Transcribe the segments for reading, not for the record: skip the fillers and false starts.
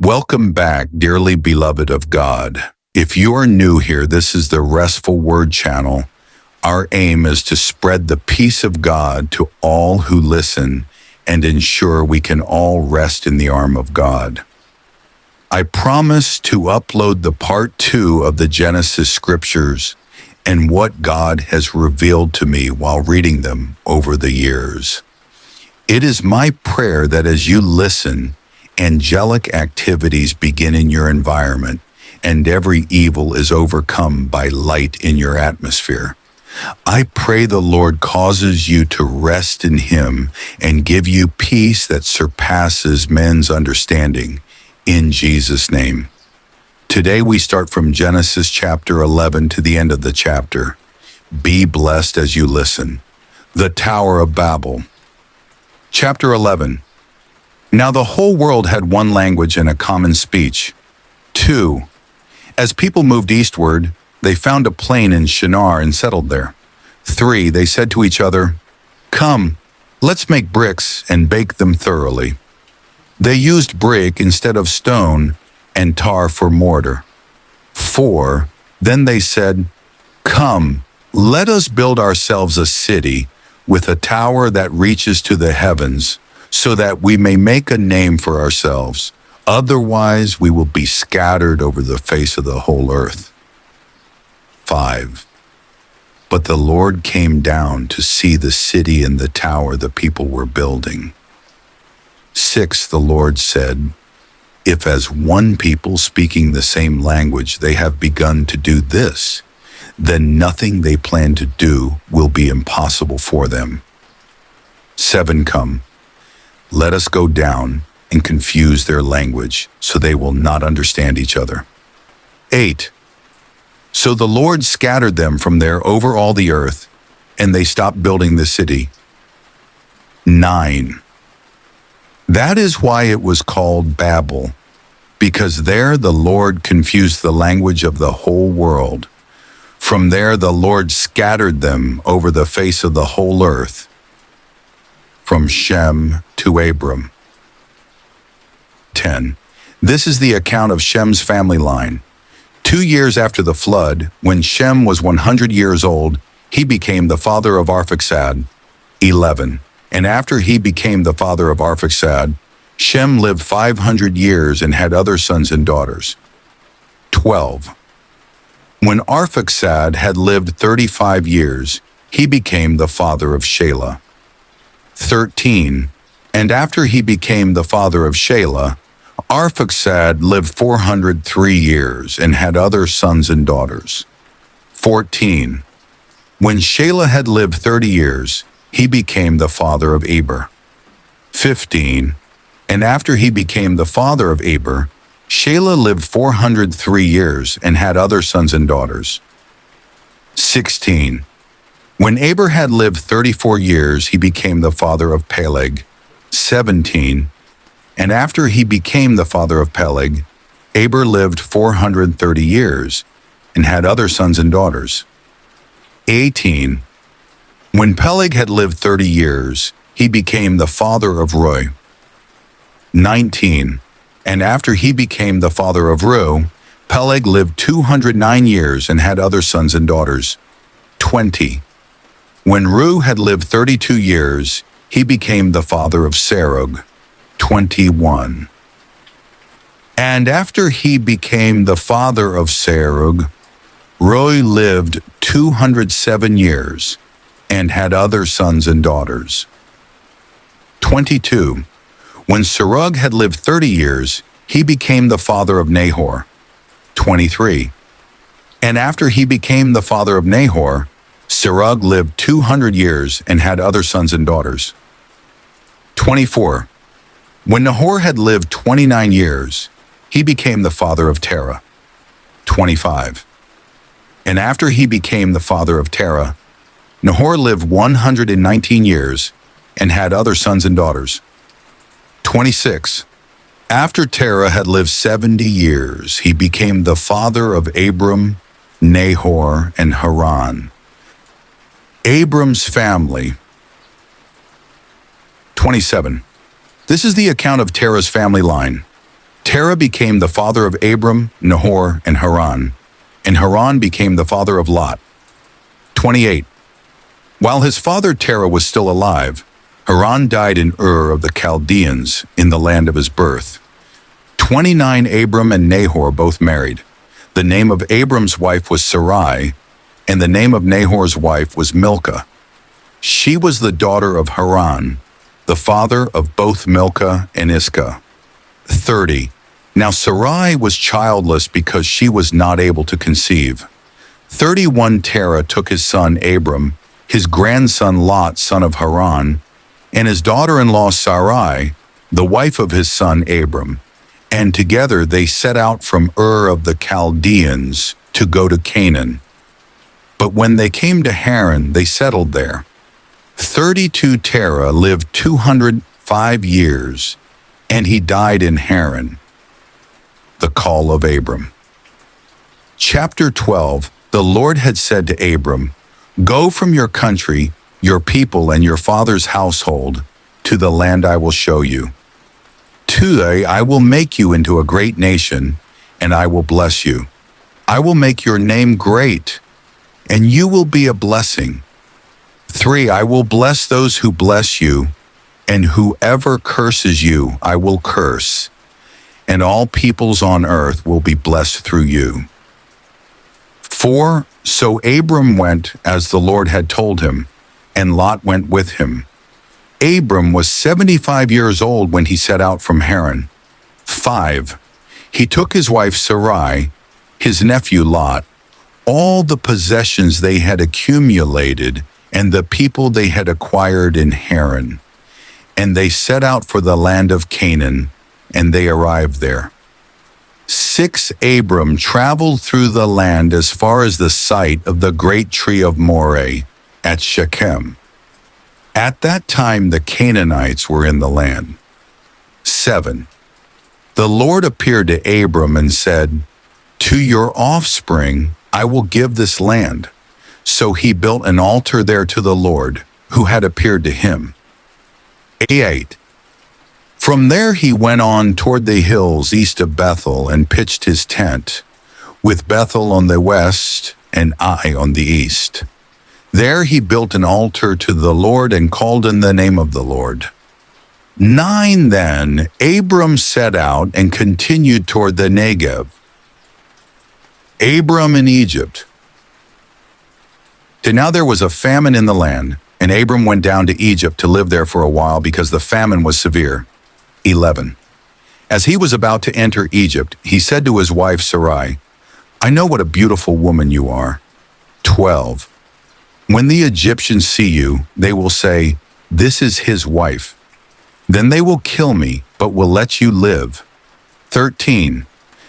Welcome back, dearly beloved of God. If you are new here, this is the Restful Word channel. Our aim is to spread the peace of God to all who listen and ensure we can all rest in the arm of God. I promise to upload the part 2 of the Genesis scriptures and what God has revealed to me while reading them over the years. It is my prayer that as you listen, angelic activities begin in your environment, and every evil is overcome by light in your atmosphere. I pray the Lord causes you to rest in Him and give you peace that surpasses men's understanding, in Jesus' name. Today we start from Genesis chapter 11 to the end of the chapter. Be blessed as you listen. The Tower of Babel. Chapter 11. Now the whole world had one language and a common speech. 2. As people moved eastward, they found a plain in Shinar and settled there. 3. They said to each other, "Come, let's make bricks and bake them thoroughly." They used brick instead of stone and tar for mortar. 4. Then they said, "Come, let us build ourselves a city with a tower that reaches to the heavens, so that we may make a name for ourselves. Otherwise, we will be scattered over the face of the whole earth." 5. But the Lord came down to see the city and the tower the people were building. 6. The Lord said, "If as one people speaking the same language they have begun to do this, then nothing they plan to do will be impossible for them." 7. Come, let us go down and confuse their language, so they will not understand each other. 8. So the Lord scattered them from there over all the earth, and they stopped building the city. 9. That is why it was called Babel, because there the Lord confused the language of the whole world. From there the Lord scattered them over the face of the whole earth. From Shem to Abram. 10. This is the account of Shem's family line. 2 years after the flood, when Shem was 100 years old, he became the father of Arphaxad. 11. And after he became the father of Arphaxad, Shem lived 500 years and had other sons and daughters. 12. When Arphaxad had lived 35 years, he became the father of Shelah. 13. And after he became the father of Shelah, Arphaxad lived 403 years and had other sons and daughters. 14. When Shelah had lived 30 years, he became the father of Eber. 15. And after he became the father of Eber, Shelah lived 403 years and had other sons and daughters. 16. When Eber had lived 34 years, he became the father of Peleg. 17. And after he became the father of Peleg, Eber lived 430 years and had other sons and daughters. 18. When Peleg had lived 30 years, he became the father of Reu. 19. And after he became the father of Reu, Peleg lived 209 years and had other sons and daughters. 20. When Reu had lived 32 years, he became the father of Serug. 21. And after he became the father of Serug, Reu lived 207 years and had other sons and daughters. 22. When Serug had lived 30 years, he became the father of Nahor. 23. And after he became the father of Nahor, Serug lived 200 years and had other sons and daughters. 24. When Nahor had lived 29 years, he became the father of Terah. 25. And after he became the father of Terah, Nahor lived 119 years and had other sons and daughters. 26. After Terah had lived 70 years, he became the father of Abram, Nahor, and Haran. Abram's family. 27. This is the account of Terah's family line. Terah became the father of Abram, Nahor, and Haran. And Haran became the father of Lot. 28. While his father Terah was still alive, Haran died in Ur of the Chaldeans in the land of his birth. 29. Abram and Nahor both married. The name of Abram's wife was Sarai, and the name of Nahor's wife was Milcah. She was the daughter of Haran, the father of both Milcah and Iscah. 30. Now Sarai was childless because she was not able to conceive. 31. Terah took his son Abram, his grandson Lot, son of Haran, and his daughter-in-law Sarai, the wife of his son Abram, and together they set out from Ur of the Chaldeans to go to Canaan. But when they came to Haran, they settled there. 32. Terah lived 205 years, and he died in Haran. The call of Abram. Chapter 12. The Lord had said to Abram, "Go from your country, your people, and your father's household to the land I will show you. Today I will make you into a great nation, and I will bless you. I will make your name great, and you will be a blessing. 3. I will bless those who bless you, and whoever curses you I will curse, and all peoples on earth will be blessed through you." 4. So Abram went as the Lord had told him, and Lot went with him. Abram was 75 years old when he set out from Haran. 5. He took his wife Sarai, his nephew Lot, all the possessions they had accumulated, and the people they had acquired in Haran, and they set out for the land of Canaan, and they arrived there. 6. Abram traveled through the land as far as the site of the great tree of Moreh at Shechem. At that time the Canaanites were in the land. 7. The Lord appeared to Abram and said, "To your offspring I will give this land." So he built an altar there to the Lord, who had appeared to him. 8. From there he went on toward the hills east of Bethel and pitched his tent, with Bethel on the west and Ai on the east. There he built an altar to the Lord and called in the name of the Lord. 9. Then Abram set out and continued toward the Negev. Abram in Egypt. Now there was a famine in the land, and Abram went down to Egypt to live there for a while because the famine was severe. 11. As he was about to enter Egypt, he said to his wife Sarai, "I know what a beautiful woman you are." 12. When the Egyptians see you, they will say, "This is his wife." Then they will kill me, but will let you live. 13.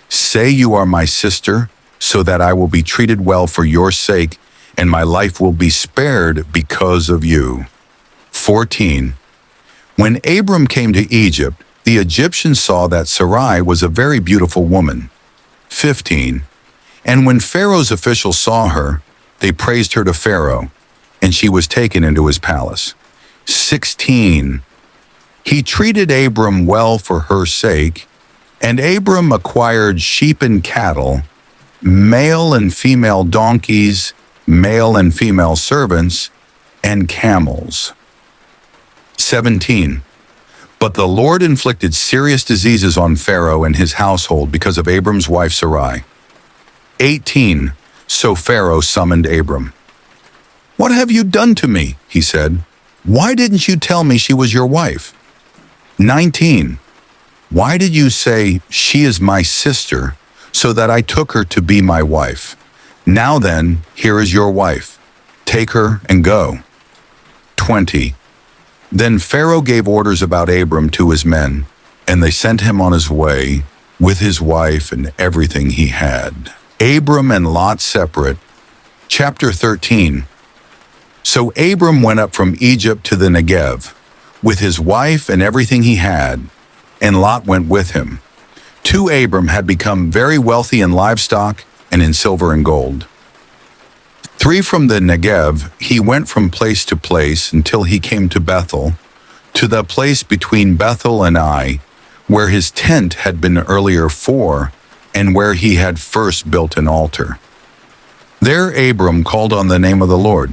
Say you are my sister, so that I will be treated well for your sake, and my life will be spared because of you. 14. When Abram came to Egypt, the Egyptians saw that Sarai was a very beautiful woman. 15. And when Pharaoh's officials saw her, they praised her to Pharaoh, and she was taken into his palace. 16. He treated Abram well for her sake, and Abram acquired sheep and cattle, male and female donkeys, male and female servants, and camels. 17. But the Lord inflicted serious diseases on Pharaoh and his household because of Abram's wife Sarai. 18. So Pharaoh summoned Abram. "What have you done to me?" he said. "Why didn't you tell me she was your wife?" 19. Why did you say, "She is my sister," so that I took her to be my wife? Now then, here is your wife. Take her and go. 20. Then Pharaoh gave orders about Abram to his men, and they sent him on his way with his wife and everything he had. Abram and Lot separate. Chapter 13. So Abram went up from Egypt to the Negev, with his wife and everything he had, and Lot went with him. Abram had become very wealthy in livestock and in silver and gold. 3. From the Negev, he went from place to place until he came to Bethel, to the place between Bethel and Ai, where his tent had been earlier for, and where he had first built an altar. There Abram called on the name of the Lord.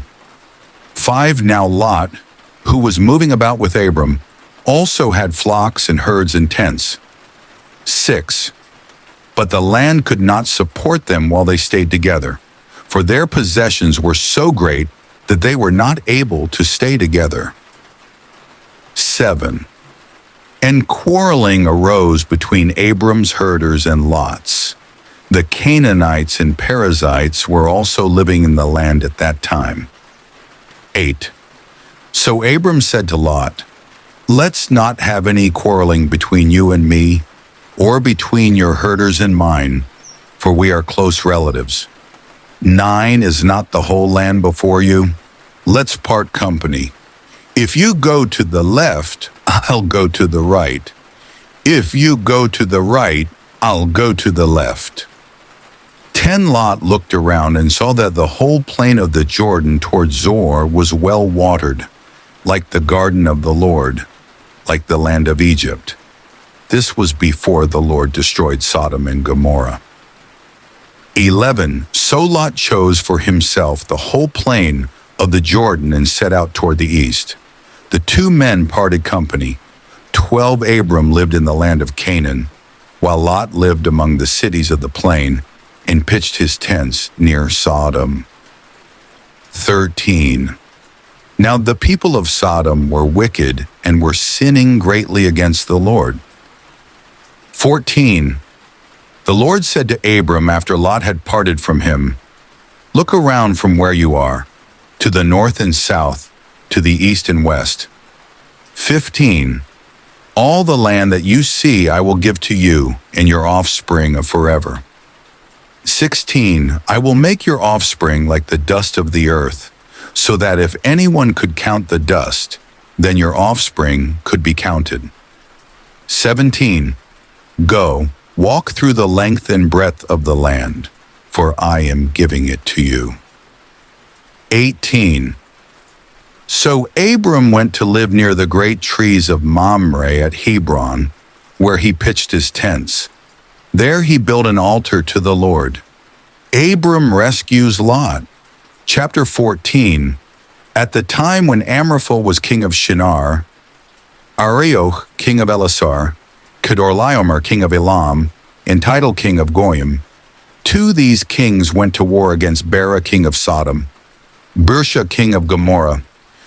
5 Now Lot, who was moving about with Abram, also had flocks and herds and tents. 6 But the land could not support them while they stayed together, for their possessions were so great that they were not able to stay together. 7 And quarreling arose between Abram's herders and Lot's. The Canaanites and Perizzites were also living in the land at that time. 8 So Abram said to Lot, "Let's not have any quarreling between you and me, or between your herders and mine, for we are close relatives. 9 Is not the whole land before you? Let's part company. If you go to the left, I'll go to the right. If you go to the right, I'll go to the left." 10 Lot looked around and saw that the whole plain of the Jordan toward Zoar was well watered, like the garden of the Lord, like the land of Egypt. This was before the Lord destroyed Sodom and Gomorrah. 11 So Lot chose for himself the whole plain of the Jordan and set out toward the east. The 2 men parted company. 12 Abram lived in the land of Canaan, while Lot lived among the cities of the plain and pitched his tents near Sodom. 13 Now the people of Sodom were wicked and were sinning greatly against the Lord. 14 The Lord said to Abram after Lot had parted from him, "Look around from where you are, to the north and south, to the east and west." 15 All the land that you see I will give to you and your offspring forever. 16 I will make your offspring like the dust of the earth, so that if anyone could count the dust, then your offspring could be counted. 17 Go, walk through the length and breadth of the land, for I am giving it to you. 18 So Abram went to live near the great trees of Mamre at Hebron, where he pitched his tents. There he built an altar to the Lord. Abram rescues Lot. Chapter 14 At the time when Amraphel was king of Shinar, Arioch king of Elasar, Kedorlaomer king of Elam, and Tidal king of Goyim, 2 these kings went to war against Bera king of Sodom, Birsha king of Gomorrah,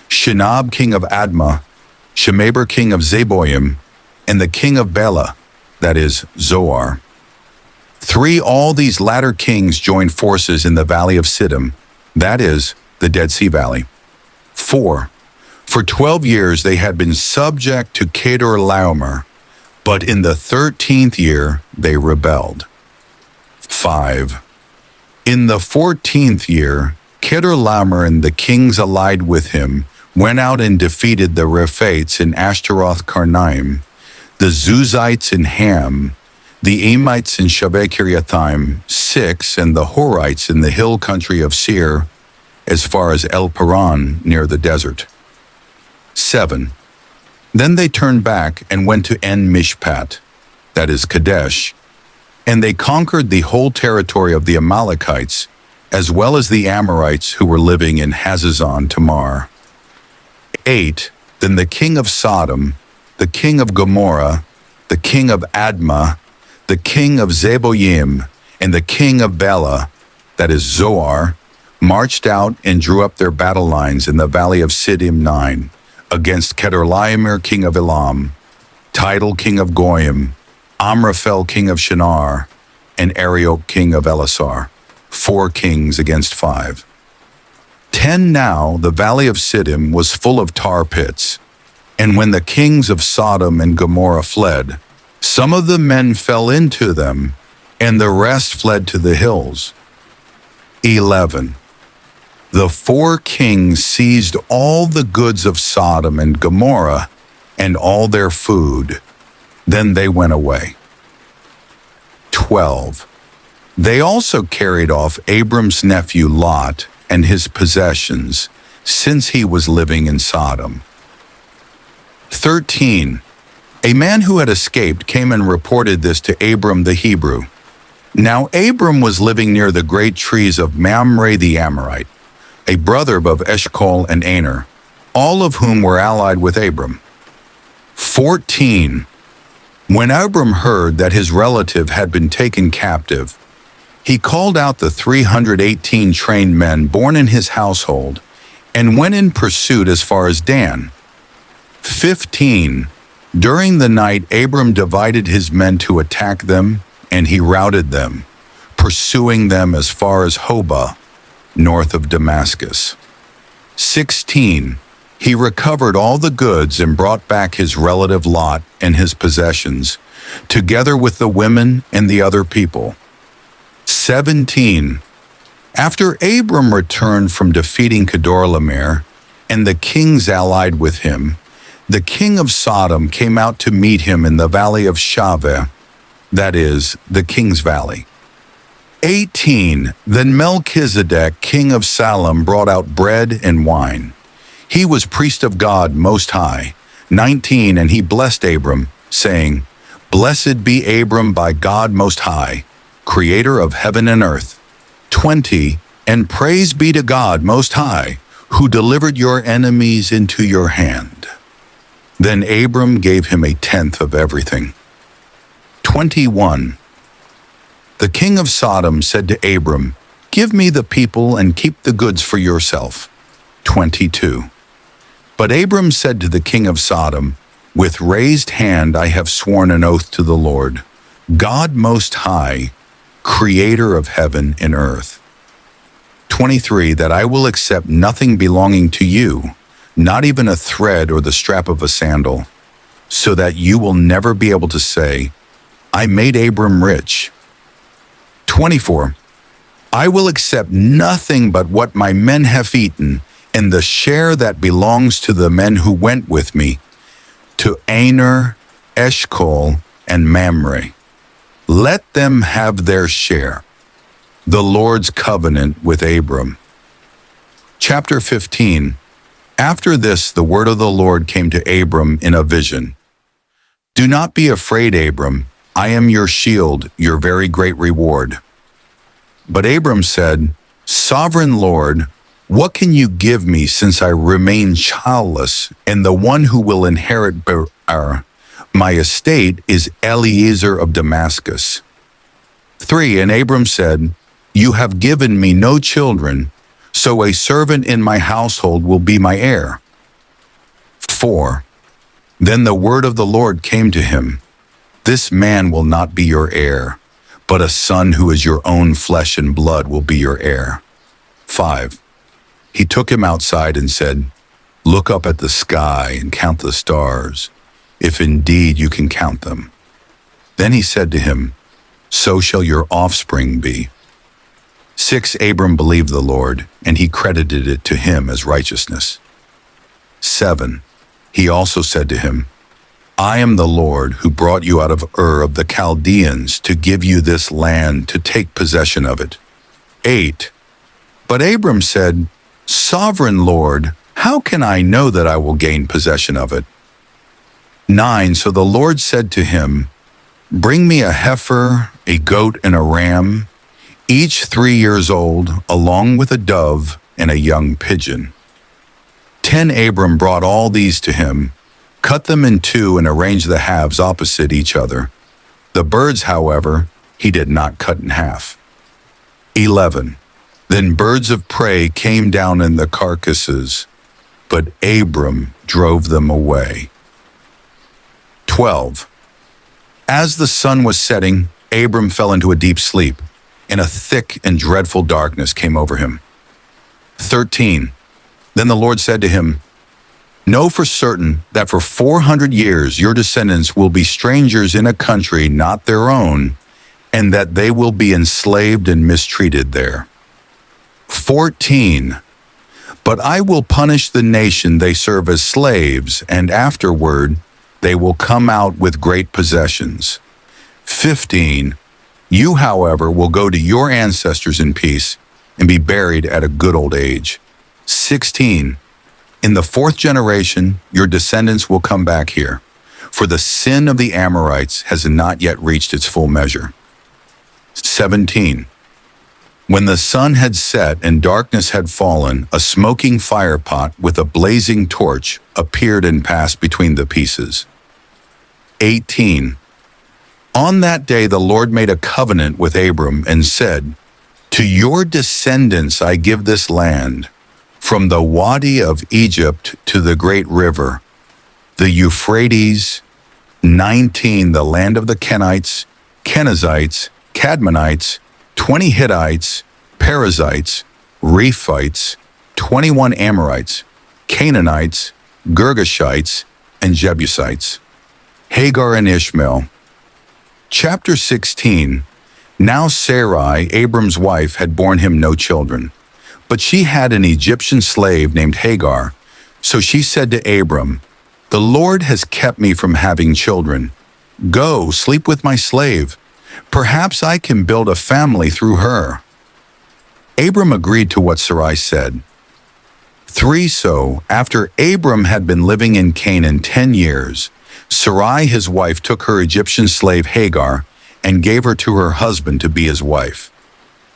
Shinab king of Admah, Shemeber king of Zeboim, and the king of Bela, that is, Zoar. 3 All these latter kings joined forces in the valley of Siddim, that is, the Dead Sea Valley. 4 For 12 years they had been subject to Kedorlaomer, but in the 13th year they rebelled. 5 In the 14th year, Kedorlaomer and the kings allied with him went out and defeated the Rephaites in Ashtaroth Karnaim, the Zuzites in Ham, the Emites in Shaveh-Kiriathaim, 6, and the Horites in the hill country of Seir, as far as El Paran near the desert. 7 Then they turned back and went to En Mishpat, that is Kadesh, and they conquered the whole territory of the Amalekites, as well as the Amorites who were living in Hazazon Tamar. 8 Then the king of Sodom, the king of Gomorrah, the king of Admah, the king of Zeboim, and the king of Bela, that is Zoar, marched out and drew up their battle lines in the valley of Siddim 9, against Kedorlaomer king of Elam, Tidal king of Goyim, Amraphel king of Shinar, and Arioch king of Elasar, 4 kings against 5. 10 Now the valley of Siddim was full of tar pits, and when the kings of Sodom and Gomorrah fled, some of the men fell into them, and the rest fled to the hills. 11 The 4 kings seized all the goods of Sodom and Gomorrah and all their food. Then they went away. 12 They also carried off Abram's nephew Lot and his possessions, since he was living in Sodom. 13 A man who had escaped came and reported this to Abram the Hebrew. Now Abram was living near the great trees of Mamre the Amorite, a brother of Eshcol and Aner, all of whom were allied with Abram. 14. When Abram heard that his relative had been taken captive, he called out the 318 trained men born in his household and went in pursuit as far as Dan. 15. During the night, Abram divided his men to attack them, and he routed them, pursuing them as far as Hobah, north of Damascus. 16. He recovered all the goods and brought back his relative Lot and his possessions, together with the women and the other people. 17. After Abram returned from defeating Kedorlaomer and the kings allied with him, the king of Sodom came out to meet him in the valley of Shaveh, that is, the king's valley. 18. Then Melchizedek, king of Salem, brought out bread and wine. He was priest of God Most High. 19. And he blessed Abram, saying, Blessed be Abram by God Most High, creator of heaven and earth. 20. And praise be to God Most High, who delivered your enemies into your hand. Then Abram gave him a tenth of everything. 21. The king of Sodom said to Abram, Give me the people and keep the goods for yourself. 22. But Abram said to the king of Sodom, With raised hand I have sworn an oath to the Lord, God Most High, creator of heaven and earth. 23. That I will accept nothing belonging to you, not even a thread or the strap of a sandal, so that you will never be able to say, I made Abram rich. 24. I will accept nothing but what my men have eaten, and the share that belongs to the men who went with me, to Aner, Eshcol, and Mamre. Let them have their share. The Lord's covenant with Abram. Chapter 15. After this, the word of the Lord came to Abram in a vision. Do not be afraid, Abram. I am your shield, your very great reward. But Abram said, Sovereign Lord, what can you give me since I remain childless, and the one who will inherit my estate is Eliezer of Damascus? 3. And Abram said, You have given me no children, so a servant in my household will be my heir. 4. Then the word of the Lord came to him, This man will not be your heir, but a son who is your own flesh and blood will be your heir. 5. He took him outside and said, Look up at the sky and count the stars, if indeed you can count them. Then he said to him, So shall your offspring be. 6. Abram believed the Lord, and he credited it to him as righteousness. 7. He also said to him, I am the Lord who brought you out of Ur of the Chaldeans to give you this land to take possession of it. 8. But Abram said, Sovereign Lord, how can I know that I will gain possession of it? 9. So the Lord said to him, Bring me a heifer, a goat, and a ram, each 3 years old, along with a dove and a young pigeon. 10. Abram brought all these to him, cut them in two, and arranged the halves opposite each other. The birds, however, he did not cut in half. 11. Then birds of prey came down in the carcasses, but Abram drove them away. 12. As the sun was setting, Abram fell into a deep sleep, and a thick and dreadful darkness came over him. 13. Then the Lord said to him, Know for certain that for 400 years your descendants will be strangers in a country not their own, and that they will be enslaved and mistreated there. 14. But I will punish the nation they serve as slaves, and afterward they will come out with great possessions. 15. You, however, will go to your ancestors in peace and be buried at a good old age. 16. In the 4th generation, your descendants will come back here, for the sin of the Amorites has not yet reached its full measure. 17. When the sun had set and darkness had fallen, a smoking firepot with a blazing torch appeared and passed between the pieces. 18. On that day the Lord made a covenant with Abram and said, "To your descendants I give this land, from the Wadi of Egypt to the great river, the Euphrates, 19, the land of the Kenites, Kenizzites, Cadmonites, 20 Hittites, Perizzites, Rephites, 21 Amorites, Canaanites, Girgashites, and Jebusites. Hagar and Ishmael." Chapter 16. Now Sarai, Abram's wife, had borne him no children, but she had an Egyptian slave named Hagar. So she said to Abram, "The Lord has kept me from having children. Go, sleep with my slave. Perhaps I can build a family through her." Abram agreed to what Sarai said. 3. So, after Abram had been living in Canaan 10 years, Sarai his wife took her Egyptian slave Hagar and gave her to her husband to be his wife.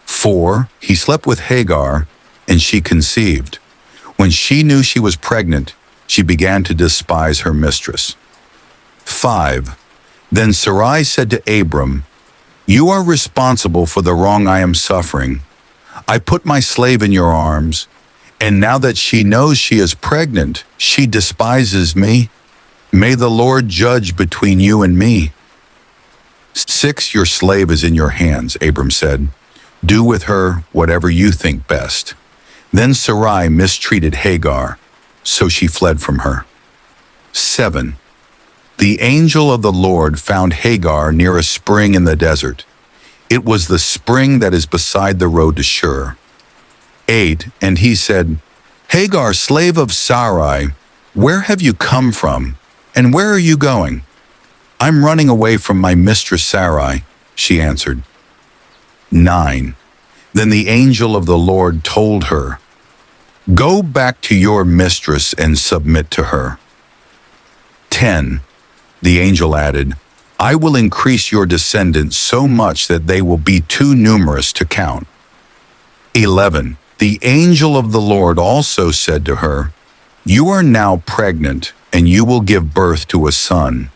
4. He slept with Hagar, and she conceived. When she knew she was pregnant, she began to despise her mistress. 5. Then Sarai said to Abram, "You are responsible for the wrong I am suffering. I put my slave in your arms, and now that she knows she is pregnant, she despises me. May the Lord judge between you and me." 6. Your slave is in your hands, Abram said. "Do with her whatever you think best." Then Sarai mistreated Hagar, so she fled from her. 7. The angel of the Lord found Hagar near a spring in the desert. It was the spring that is beside the road to Shur. 8. And he said, "Hagar, slave of Sarai, where have you come from, and where are you going?" "I'm running away from my mistress Sarai," she answered. 9. Then the angel of the Lord told her, "Go back to your mistress and submit to her." 10. The angel added, "I will increase your descendants so much that they will be too numerous to count." 11. The angel of the Lord also said to her, "You are now pregnant, and you will give birth to a son.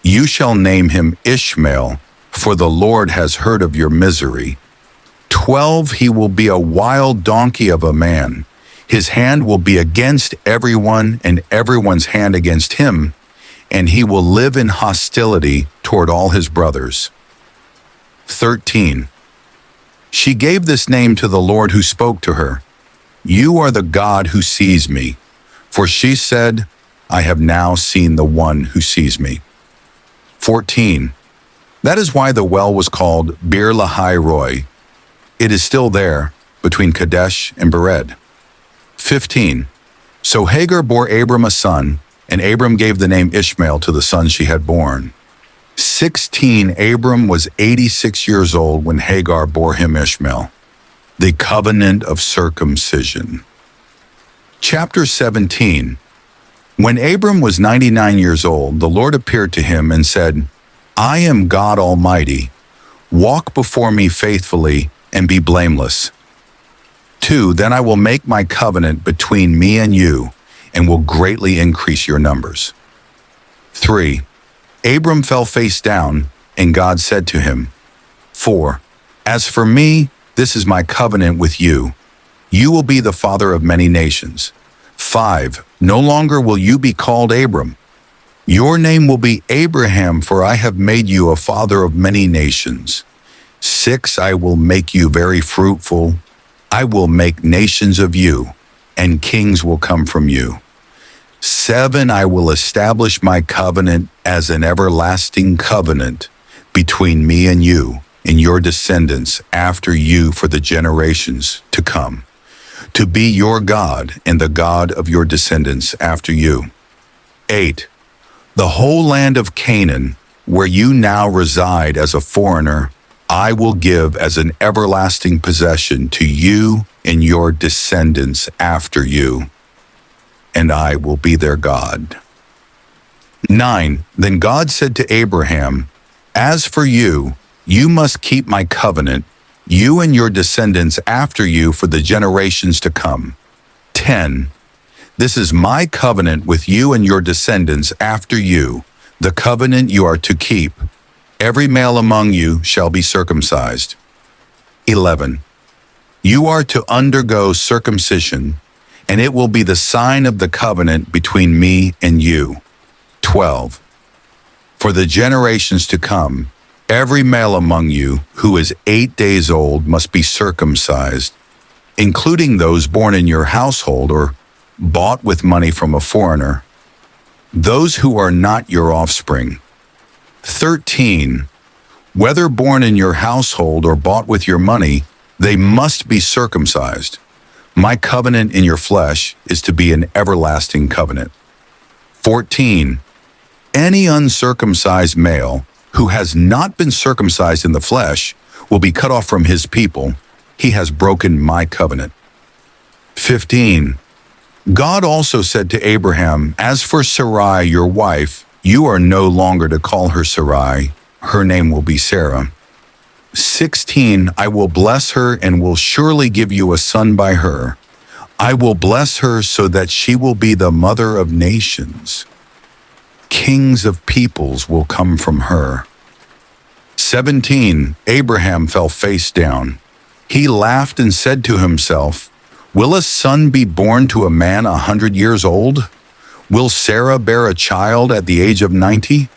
You shall name him Ishmael, for the Lord has heard of your misery. 12. He will be a wild donkey of a man. His hand will be against everyone, and everyone's hand against him, and he will live in hostility toward all his brothers." 13. She gave this name to the Lord who spoke to her, "You are the God who sees me." For she said, "I have now seen the one who sees me." 14. That is why the well was called Bir Lahai Roi. It is still there, between Kadesh and Bered. 15. So Hagar bore Abram a son, and Abram gave the name Ishmael to the son she had born. 16. Abram was 86 years old when Hagar bore him Ishmael. The covenant of circumcision. Chapter 17. When Abram was 99 years old, the Lord appeared to him and said, "I am God Almighty. Walk before me faithfully and be blameless. 2. Then I will make my covenant between me and you, and will greatly increase your numbers." 3. Abram fell face down, and God said to him, 4. As for me, this is my covenant with you. You will be the father of many nations. 5. No longer will you be called Abram. Your name will be Abraham, for I have made you a father of many nations. 6. I will make you very fruitful. I will make nations of you, and kings will come from you. 7. I will establish my covenant as an everlasting covenant between me and you and your descendants after you for the generations to come, to be your God and the God of your descendants after you. 8. The whole land of Canaan, where you now reside as a foreigner, I will give as an everlasting possession to you and your descendants after you, and I will be their God. 9. Then God said to Abraham, "As for you, you must keep my covenant, you and your descendants after you for the generations to come." 10. This is my covenant with you and your descendants after you, the covenant you are to keep. Every male among you shall be circumcised. 11. You are to undergo circumcision, and it will be the sign of the covenant between me and you. 12. For the generations to come, every male among you who is 8 days old must be circumcised, including those born in your household or bought with money from a foreigner, those who are not your offspring. 13. Whether born in your household or bought with your money, they must be circumcised. My covenant in your flesh is to be an everlasting covenant. 14. Any uncircumcised male who has not been circumcised in the flesh will be cut off from his people. He has broken my covenant. 15. God also said to Abraham, "As for Sarai, your wife, you are no longer to call her Sarai. Her name will be Sarah." 16. I will bless her and will surely give you a son by her. I will bless her so that she will be the mother of nations. Kings of peoples will come from her. 17. Abraham fell face down. He laughed and said to himself, "Will a son be born to a man 100 years old? Will Sarah bear a child at the age of 90?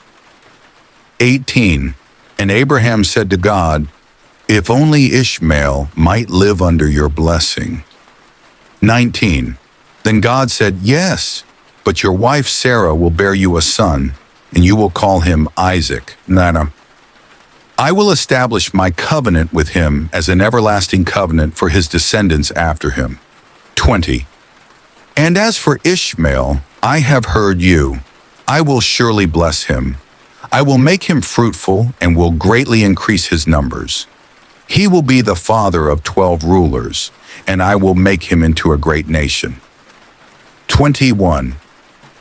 18. And Abraham said to God, "If only Ishmael might live under your blessing." 19. Then God said, "Yes, but your wife Sarah will bear you a son, and you will call him Isaac." Nana. I will establish my covenant with him as an everlasting covenant for his descendants after him. 20. And as for Ishmael, I have heard you. I will surely bless him. I will make him fruitful and will greatly increase his numbers. He will be the father of 12 rulers, and I will make him into a great nation. 21.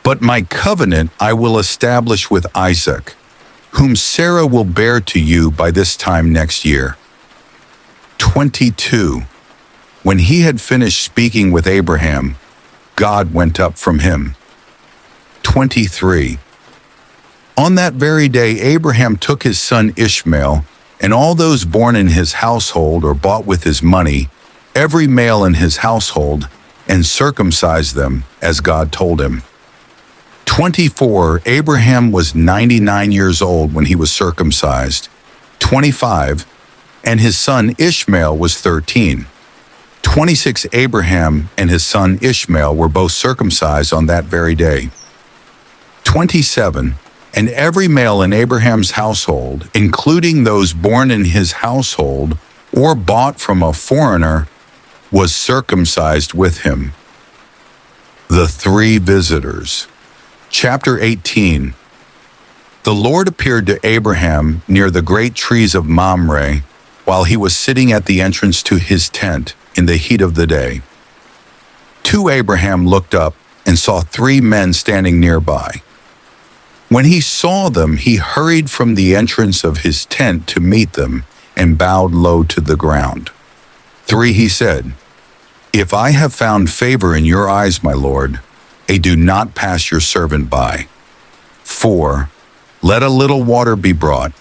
But my covenant I will establish with Isaac, whom Sarah will bear to you by this time next year. 22. When he had finished speaking with Abraham, God went up from him. 23. On that very day Abraham took his son Ishmael, and all those born in his household or bought with his money, every male in his household, and circumcised them, as God told him. 24. Abraham was 99 years old when he was circumcised. 25. And his son Ishmael was 13. 26. Abraham and his son Ishmael were both circumcised on that very day. 27. And every male in Abraham's household, including those born in his household or bought from a foreigner, was circumcised with him. The three visitors. Chapter 18. The Lord appeared to Abraham near the great trees of Mamre while he was sitting at the entrance to his tent in the heat of the day. Abraham looked up and saw 3 men standing nearby. When he saw them, he hurried from the entrance of his tent to meet them and bowed low to the ground. 3. He said, "If I have found favor in your eyes, my Lord, do not pass your servant by." 4. Let a little water be brought,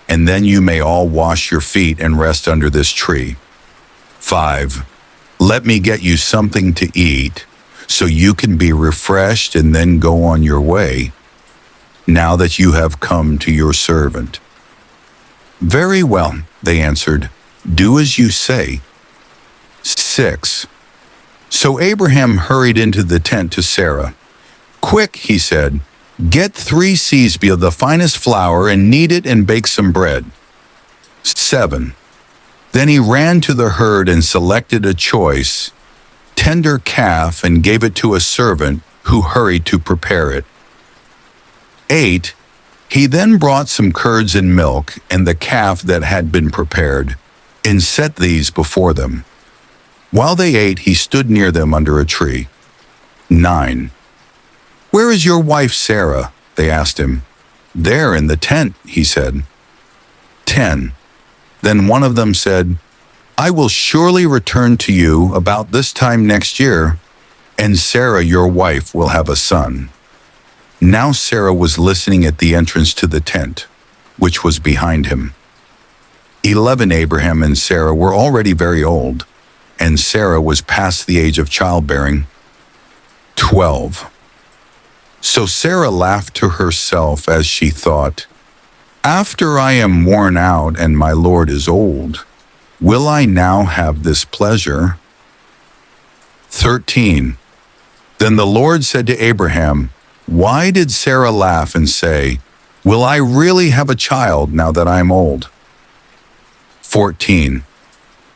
and then you may all wash your feet and rest under this tree. 5. Let me get you something to eat, so you can be refreshed and then go on your way, now that you have come to your servant. "Very well," they answered. "Do as you say." 6. So Abraham hurried into the tent to Sarah. "Quick," he said, "get 3 seahs of the finest flour and knead it and bake some bread." 7. Then he ran to the herd and selected a choice, tender calf and gave it to a servant who hurried to prepare it. 8. He then brought some curds and milk and the calf that had been prepared, and set these before them. While they ate, he stood near them under a tree. 9. "Where is your wife Sarah?" They asked him. There in the tent, he said. 10. Then one of them said, I will surely return to you about this time next year, and Sarah, your wife, will have a son. Now Sarah was listening at the entrance to the tent, which was behind him. 11. Abraham and Sarah were already very old, and Sarah was past the age of childbearing. 12. So Sarah laughed to herself as she thought, After I am worn out and my Lord is old, will I now have this pleasure? 13. Then the Lord said to Abraham, Why did Sarah laugh and say, Will I really have a child now that I am old? 14.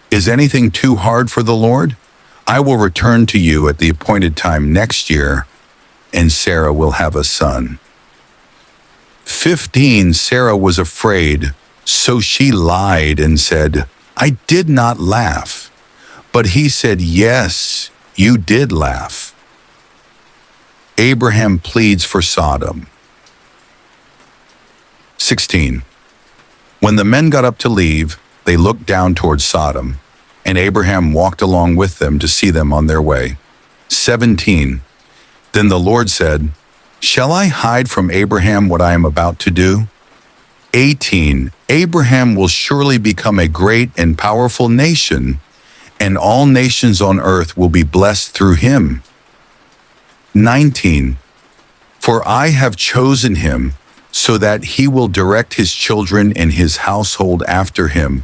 Is anything too hard for the Lord? I will return to you at the appointed time next year, and Sarah will have a son. 15. Sarah was afraid, so she lied and said, I did not laugh. But he said, Yes, you did laugh. Abraham pleads for Sodom. 16. When the men got up to leave, they looked down toward Sodom, and Abraham walked along with them to see them on their way. 17. Then the Lord said, Shall I hide from Abraham what I am about to do? 18. Abraham will surely become a great and powerful nation, and all nations on earth will be blessed through him. 19. For I have chosen him, so that he will direct his children and his household after him,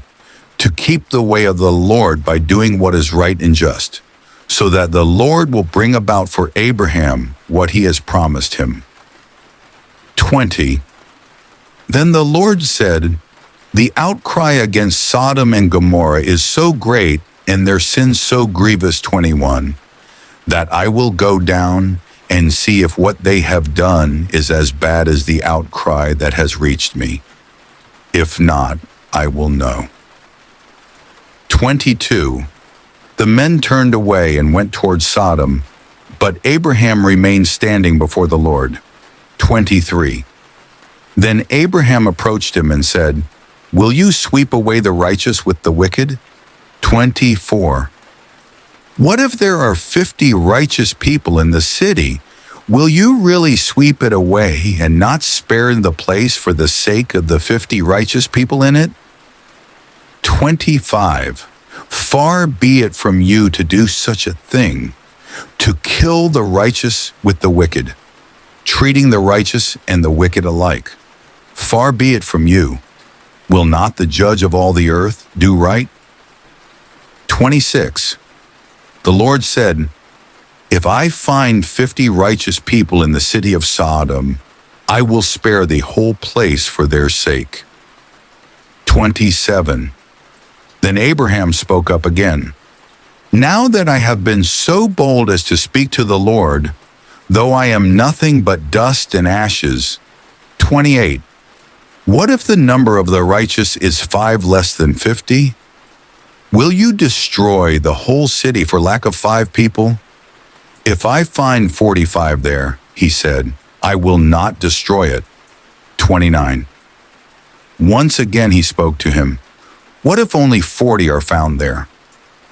to keep the way of the Lord by doing what is right and just, so that the Lord will bring about for Abraham what he has promised him. 20. Then the Lord said, The outcry against Sodom and Gomorrah is so great and their sin so grievous, 21, that I will go down and see if what they have done is as bad as the outcry that has reached me. If not, I will know. 22. The men turned away and went toward Sodom, but Abraham remained standing before the Lord. 23. Then Abraham approached him and said, Will you sweep away the righteous with the wicked? 24. What if there are 50 righteous people in the city? Will you really sweep it away and not spare the place for the sake of the 50 righteous people in it? 25. Far be it from you to do such a thing, to kill the righteous with the wicked, treating the righteous and the wicked alike. Far be it from you. Will not the judge of all the earth do right? 26. The Lord said, If I find 50 righteous people in the city of Sodom, I will spare the whole place for their sake. 27. Then Abraham spoke up again. Now that I have been so bold as to speak to the Lord, though I am nothing but dust and ashes. 28. What if the number of the righteous is 5 less than 50? Will you destroy the whole city for lack of 5 people? If I find 45 there, he said, I will not destroy it. 29. Once again he spoke to him. What if only 40 are found there?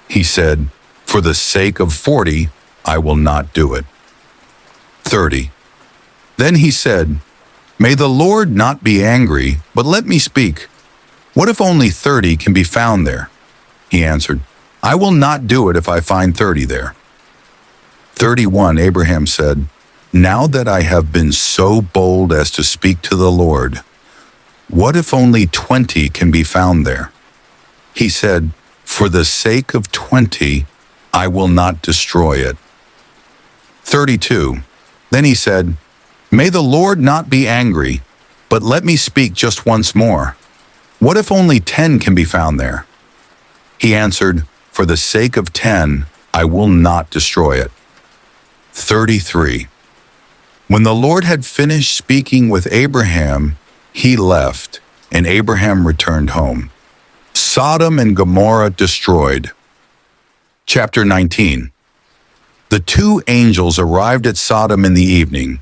He said, For the sake of 40, I will not do it. 30. Then he said, May the Lord not be angry, but let me speak. What if only 30 can be found there? He answered, I will not do it if I find 30 there. 31. Abraham said, Now that I have been so bold as to speak to the Lord, what if only 20 can be found there? He said, For the sake of 20, I will not destroy it. 32. Then he said, May the Lord not be angry, but let me speak just once more. What if only 10 can be found there? He answered, For the sake of 10, I will not destroy it. 33. When the Lord had finished speaking with Abraham, he left, and Abraham returned home. Sodom and Gomorrah destroyed. Chapter 19. The 2 angels arrived at Sodom in the evening,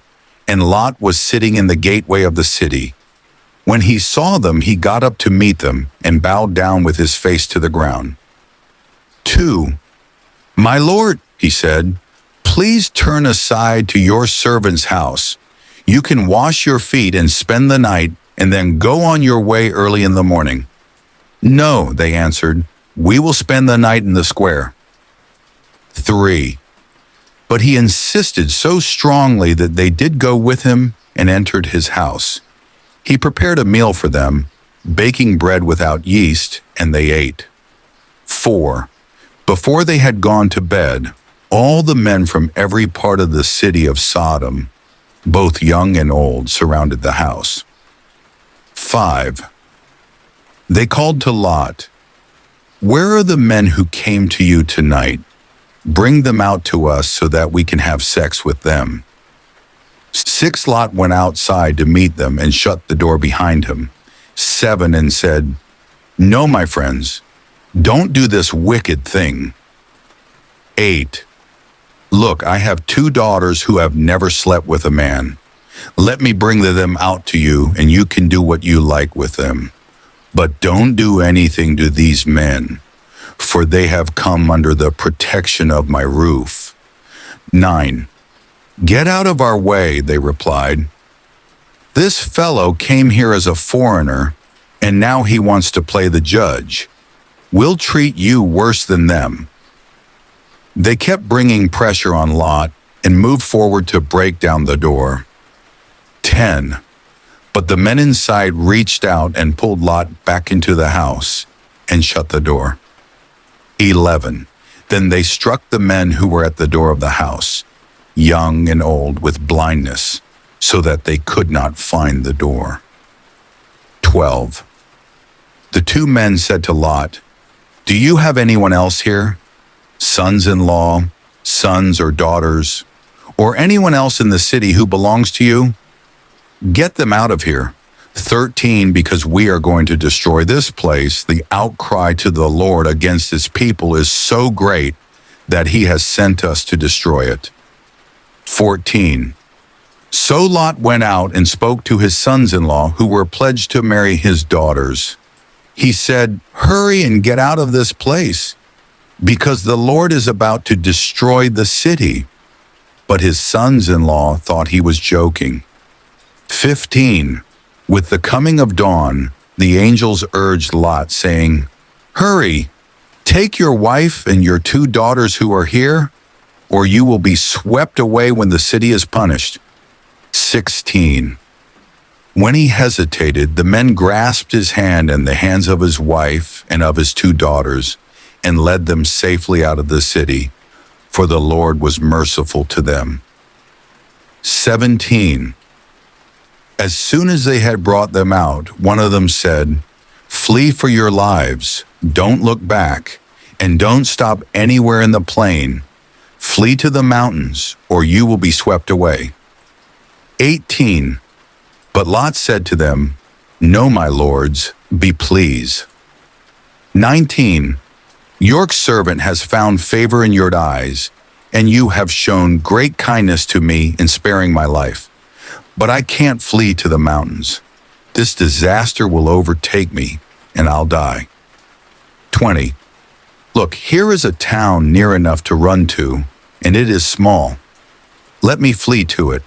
and Lot was sitting in the gateway of the city. When he saw them, he got up to meet them and bowed down with his face to the ground. 2. "My lord," he said, "please turn aside to your servant's house. You can wash your feet and spend the night and then go on your way early in the morning." "No," they answered, "we will spend the night in the square." 3. But he insisted so strongly that they did go with him and entered his house. He prepared a meal for them, baking bread without yeast, and they ate. 4. Before they had gone to bed, all the men from every part of the city of Sodom, both young and old, surrounded the house. 5. They called to Lot, "Where are the men who came to you tonight? Bring them out to us so that we can have sex with them." 6. Lot went outside to meet them and shut the door behind him. 7. And said, "No, my friends, don't do this wicked thing." 8. "Look, I have 2 daughters who have never slept with a man. Let me bring them out to you, and you can do what you like with them. But don't do anything to these men, for they have come under the protection of my roof." 9. "Get out of our way," they replied. "This fellow came here as a foreigner, and now he wants to play the judge. We'll treat you worse than them." They kept bringing pressure on Lot and moved forward to break down the door. 10. But the men inside reached out and pulled Lot back into the house and shut the door. 11. Then they struck the men who were at the door of the house, young and old, with blindness, so that they could not find the door. 12. The 2 men said to Lot, "Do you have anyone else here? Sons-in-law, sons or daughters, or anyone else in the city who belongs to you? Get them out of here." 13. Because we are going to destroy this place, the outcry to the Lord against his people is so great that he has sent us to destroy it. 14. So Lot went out and spoke to his sons-in-law who were pledged to marry his daughters. He said, "Hurry and get out of this place, because the Lord is about to destroy the city." But his sons-in-law thought he was joking. 15. With the coming of dawn, the angels urged Lot, saying, "Hurry, take your wife and your 2 daughters who are here, or you will be swept away when the city is punished." 16. When he hesitated, the men grasped his hand and the hands of his wife and of his 2 daughters, and led them safely out of the city, for the Lord was merciful to them. 17. As soon as they had brought them out, one of them said, "Flee for your lives, don't look back, and don't stop anywhere in the plain. Flee to the mountains, or you will be swept away." 18. But Lot said to them, "No, my lords, be pleased." 19. Your servant has found favor in your eyes, and you have shown great kindness to me in sparing my life. But I can't flee to the mountains. This disaster will overtake me, and I'll die. 20. Look, here is a town near enough to run to, and it is small. Let me flee to it.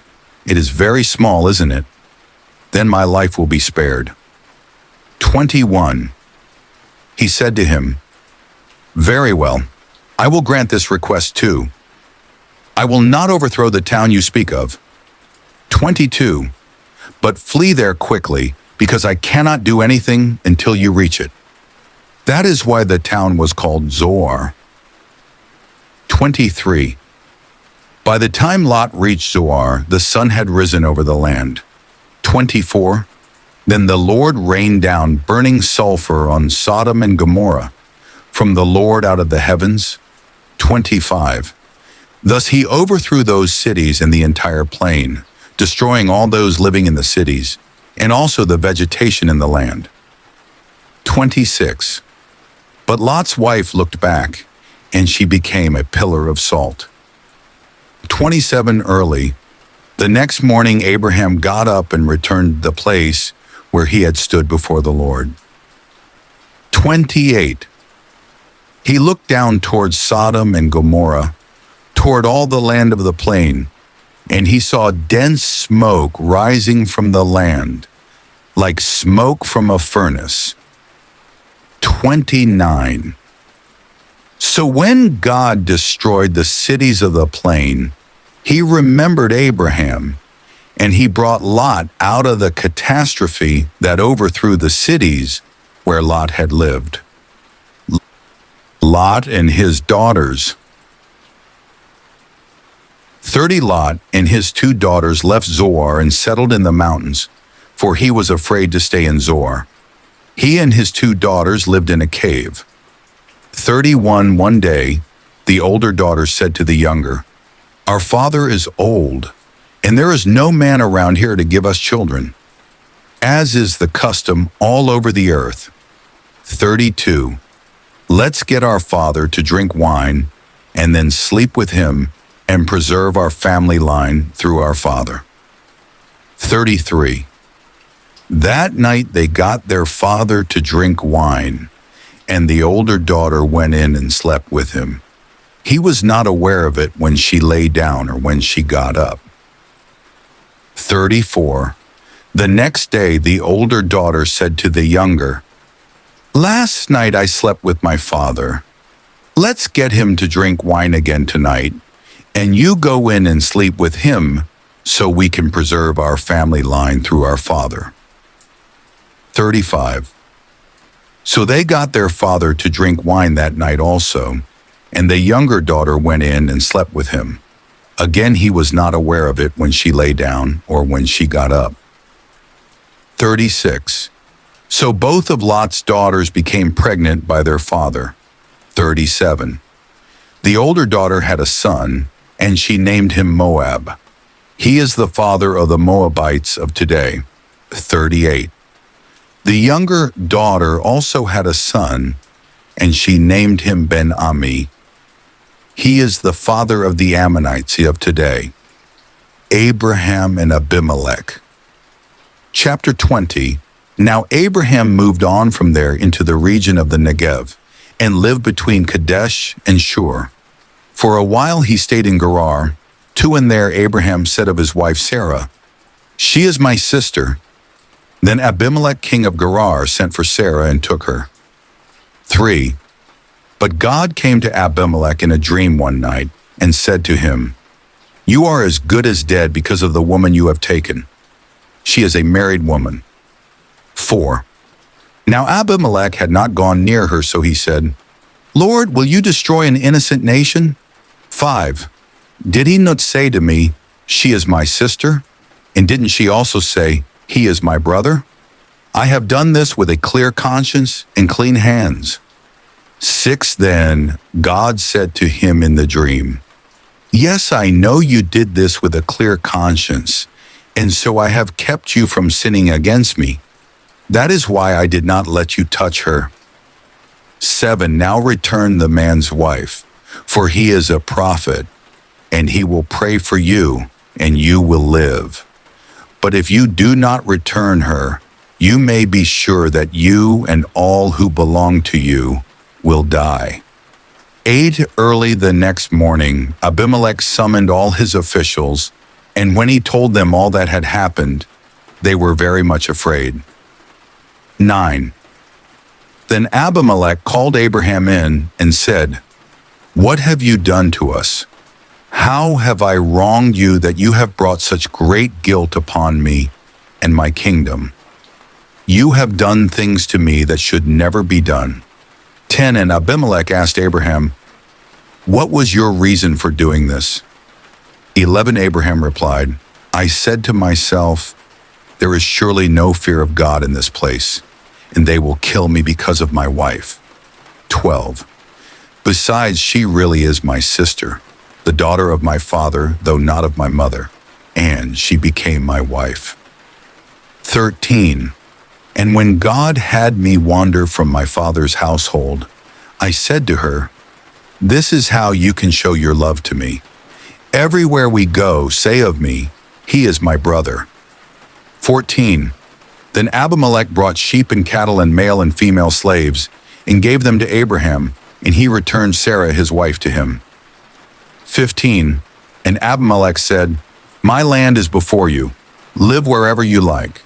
It is very small, isn't it? Then my life will be spared. 21. He said to him, "Very well, I will grant this request too. I will not overthrow the town you speak of." 22. But flee there quickly, because I cannot do anything until you reach it. That is why the town was called Zoar. 23. By the time Lot reached Zoar, the sun had risen over the land. 24. Then the Lord rained down burning sulfur on Sodom and Gomorrah from the Lord out of the heavens. 25. Thus he overthrew those cities and the entire plain, destroying all those living in the cities, and also the vegetation in the land. 26. But Lot's wife looked back, and she became a pillar of salt. 27. Early, The next morning Abraham got up and returned to the place where he had stood before the Lord. 28. He looked down toward Sodom and Gomorrah, toward all the land of the plain, and he saw dense smoke rising from the land, like smoke from a furnace. 29. So when God destroyed the cities of the plain, he remembered Abraham, and he brought Lot out of the catastrophe that overthrew the cities where Lot had lived. Lot and his daughters. 30 Lot and his 2 daughters left Zoar and settled in the mountains, for he was afraid to stay in Zoar. He and his 2 daughters lived in a cave. 31 One day, the older daughter said to the younger, "Our father is old, and there is no man around here to give us children, as is the custom all over the earth." 32. Let's get our father to drink wine, and then sleep with him and preserve our family line through our father. 33. That night they got their father to drink wine, and the older daughter went in and slept with him. He was not aware of it when she lay down or when she got up. 34. The next day the older daughter said to the younger, "Last night I slept with my father. Let's get him to drink wine again tonight, and you go in and sleep with him so we can preserve our family line through our father." 35. So they got their father to drink wine that night also, and the younger daughter went in and slept with him. Again, he was not aware of it when she lay down or when she got up. 36. So both of Lot's daughters became pregnant by their father. 37. The older daughter had a son, and she named him Moab. He is the father of the Moabites of today. 38. The younger daughter also had a son, and she named him Ben-Ami. He is the father of the Ammonites of today. Abraham and Abimelech. Chapter 20. Now Abraham moved on from there into the region of the Negev, and lived between Kadesh and Shur. For a while he stayed in Gerar. To and there Abraham said of his wife Sarah, "She is my sister." Then Abimelech king of Gerar sent for Sarah and took her. 3. But God came to Abimelech in a dream one night and said to him, "You are as good as dead because of the woman you have taken. She is a married woman." 4. Now Abimelech had not gone near her, so he said, "Lord, will you destroy an innocent nation?" 5. Did he not say to me, "She is my sister"? And didn't she also say, "He is my brother"? I have done this with a clear conscience and clean hands. 6. Then God said to him in the dream, "Yes, I know you did this with a clear conscience, and so I have kept you from sinning against me. That is why I did not let you touch her." 7. Now return the man's wife, for he is a prophet, and he will pray for you, and you will live. But if you do not return her, you may be sure that you and all who belong to you will die. 8. Early the next morning, Abimelech summoned all his officials, and when he told them all that had happened, they were very much afraid. 9. Then Abimelech called Abraham in and said, "What have you done to us? How have I wronged you that you have brought such great guilt upon me and my kingdom? You have done things to me that should never be done." 10. And Abimelech asked Abraham, "What was your reason for doing this?" 11. Abraham replied, "I said to myself, there is surely no fear of God in this place, and they will kill me because of my wife." 12. Besides, she really is my sister, the daughter of my father, though not of my mother, and she became my wife. 13. And when God had me wander from my father's household, I said to her, "This is how you can show your love to me. Everywhere we go, say of me, He is my brother." 14. Then Abimelech brought sheep and cattle and male and female slaves and gave them to Abraham, and he returned Sarah his wife to him. 15. And Abimelech said, "My land is before you. Live wherever you like."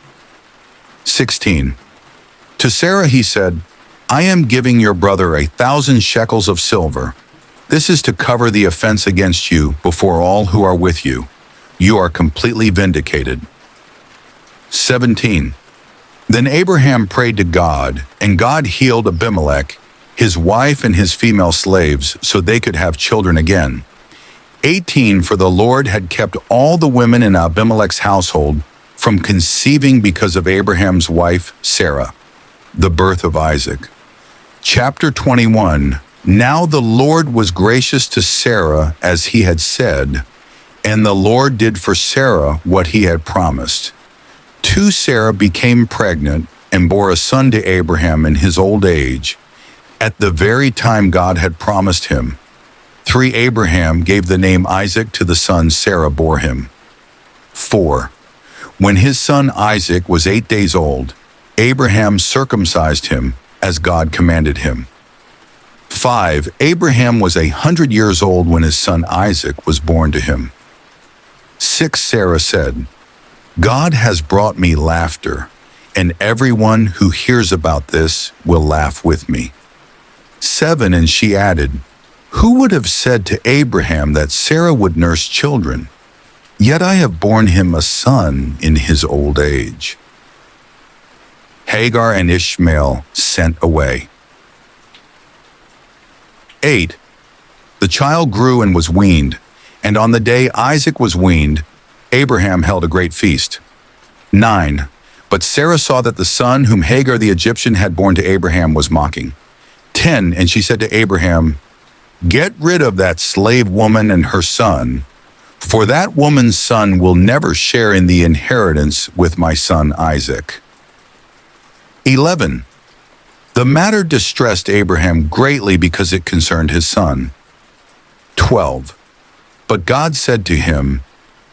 16. To Sarah he said, "I am giving your brother 1,000 shekels of silver. This is to cover the offense against you before all who are with you. You are completely vindicated." 17. Then Abraham prayed to God, and God healed Abimelech, his wife and his female slaves, so they could have children again. 18. For the Lord had kept all the women in Abimelech's household from conceiving because of Abraham's wife, Sarah, the birth of Isaac. Chapter 21. Now the Lord was gracious to Sarah as he had said, and the Lord did for Sarah what he had promised. 2. Sarah became pregnant and bore a son to Abraham in his old age, at the very time God had promised him. 3. Abraham gave the name Isaac to the son Sarah bore him. 4. When his son Isaac was 8 days old, Abraham circumcised him as God commanded him. 5. Abraham was 100 years old when his son Isaac was born to him. 6. Sarah said, "God has brought me laughter, and everyone who hears about this will laugh with me." 7. And she added, "Who would have said to Abraham that Sarah would nurse children? Yet I have borne him a son in his old age." Hagar and Ishmael sent away. 8. The child grew and was weaned, and on the day Isaac was weaned, Abraham held a great feast. 9. But Sarah saw that the son whom Hagar the Egyptian had borne to Abraham was mocking. 10. And she said to Abraham, "Get rid of that slave woman and her son, for that woman's son will never share in the inheritance with my son Isaac." 11. The matter distressed Abraham greatly because it concerned his son. 12. But God said to him,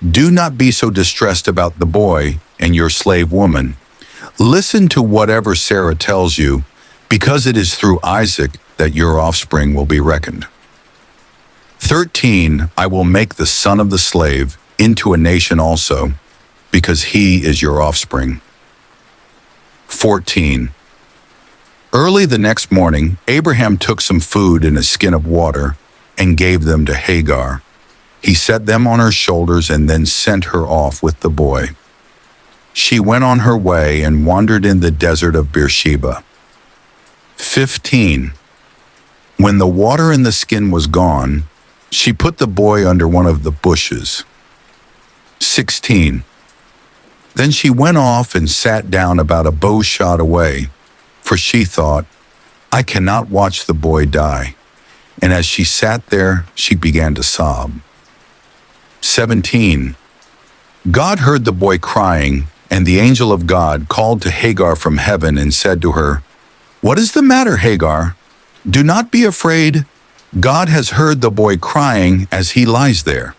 "Do not be so distressed about the boy and your slave woman. Listen to whatever Sarah tells you, because it is through Isaac that your offspring will be reckoned." 13. I will make the son of the slave into a nation also, because he is your offspring. 14. Early the next morning, Abraham took some food and a skin of water and gave them to Hagar. He set them on her shoulders and then sent her off with the boy. She went on her way and wandered in the desert of Beersheba. 15. When the water in the skin was gone, she put the boy under one of the bushes. 16. Then she went off and sat down about a bow shot away, for she thought, "I cannot watch the boy die." And as she sat there, she began to sob. 17. God heard the boy crying, and the angel of God called to Hagar from heaven and said to her, "What is the matter, Hagar? Do not be afraid. God has heard the boy crying as he lies there."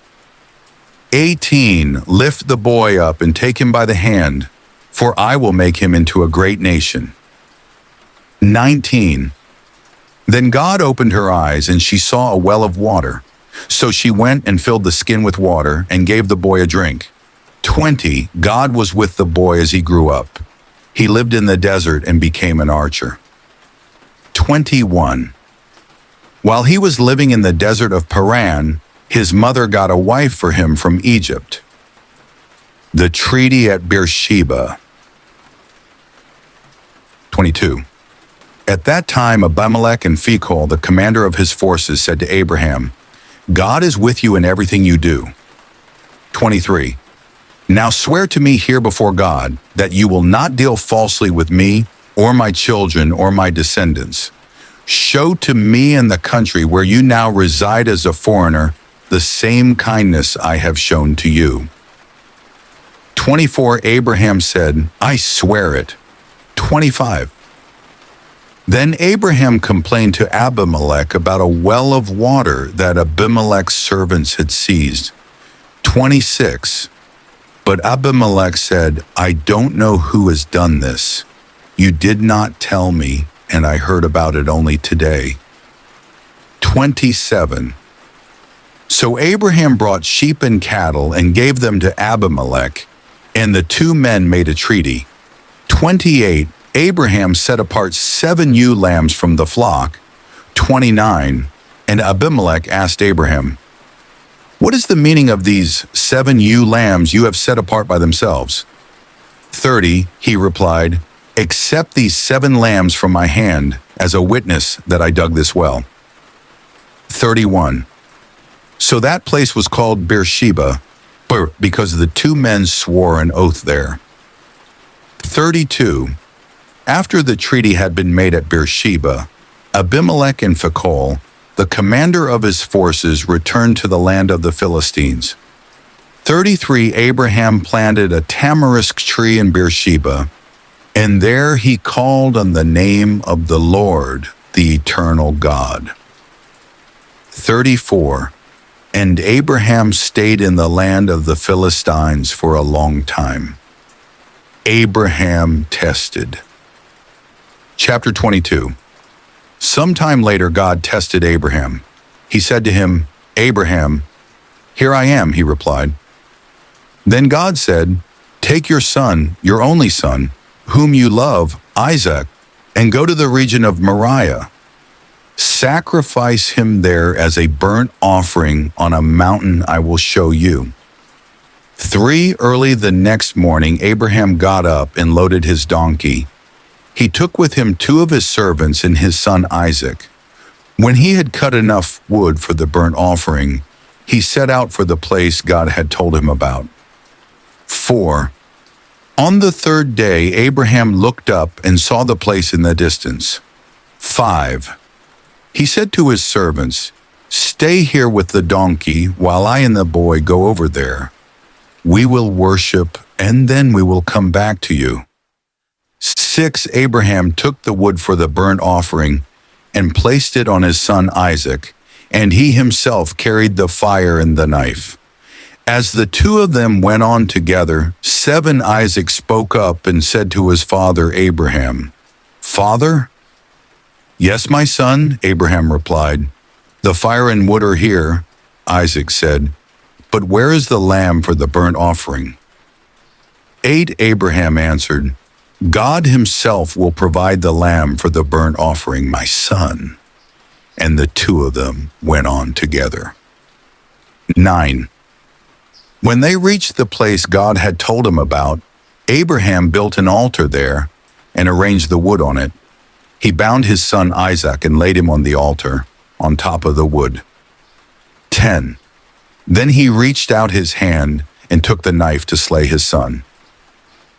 18. Lift the boy up and take him by the hand, for I will make him into a great nation. 19. Then God opened her eyes, and she saw a well of water. So she went and filled the skin with water and gave the boy a drink. 20. God was with the boy as he grew up. He lived in the desert and became an archer. 21. While he was living in the desert of Paran, his mother got a wife for him from Egypt. The treaty at Beersheba. 22. At that time Abimelech and Phicol, the commander of his forces, said to Abraham, "God is with you in everything you do." 23. Now swear to me here before God that you will not deal falsely with me or my children or my descendants. Show to me and the country where you now reside as a foreigner the same kindness I have shown to you. 24. Abraham said, "I swear it." 25. Then Abraham complained to Abimelech about a well of water that Abimelech's servants had seized. 26. But Abimelech said, I don't know who has done this. You did not tell me, and I heard about it only today. 27. So Abraham brought sheep and cattle and gave them to Abimelech, and the two men made a treaty. 28. Abraham set apart 7 ewe lambs from the flock. 29. And Abimelech asked Abraham, What is the meaning of these 7 ewe lambs you have set apart by themselves? 30. He replied, Accept these 7 lambs from my hand as a witness that I dug this well. 31. So that place was called Beersheba, because the 2 men swore an oath there. 32. After the treaty had been made at Beersheba, Abimelech and Phicol, the commander of his forces, returned to the land of the Philistines. 33. Abraham planted a tamarisk tree in Beersheba, and there he called on the name of the Lord, the eternal God. 34. And Abraham stayed in the land of the Philistines for a long time. Abraham tested. Chapter 22. Sometime later, God tested Abraham. He said to him, Abraham, Here I am, he replied. Then God said, Take your son, your only son, whom you love, Isaac, and go to the region of Moriah. Sacrifice him there as a burnt offering on a mountain I will show you. 3 early the next morning, Abraham got up and loaded his donkey. He took with him 2 of his servants and his son Isaac. When he had cut enough wood for the burnt offering, he set out for the place God had told him about. 4. On the 3rd day, Abraham looked up and saw the place in the distance. 5. He said to his servants, Stay here with the donkey while I and the boy go over there. We will worship, and then we will come back to you. 6. Abraham took the wood for the burnt offering and placed it on his son Isaac, and he himself carried the fire and the knife. As the 2 of them went on together, 7. Isaac spoke up and said to his father Abraham, Father? Yes, my son, Abraham replied. The fire and wood are here, Isaac said, but where is the lamb for the burnt offering? 8. Abraham answered, God himself will provide the lamb for the burnt offering, my son. And the 2 of them went on together. 9. When they reached the place God had told him about, Abraham built an altar there and arranged the wood on it. He bound his son Isaac and laid him on the altar, on top of the wood. 10. Then he reached out his hand and took the knife to slay his son.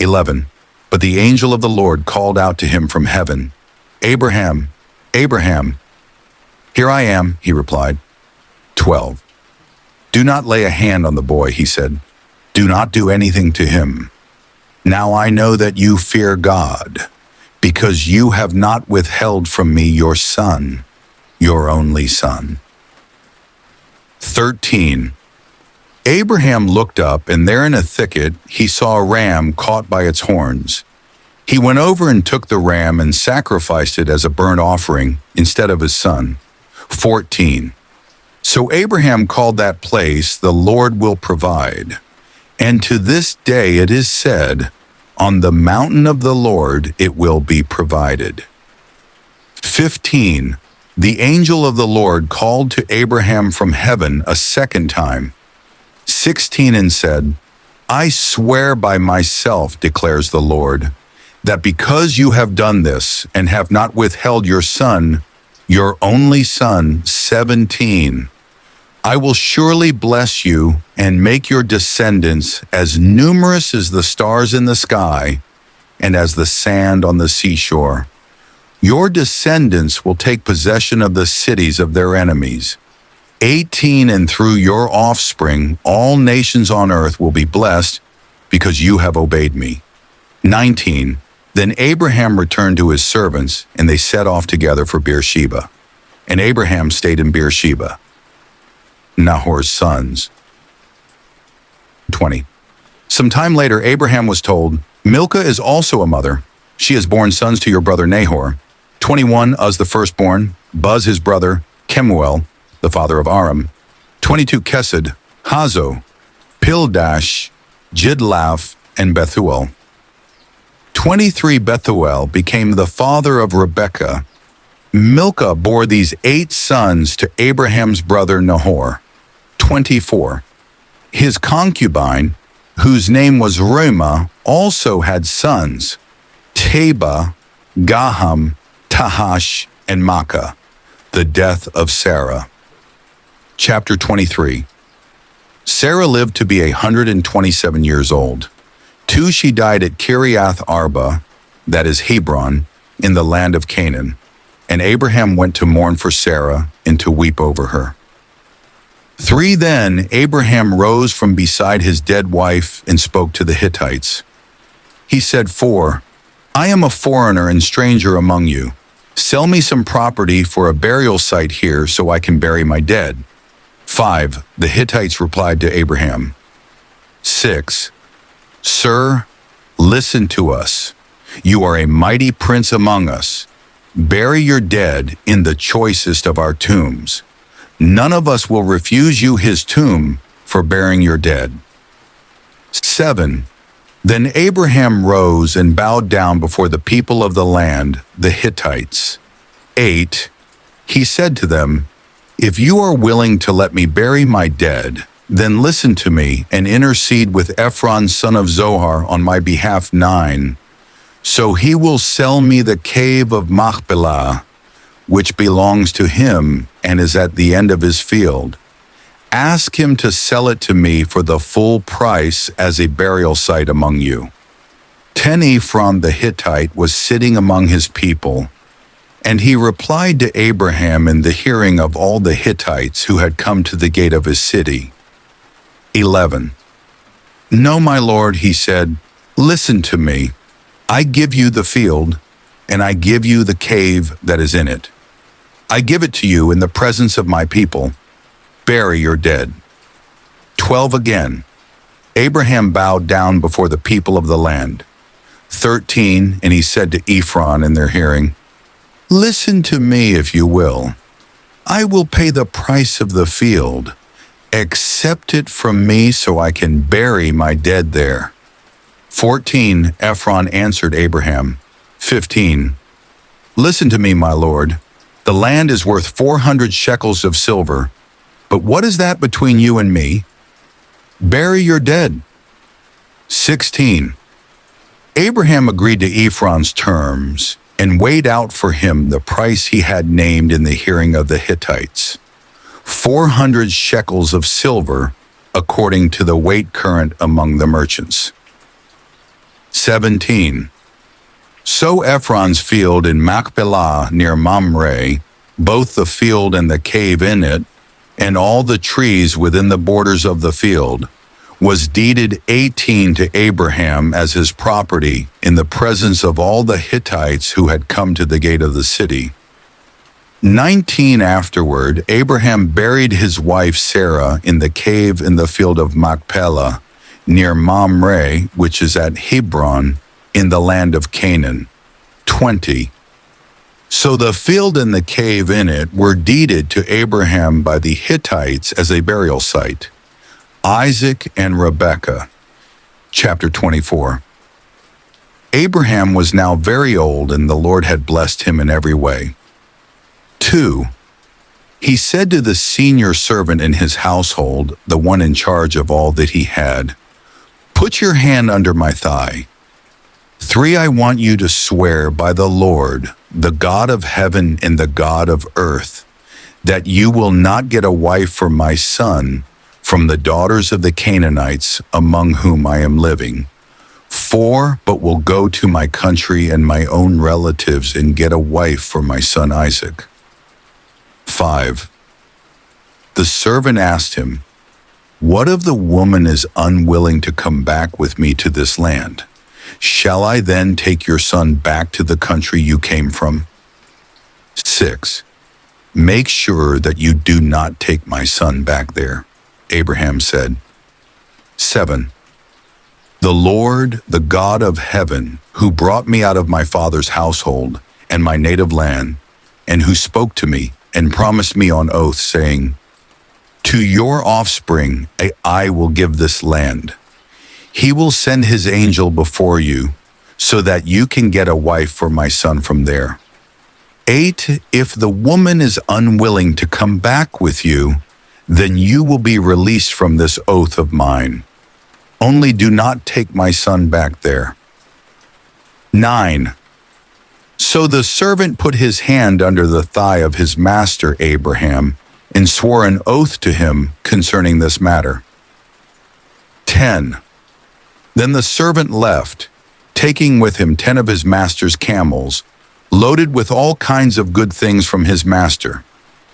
11. But the angel of the Lord called out to him from heaven, Abraham, Abraham. Here I am, he replied. 12. Do not lay a hand on the boy, he said. Do not do anything to him. Now I know that you fear God, because you have not withheld from me your son, your only son. 13. Abraham looked up, and there in a thicket he saw a ram caught by its horns. He went over and took the ram and sacrificed it as a burnt offering instead of his son. 14. So Abraham called that place, The Lord Will Provide. And to this day it is said, On the mountain of the Lord it will be provided. 15. The angel of the Lord called to Abraham from heaven a second time. 16. And said, I swear by myself, declares the Lord, that because you have done this and have not withheld your son, your only son, 17, I will surely bless you and make your descendants as numerous as the stars in the sky and as the sand on the seashore. Your descendants will take possession of the cities of their enemies. 18. And through your offspring, all nations on earth will be blessed because you have obeyed me. 19. Then Abraham returned to his servants, and they set off together for Beersheba. And Abraham stayed in Beersheba. Nahor's sons. 20. Some time later, Abraham was told, Milcah is also a mother. She has borne sons to your brother Nahor. 21, Uz the firstborn, Buz his brother, Kemuel, the father of Aram. 22, Kesed, Hazo, Pildash, Jidlaph, and Bethuel. 23, Bethuel became the father of Rebekah. Milcah bore these 8 sons to Abraham's brother Nahor. 24. His concubine, whose name was Reumah, also had sons, Teba, Gaham, Tahash, and Makkah. The death of Sarah. Chapter 23. Sarah lived to be 127 years old. 2, she died at Kiriath Arba, that is Hebron, in the land of Canaan. And Abraham went to mourn for Sarah and to weep over her. 3, then Abraham rose from beside his dead wife and spoke to the Hittites. He said, 4, I am a foreigner and stranger among you. Sell me some property for a burial site here so I can bury my dead. 5, the Hittites replied to Abraham. 6, Sir, listen to us. You are a mighty prince among us. Bury your dead in the choicest of our tombs. None of us will refuse you his tomb for burying your dead. 7, then Abraham rose and bowed down before the people of the land, the Hittites. 8, he said to them, If you are willing to let me bury my dead, then listen to me and intercede with Ephron son of Zohar on my behalf. 9, so he will sell me the cave of Machpelah, which belongs to him and is at the end of his field. Ask him to sell it to me for the full price as a burial site among you. 10, Ephron the Hittite was sitting among his people, and he replied to Abraham in the hearing of all the Hittites who had come to the gate of his city. 11, No, my lord, he said, listen to me. I give you the field, and I give you the cave that is in it. I give it to you in the presence of my people. Bury your dead. 12 again. Abraham bowed down before the people of the land. 13, and he said to Ephron in their hearing, Listen to me if you will. I will pay the price of the field. Accept it from me so I can bury my dead there. 14, Ephron answered Abraham. 15, Listen to me, my lord. The land is worth 400 shekels of silver. But what is that between you and me? Bury your dead. 16, Abraham agreed to Ephron's terms and weighed out for him the price he had named in the hearing of the Hittites. 400 shekels of silver, according to the weight current among the merchants. 17, So Ephron's field in Machpelah near Mamre, both the field and the cave in it, and all the trees within the borders of the field, was deeded 18 to Abraham as his property in the presence of all the Hittites who had come to the gate of the city. 19 afterward, Abraham buried his wife Sarah in the cave in the field of Machpelah, near Mamre, which is at Hebron, in the land of Canaan. 20. So the field and the cave in it were deeded to Abraham by the Hittites as a burial site. Isaac and Rebekah. Chapter 24. Abraham was now very old, and the Lord had blessed him in every way. 2. He said to the senior servant in his household, the one in charge of all that he had, Put your hand under my thigh. 3. I want you to swear by the Lord, the God of heaven and the God of earth, that you will not get a wife for my son from the daughters of the Canaanites among whom I am living. 4, but will go to my country and my own relatives and get a wife for my son Isaac. 5. The servant asked him, What if the woman is unwilling to come back with me to this land? Shall I then take your son back to the country you came from? 6. Make sure that you do not take my son back there, Abraham said. 7. The Lord, the God of heaven, who brought me out of my father's household and my native land, and who spoke to me and promised me on oath, saying, to your offspring I will give this land. He will send his angel before you, so that you can get a wife for my son from there. 8. If the woman is unwilling to come back with you, then you will be released from this oath of mine. Only do not take my son back there. 9. So the servant put his hand under the thigh of his master Abraham and swore an oath to him concerning this matter. 10. Then the servant left, taking with him 10 of his master's camels, loaded with all kinds of good things from his master.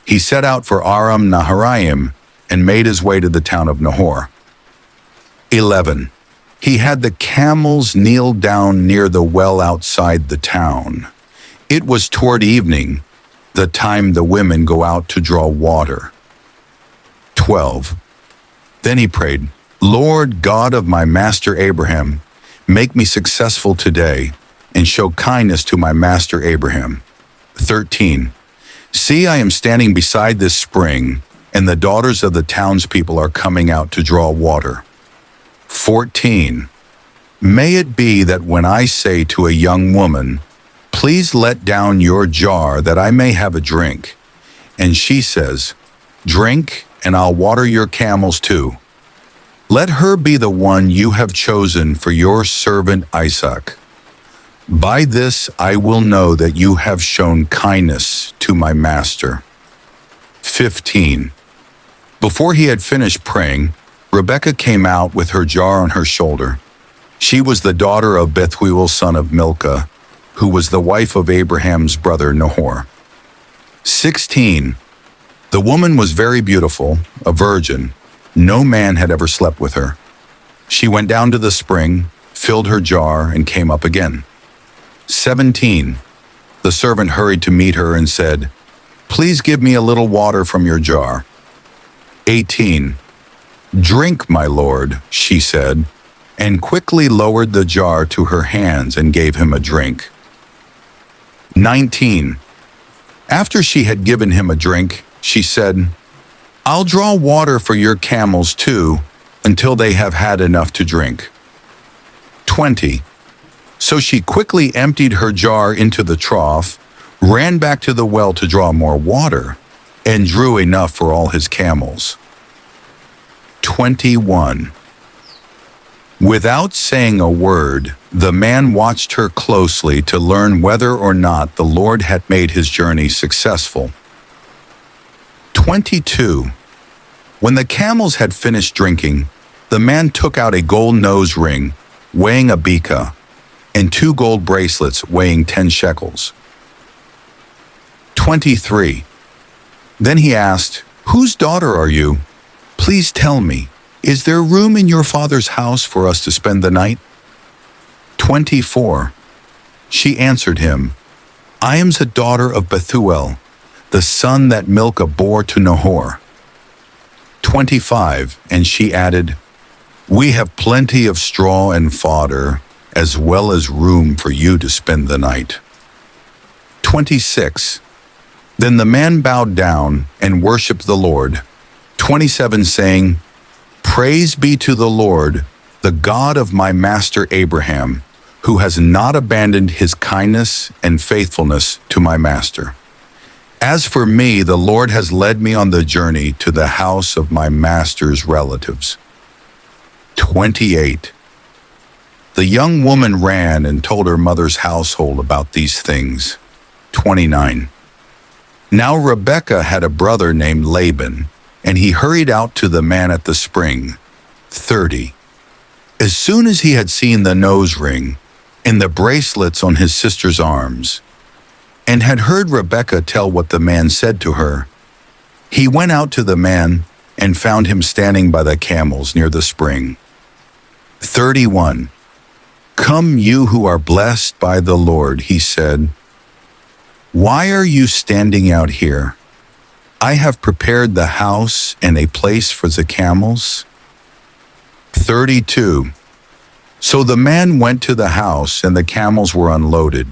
He set out for Aram Naharaim and made his way to the town of Nahor. 11. He had the camels kneel down near the well outside the town. It was toward evening, the time the women go out to draw water. 12. Then he prayed, Lord God of my master Abraham, make me successful today and show kindness to my master Abraham. 13. See, I am standing beside this spring, and the daughters of the townspeople are coming out to draw water. 14. May it be that when I say to a young woman, please let down your jar that I may have a drink, and she says, drink, and I'll water your camels too. Let her be the one you have chosen for your servant Isaac. By this I will know that you have shown kindness to my master. 15. Before he had finished praying, Rebekah came out with her jar on her shoulder. She was the daughter of Bethuel son of Milcah, who was the wife of Abraham's brother Nahor. 16. The woman was very beautiful, a virgin. No man had ever slept with her. She went down to the spring, filled her jar, and came up again. 17. The servant hurried to meet her and said, please give me a little water from your jar. 18. Drink, my lord, she said, and quickly lowered the jar to her hands and gave him a drink. 19. After she had given him a drink, she said, I'll draw water for your camels too, until they have had enough to drink. 20. So she quickly emptied her jar into the trough, ran back to the well to draw more water, and drew enough for all his camels. 21. Without saying a word, the man watched her closely to learn whether or not the Lord had made his journey successful. 22. When the camels had finished drinking, the man took out a gold nose ring weighing a beka and 2 gold bracelets weighing 10 shekels. 23. Then he asked, whose daughter are you? Please tell me, is there room in your father's house for us to spend the night? 24. She answered him, I am the daughter of Bethuel, the son that Milcah bore to Nahor. 25. And she added, we have plenty of straw and fodder, as well as room for you to spend the night. 26. Then the man bowed down and worshipped the Lord. 27, saying, praise be to the Lord, the God of my master Abraham, who has not abandoned his kindness and faithfulness to my master. As for me, the Lord has led me on the journey to the house of my master's relatives. 28. The young woman ran and told her mother's household about these things. 29. Now Rebekah had a brother named Laban, and he hurried out to the man at the spring. 30. As soon as he had seen the nose ring and the bracelets on his sister's arms, and had heard Rebekah tell what the man said to her, he went out to the man and found him standing by the camels near the spring. 31. Come, you who are blessed by the Lord, he said. Why are you standing out here? I have prepared the house and a place for the camels. 32. So the man went to the house, and the camels were unloaded.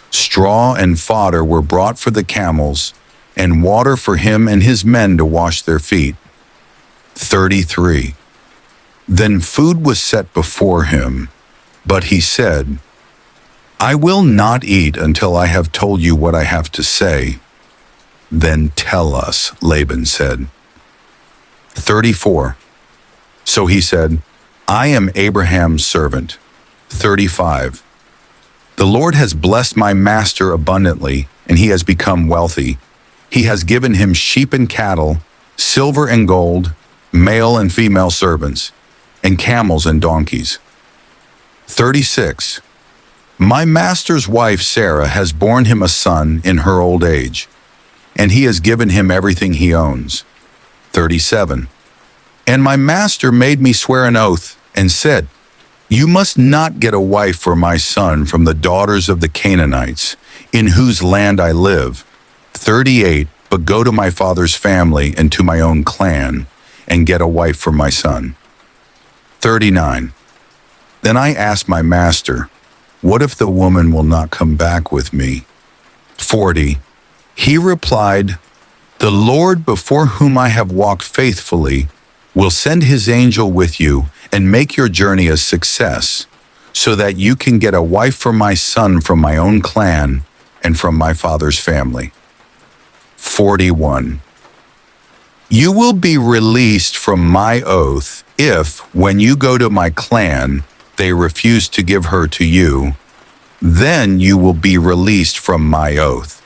Straw and fodder were brought for the camels, and water for him and his men to wash their feet. 33. Then food was set before him, but he said, I will not eat until I have told you what I have to say. Then tell us, Laban said. 34. So he said, I am Abraham's servant. 35. The Lord has blessed my master abundantly, and he has become wealthy. He has given him sheep and cattle, silver and gold, male and female servants, and camels and donkeys. 36. My master's wife Sarah has borne him a son in her old age, and he has given him everything he owns. 37. And my master made me swear an oath and said, You must not get a wife for my son from the daughters of the Canaanites, in whose land I live. 38. But go to my father's family and to my own clan, and get a wife for my son. 39. Then I asked my master, What if the woman will not come back with me? 40. He replied, The Lord before whom I have walked faithfully will send his angel with you and make your journey a success, so that you can get a wife for my son from my own clan and from my father's family. 41. You will be released from my oath if, when you go to my clan, they refuse to give her to you. Then you will be released from my oath.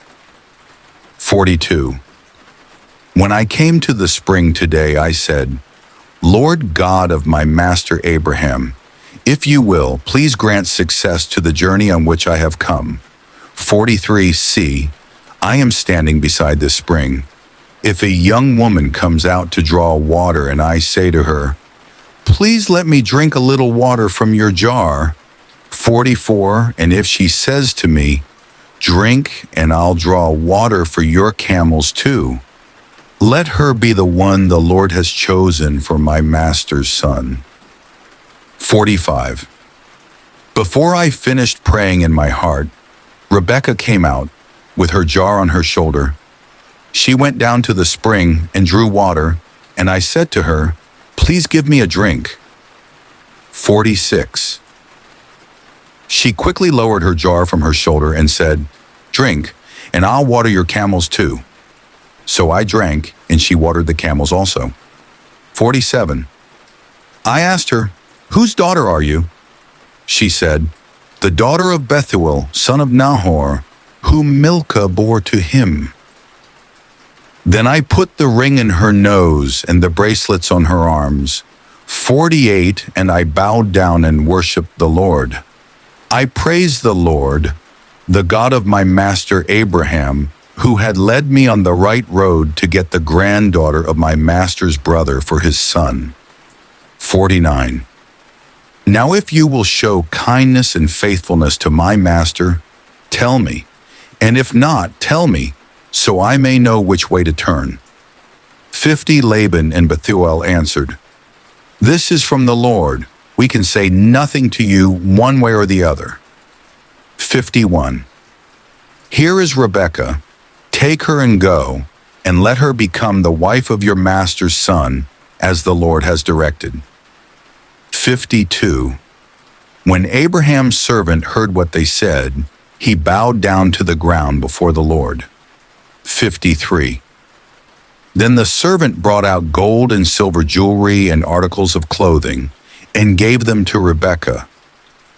42. When I came to the spring today, I said, Lord God of my master Abraham, if you will, please grant success to the journey on which I have come. 43. See, I am standing beside this spring. If a young woman comes out to draw water and I say to her, Please let me drink a little water from your jar. 44. And if she says to me, Drink and I'll draw water for your camels too. Let her be the one the Lord has chosen for my master's son. 45. Before I finished praying in my heart, Rebekah came out with her jar on her shoulder. She went down to the spring and drew water, and I said to her, Please give me a drink. 46. She quickly lowered her jar from her shoulder and said, Drink, and I'll water your camels too. So I drank, and she watered the camels also. 47. I asked her, Whose daughter are you? She said, The daughter of Bethuel, son of Nahor, whom Milcah bore to him. Then I put the ring in her nose and the bracelets on her arms. 48. And I bowed down and worshipped the Lord. I praised the Lord, the God of my master Abraham, who had led me on the right road to get the granddaughter of my master's brother for his son. 49. Now if you will show kindness and faithfulness to my master, tell me, and if not, tell me, so I may know which way to turn. 50. Laban and Bethuel answered, This is from the Lord. We can say nothing to you one way or the other. 51. Here is Rebekah. Take her and go, and let her become the wife of your master's son, as the Lord has directed. 52. When Abraham's servant heard what they said, he bowed down to the ground before the Lord. 53. Then the servant brought out gold and silver jewelry and articles of clothing, and gave them to Rebekah.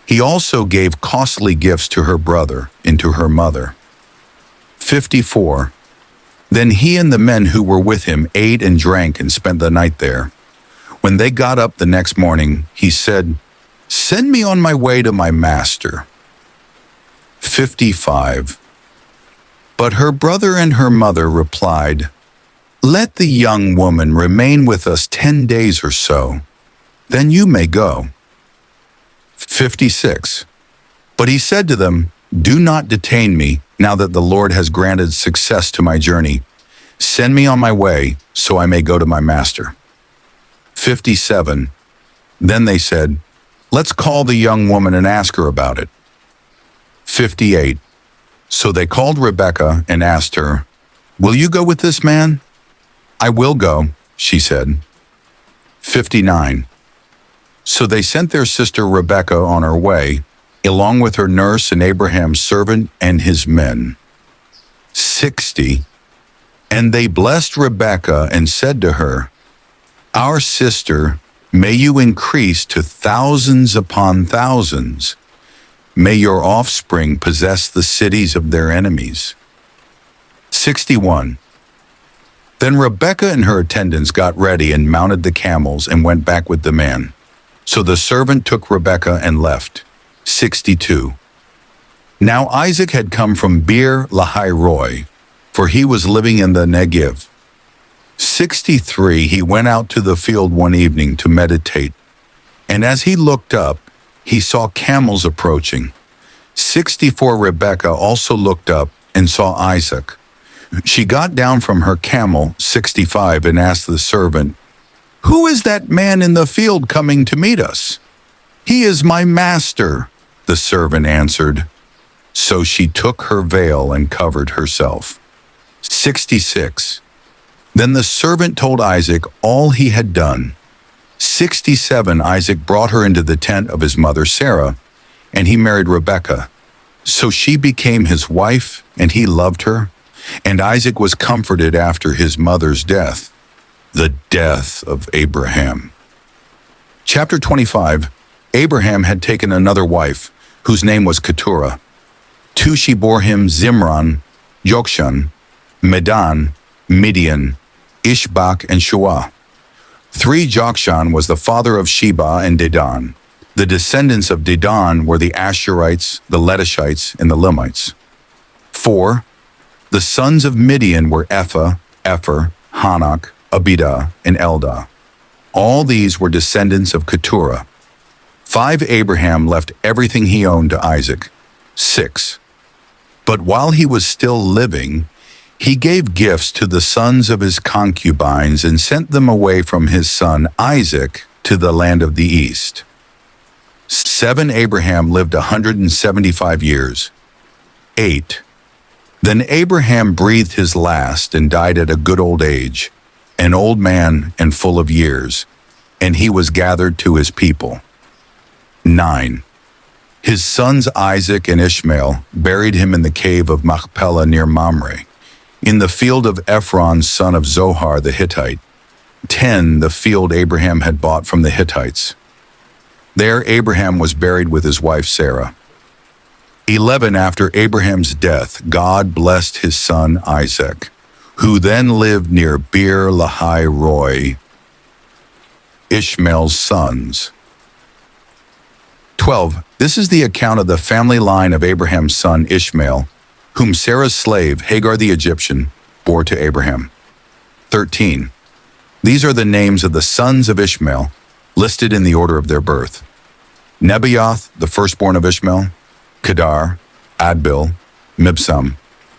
He also gave costly gifts to her brother and to her mother. 54. Then he and the men who were with him ate and drank and spent the night there. When they got up the next morning, he said, Send me on my way to my master. 55. But her brother and her mother replied, Let the young woman remain with us 10 days or so. Then you may go. 56. But he said to them, Do not detain me, now that the Lord has granted success to my journey. Send me on my way, so I may go to my master. 57. Then they said, Let's call the young woman and ask her about it. 58. So they called Rebekah and asked her, "Will you go with this man?" "I will go," she said. 59. So they sent their sister Rebekah on her way, along with her nurse and Abraham's servant and his men. 60. And they blessed Rebekah and said to her, "Our sister, may you increase to thousands upon thousands. May your offspring possess the cities of their enemies." 61. Then Rebekah and her attendants got ready and mounted the camels and went back with the man. So the servant took Rebekah and left. 62. Now Isaac had come from Beer Lahai Roi, for he was living in the Negev. 63. He went out to the field one evening to meditate, and as he looked up, he saw camels approaching. 64. Rebekah also looked up and saw Isaac. She got down from her camel, 65, and asked the servant, "Who is that man in the field coming to meet us?" "He is my master," the servant answered. So she took her veil and covered herself. 66. Then the servant told Isaac all he had done. 67. Isaac brought her into the tent of his mother Sarah, and he married Rebekah. So she became his wife, and he loved her, and Isaac was comforted after his mother's death, the death of Abraham. Chapter 25. Abraham had taken another wife, whose name was Keturah. 2. She bore him Zimran, Jokshan, Medan, Midian, Ishbak, and Shuah. 3. Jokshan was the father of Sheba and Dedan. The descendants of Dedan were the Asherites, the Letushites, and the Limites. 4. The sons of Midian were Ephah, Epher, Hanok, Abidah, and Eldah. All these were descendants of Keturah. 5. Abraham left everything he owned to Isaac. 6. But while he was still living, he gave gifts to the sons of his concubines and sent them away from his son Isaac to the land of the east. 7. Abraham lived 175 years. 8. Then Abraham breathed his last and died at a good old age, an old man and full of years, and he was gathered to his people. 9. His sons Isaac and Ishmael buried him in the cave of Machpelah near Mamre, in the field of Ephron son of Zohar the Hittite. 10. The field Abraham had bought from the Hittites. There Abraham was buried with his wife Sarah. 11. After Abraham's death, God blessed his son Isaac, who then lived near Beer Lahai Roi. Ishmael's sons. 12. This is the account of the family line of Abraham's son Ishmael, whom Sarah's slave, Hagar the Egyptian, bore to Abraham. 13. These are the names of the sons of Ishmael, listed in the order of their birth. Nebaioth, the firstborn of Ishmael, Kedar, Adbil, Mibsam.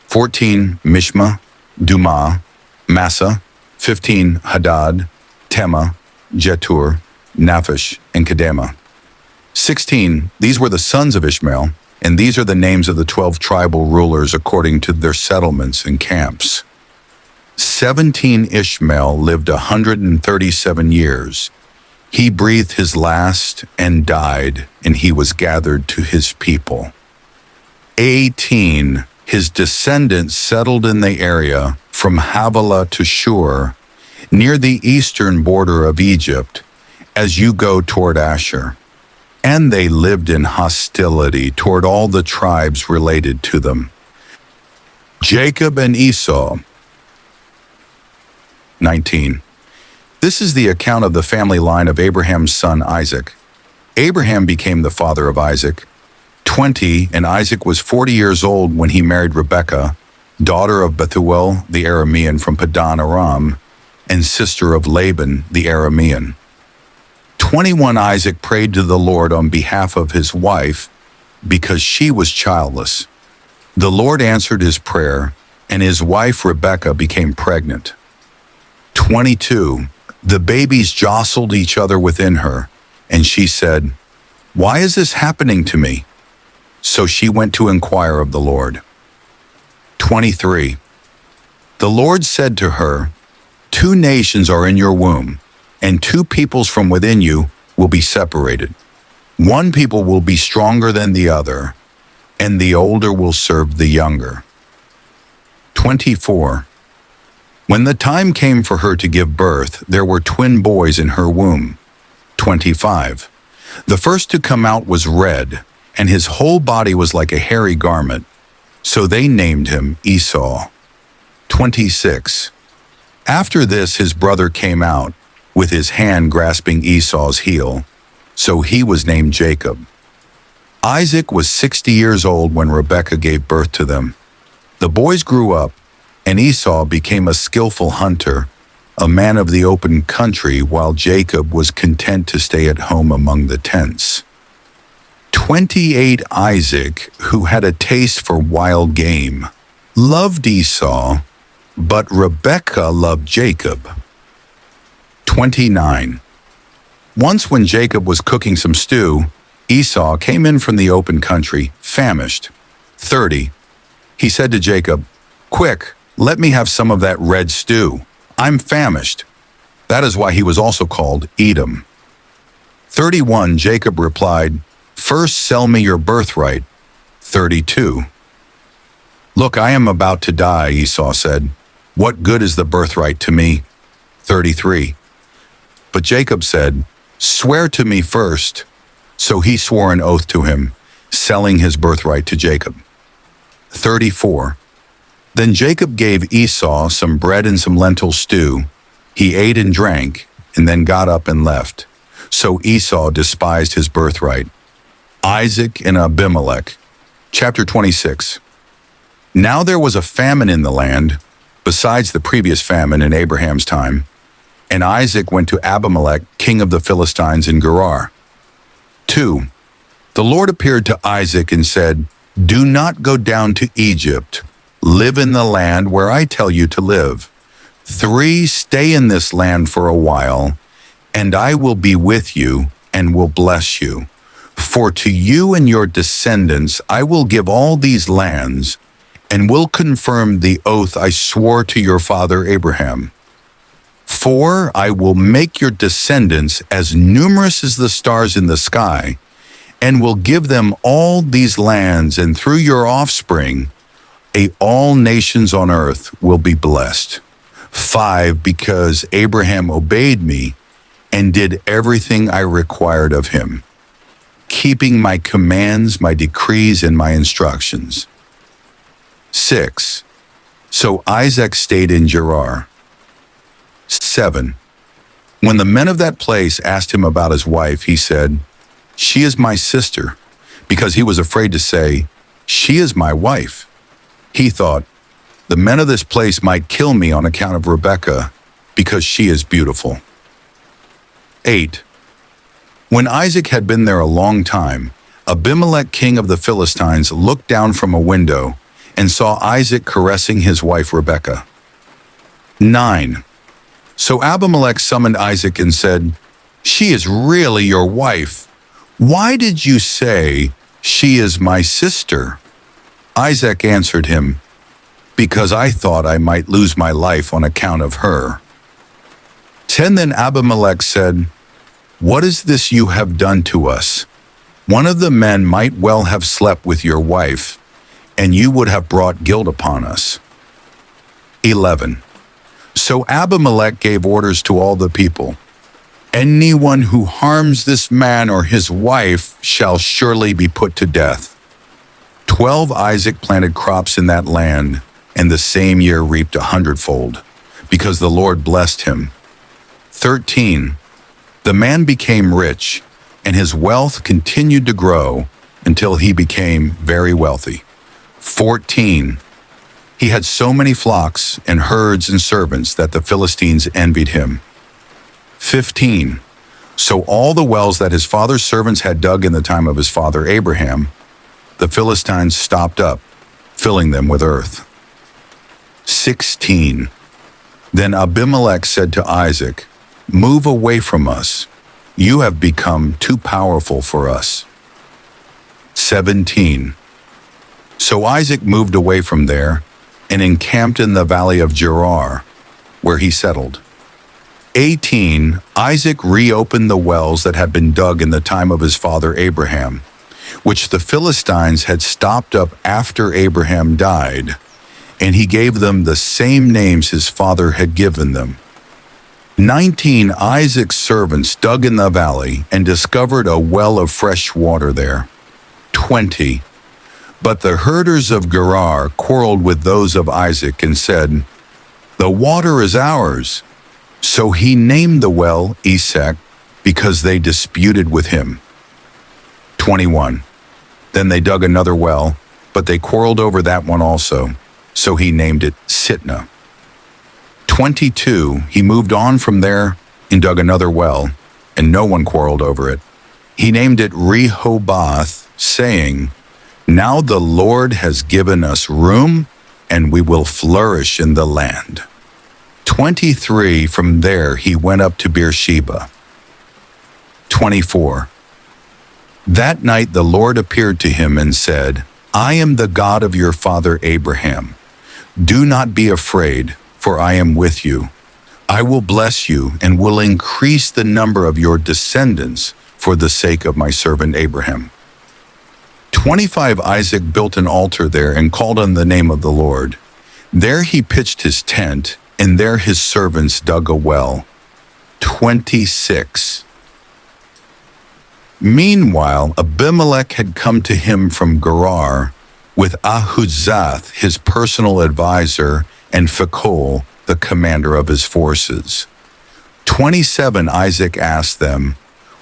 14. Mishma, Dumah, Massa. 15. Hadad, Tema, Jetur, Naphish, and Kedema. 16. These were the sons of Ishmael, and these are the names of the 12 tribal rulers according to their settlements and camps. 17. Ishmael lived 137 years. He breathed his last and died, and he was gathered to his people. 18. His descendants settled in the area from Havilah to Shur, near the eastern border of Egypt, as you go toward Asher. And they lived in hostility toward all the tribes related to them. Jacob and Esau. 19. This is the account of the family line of Abraham's son Isaac. Abraham became the father of Isaac. 20. And Isaac was 40 years old when he married Rebekah, daughter of Bethuel the Aramean from Padan Aram, and sister of Laban the Aramean. 21. Isaac prayed to the Lord on behalf of his wife because she was childless. The Lord answered his prayer, and his wife Rebekah became pregnant. 22. The babies jostled each other within her, and she said, Why is this happening to me?" So she went to inquire of the Lord. 23. The Lord said to her, "Two nations are in your womb, and two peoples from within you will be separated. One people will be stronger than the other, and the older will serve the younger." 24. When the time came for her to give birth, there were twin boys in her womb. 25. The first to come out was red, and his whole body was like a hairy garment, so they named him Esau. 26. After this his brother came out, with his hand grasping Esau's heel, so he was named Jacob. Isaac was 60 years old when Rebekah gave birth to them. The boys grew up, and Esau became a skillful hunter, a man of the open country, while Jacob was content to stay at home among the tents. 28. Isaac, who had a taste for wild game, loved Esau, but Rebekah loved Jacob. 29. Once when Jacob was cooking some stew, Esau came in from the open country, famished. 30. He said to Jacob, "Quick, let me have some of that red stew. I'm famished." That is why he was also called Edom. 31. Jacob replied, "First sell me your birthright." 32. "Look, I am about to die," Esau said. "What good is the birthright to me?" 33. But Jacob said, "Swear to me first." So he swore an oath to him, selling his birthright to Jacob. 34. Then Jacob gave Esau some bread and some lentil stew. He ate and drank, and then got up and left. So Esau despised his birthright. Isaac and Abimelech. Chapter 26. Now there was a famine in the land, besides the previous famine in Abraham's time, and Isaac went to Abimelech, king of the Philistines in Gerar. 2. The Lord appeared to Isaac and said, "Do not go down to Egypt. Live in the land where I tell you to live. 3. Stay in this land for a while, and I will be with you and will bless you. For to you and your descendants I will give all these lands, and will confirm the oath I swore to your father Abraham. 4. I will make your descendants as numerous as the stars in the sky, and will give them all these lands, and through your offspring, all nations on earth will be blessed. 5. Because Abraham obeyed me and did everything I required of him, keeping my commands, my decrees, and my instructions. 6. So Isaac stayed in Gerar. 7. When the men of that place asked him about his wife, he said, "She is my sister," because he was afraid to say, "She is my wife." He thought, "The men of this place might kill me on account of Rebekah, because she is beautiful." 8. When Isaac had been there a long time, Abimelech, king of the Philistines, looked down from a window and saw Isaac caressing his wife Rebekah. 9. So Abimelech summoned Isaac and said, "She is really your wife. Why did you say, 'She is my sister'?" Isaac answered him, "Because I thought I might lose my life on account of her." 10. Then Abimelech said, "What is this you have done to us? One of the men might well have slept with your wife, and you would have brought guilt upon us." 11. So Abimelech gave orders to all the people, "Anyone who harms this man or his wife shall surely be put to death." 12. Isaac planted crops in that land, and the same year reaped 100-fold, because the Lord blessed him. 13. The man became rich, and his wealth continued to grow until he became very wealthy. 14. He had so many flocks and herds and servants that the Philistines envied him. 15. So all the wells that his father's servants had dug in the time of his father Abraham, the Philistines stopped up, filling them with earth. 16. Then Abimelech said to Isaac, "Move away from us. You have become too powerful for us. 17. So Isaac moved away from there and encamped in the valley of Gerar, where he settled. 18. Isaac reopened the wells that had been dug in the time of his father Abraham, which the Philistines had stopped up after Abraham died, and he gave them the same names his father had given them. 19. Isaac's servants dug in the valley and discovered a well of fresh water there. 20. But the herders of Gerar quarreled with those of Isaac and said, "The water is ours." So he named the well Esek, because they disputed with him. 21. Then they dug another well, but they quarreled over that one also. So he named it Sitnah. 22. He moved on from there and dug another well, and no one quarreled over it. He named it Rehoboth, saying, "Now the Lord has given us room, and we will flourish in the land." 23. From there he went up to Beersheba. 24. That night the Lord appeared to him and said, "I am the God of your father Abraham. Do not be afraid, for I am with you. I will bless you and will increase the number of your descendants for the sake of my servant Abraham." 25. Isaac built an altar there and called on the name of the Lord. There he pitched his tent, and there his servants dug a well. 26. Meanwhile, Abimelech had come to him from Gerar with Ahuzath, his personal advisor, and Phicol, the commander of his forces. 27. Isaac asked them,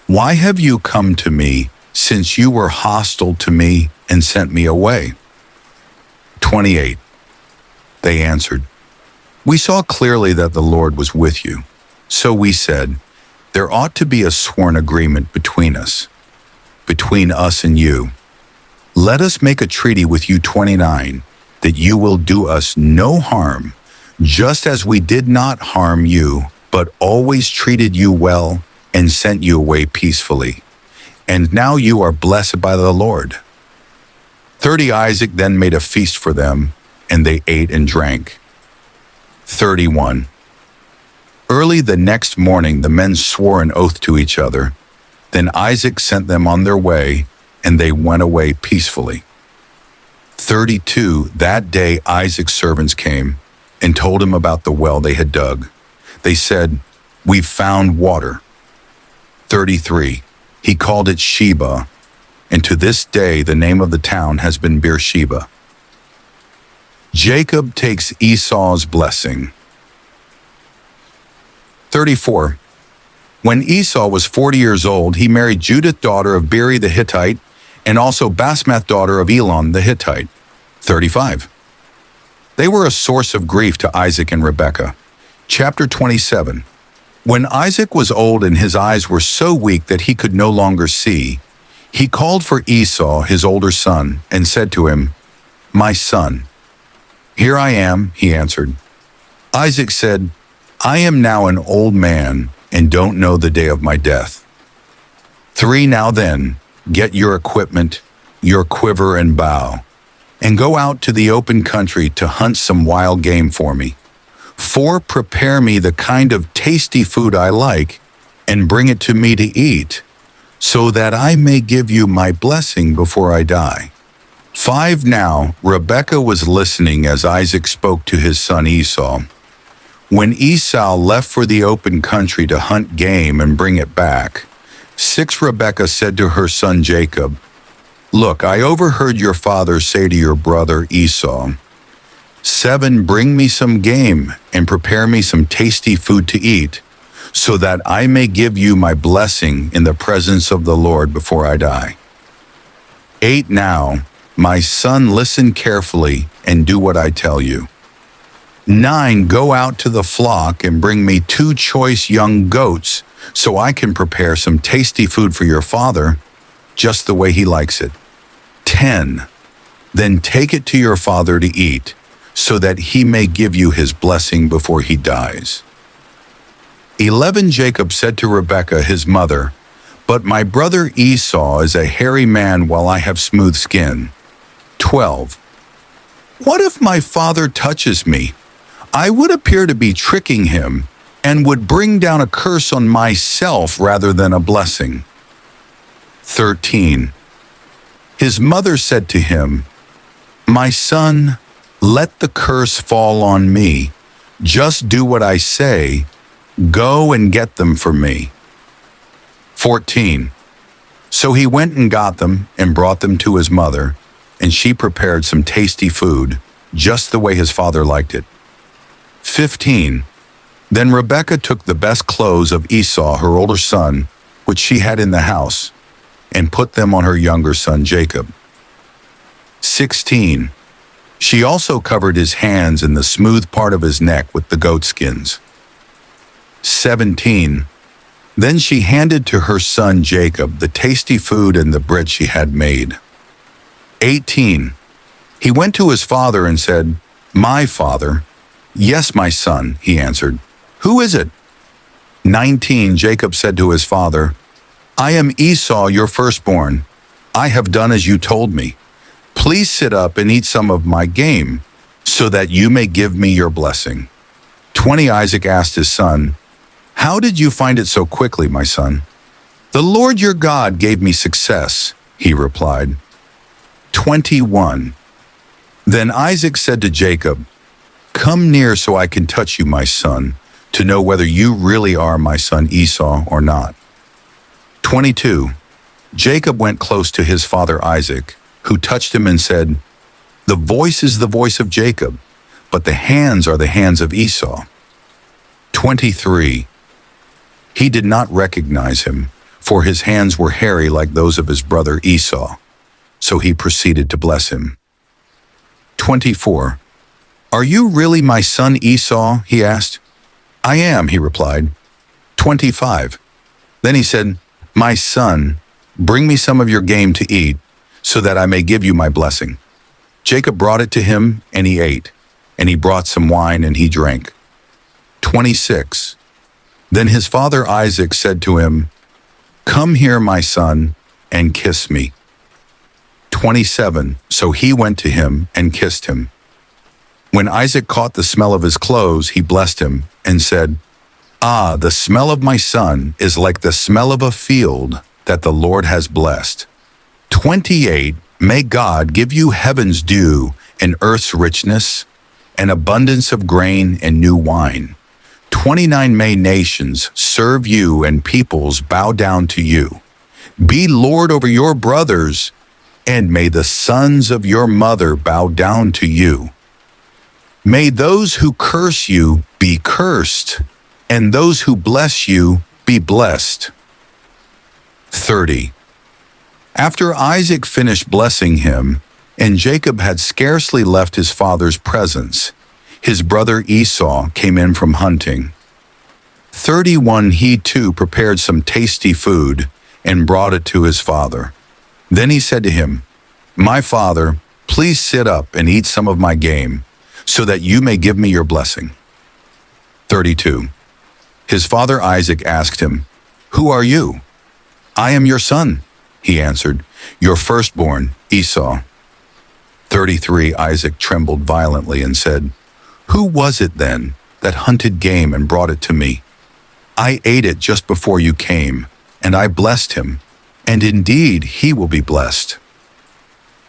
"Why have you come to me, since you were hostile to me and sent me away?" 28. They answered, "We saw clearly that the Lord was with you. So we said, there ought to be a sworn agreement between us and you. Let us make a treaty with you." 29. That you will do us no harm, just as we did not harm you, but always treated you well and sent you away peacefully. And now you are blessed by the Lord. 30. Isaac then made a feast for them, and they ate and drank. 31. Early the next morning the men swore an oath to each other. Then Isaac sent them on their way, and they went away peacefully. 32. That day Isaac's servants came and told him about the well they had dug. They said, "We've found water." 33. He called it Sheba, and to this day the name of the town has been Beersheba. Jacob takes Esau's blessing. 34. When Esau was 40 years old, he married Judith, daughter of Beeri the Hittite, and also Basmath, daughter of Elon the Hittite. 35. They were a source of grief to Isaac and Rebekah. Chapter 27. When Isaac was old and his eyes were so weak that he could no longer see, he called for Esau, his older son, and said to him, "My son." "Here I am," he answered. Isaac said, "I am now an old man and don't know the day of my death. 3. Now then, get your equipment, your quiver and bow, and go out to the open country to hunt some wild game for me. 4. Prepare me the kind of tasty food I like and bring it to me to eat, so that I may give you my blessing before I die." 5. Now Rebekah was listening as Isaac spoke to his son Esau. When Esau left for the open country to hunt game and bring it back, 6. Rebekah said to her son Jacob, "Look, I overheard your father say to your brother Esau, 7. Bring me some game and prepare me some tasty food to eat, so that I may give you my blessing in the presence of the Lord before I die. 8. Now, my son, listen carefully and do what I tell you. 9. Go out to the flock and bring me 2 choice young goats, so I can prepare some tasty food for your father, just the way he likes it. 10. Then take it to your father to eat, so that he may give you his blessing before he dies." 11. Jacob said to Rebekah his mother, But my brother Esau is a hairy man while I have smooth skin. 12. What if my father touches me? I would appear to be tricking him and would bring down a curse on myself rather than a blessing. 13. His mother said to him, My son, let the curse fall on me. Just do what I say. Go and get them for me. 14. So he went and got them and brought them to his mother, and she prepared some tasty food, just the way his father liked it. 15. Then Rebekah took the best clothes of Esau, her older son, which she had in the house, and put them on her younger son Jacob. 16. She also covered his hands and the smooth part of his neck with the goat skins. 17. Then she handed to her son Jacob the tasty food and the bread she had made. 18. He went to his father and said, My father. Yes, my son, he answered. Who is it? 19. Jacob said to his father, I am Esau, your firstborn. I have done as you told me. Please sit up and eat some of my game, so that you may give me your blessing. 20. Isaac asked his son, How did you find it so quickly, my son? The Lord your God gave me success, he replied. 21. Then Isaac said to Jacob, Come near so I can touch you, my son, to know whether you really are my son Esau or not. 22. Jacob went close to his father Isaac, who touched him and said, The voice is the voice of Jacob, but the hands are the hands of Esau. 23. He did not recognize him, for his hands were hairy like those of his brother Esau. So he proceeded to bless him. 24. Are you really my son Esau? He asked. I am, he replied. 25. Then he said, My son, bring me some of your game to eat, so that I may give you my blessing. Jacob brought it to him, and he ate, and he brought some wine, and he drank. 26. Then his father Isaac said to him, Come here, my son, and kiss me. 27. So he went to him and kissed him. When Isaac caught the smell of his clothes, he blessed him and said, Ah, the smell of my son is like the smell of a field that the Lord has blessed. 28. May God give you heaven's dew and earth's richness, an abundance of grain and new wine. 29. May nations serve you and peoples bow down to you. Be Lord over your brothers, and may the sons of your mother bow down to you. May those who curse you be cursed, and those who bless you be blessed. 30. After Isaac finished blessing him, and Jacob had scarcely left his father's presence, his brother Esau came in from hunting. 31. He too prepared some tasty food and brought it to his father. Then he said to him, My father, please sit up and eat some of my game, so that you may give me your blessing. 32. His father Isaac asked him, Who are you? I am your son, he answered, your firstborn, Esau. 33. Isaac trembled violently and said, Who was it then that hunted game and brought it to me? I ate it just before you came, and I blessed him, and indeed he will be blessed.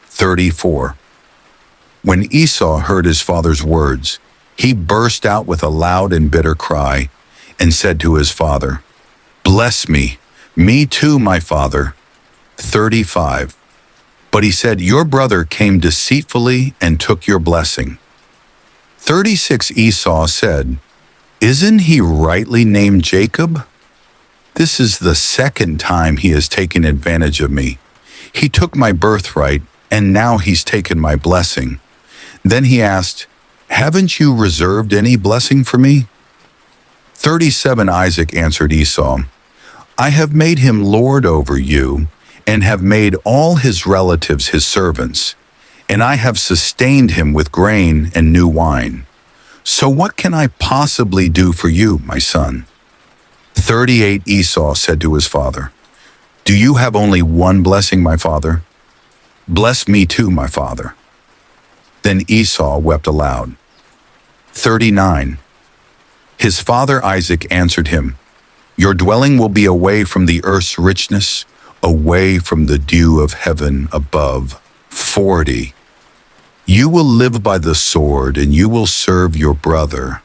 34. When Esau heard his father's words, he burst out with a loud and bitter cry, and said to his father, Bless me, me too, my father. 35. But he said, Your brother came deceitfully and took your blessing. 36. Esau said, Isn't he rightly named Jacob? This is the second time he has taken advantage of me. He took my birthright, and now he's taken my blessing. Then he asked, Haven't you reserved any blessing for me? 37. Isaac answered Esau, I have made him lord over you, and have made all his relatives his servants, and I have sustained him with grain and new wine. So what can I possibly do for you, my son? 38. Esau said to his father, Do you have only one blessing, my father? Bless me too, my father." Then Esau wept aloud. 39. His father Isaac answered him, "Your dwelling will be away from the earth's richness, away from the dew of heaven above." 40. You will live by the sword, and you will serve your brother.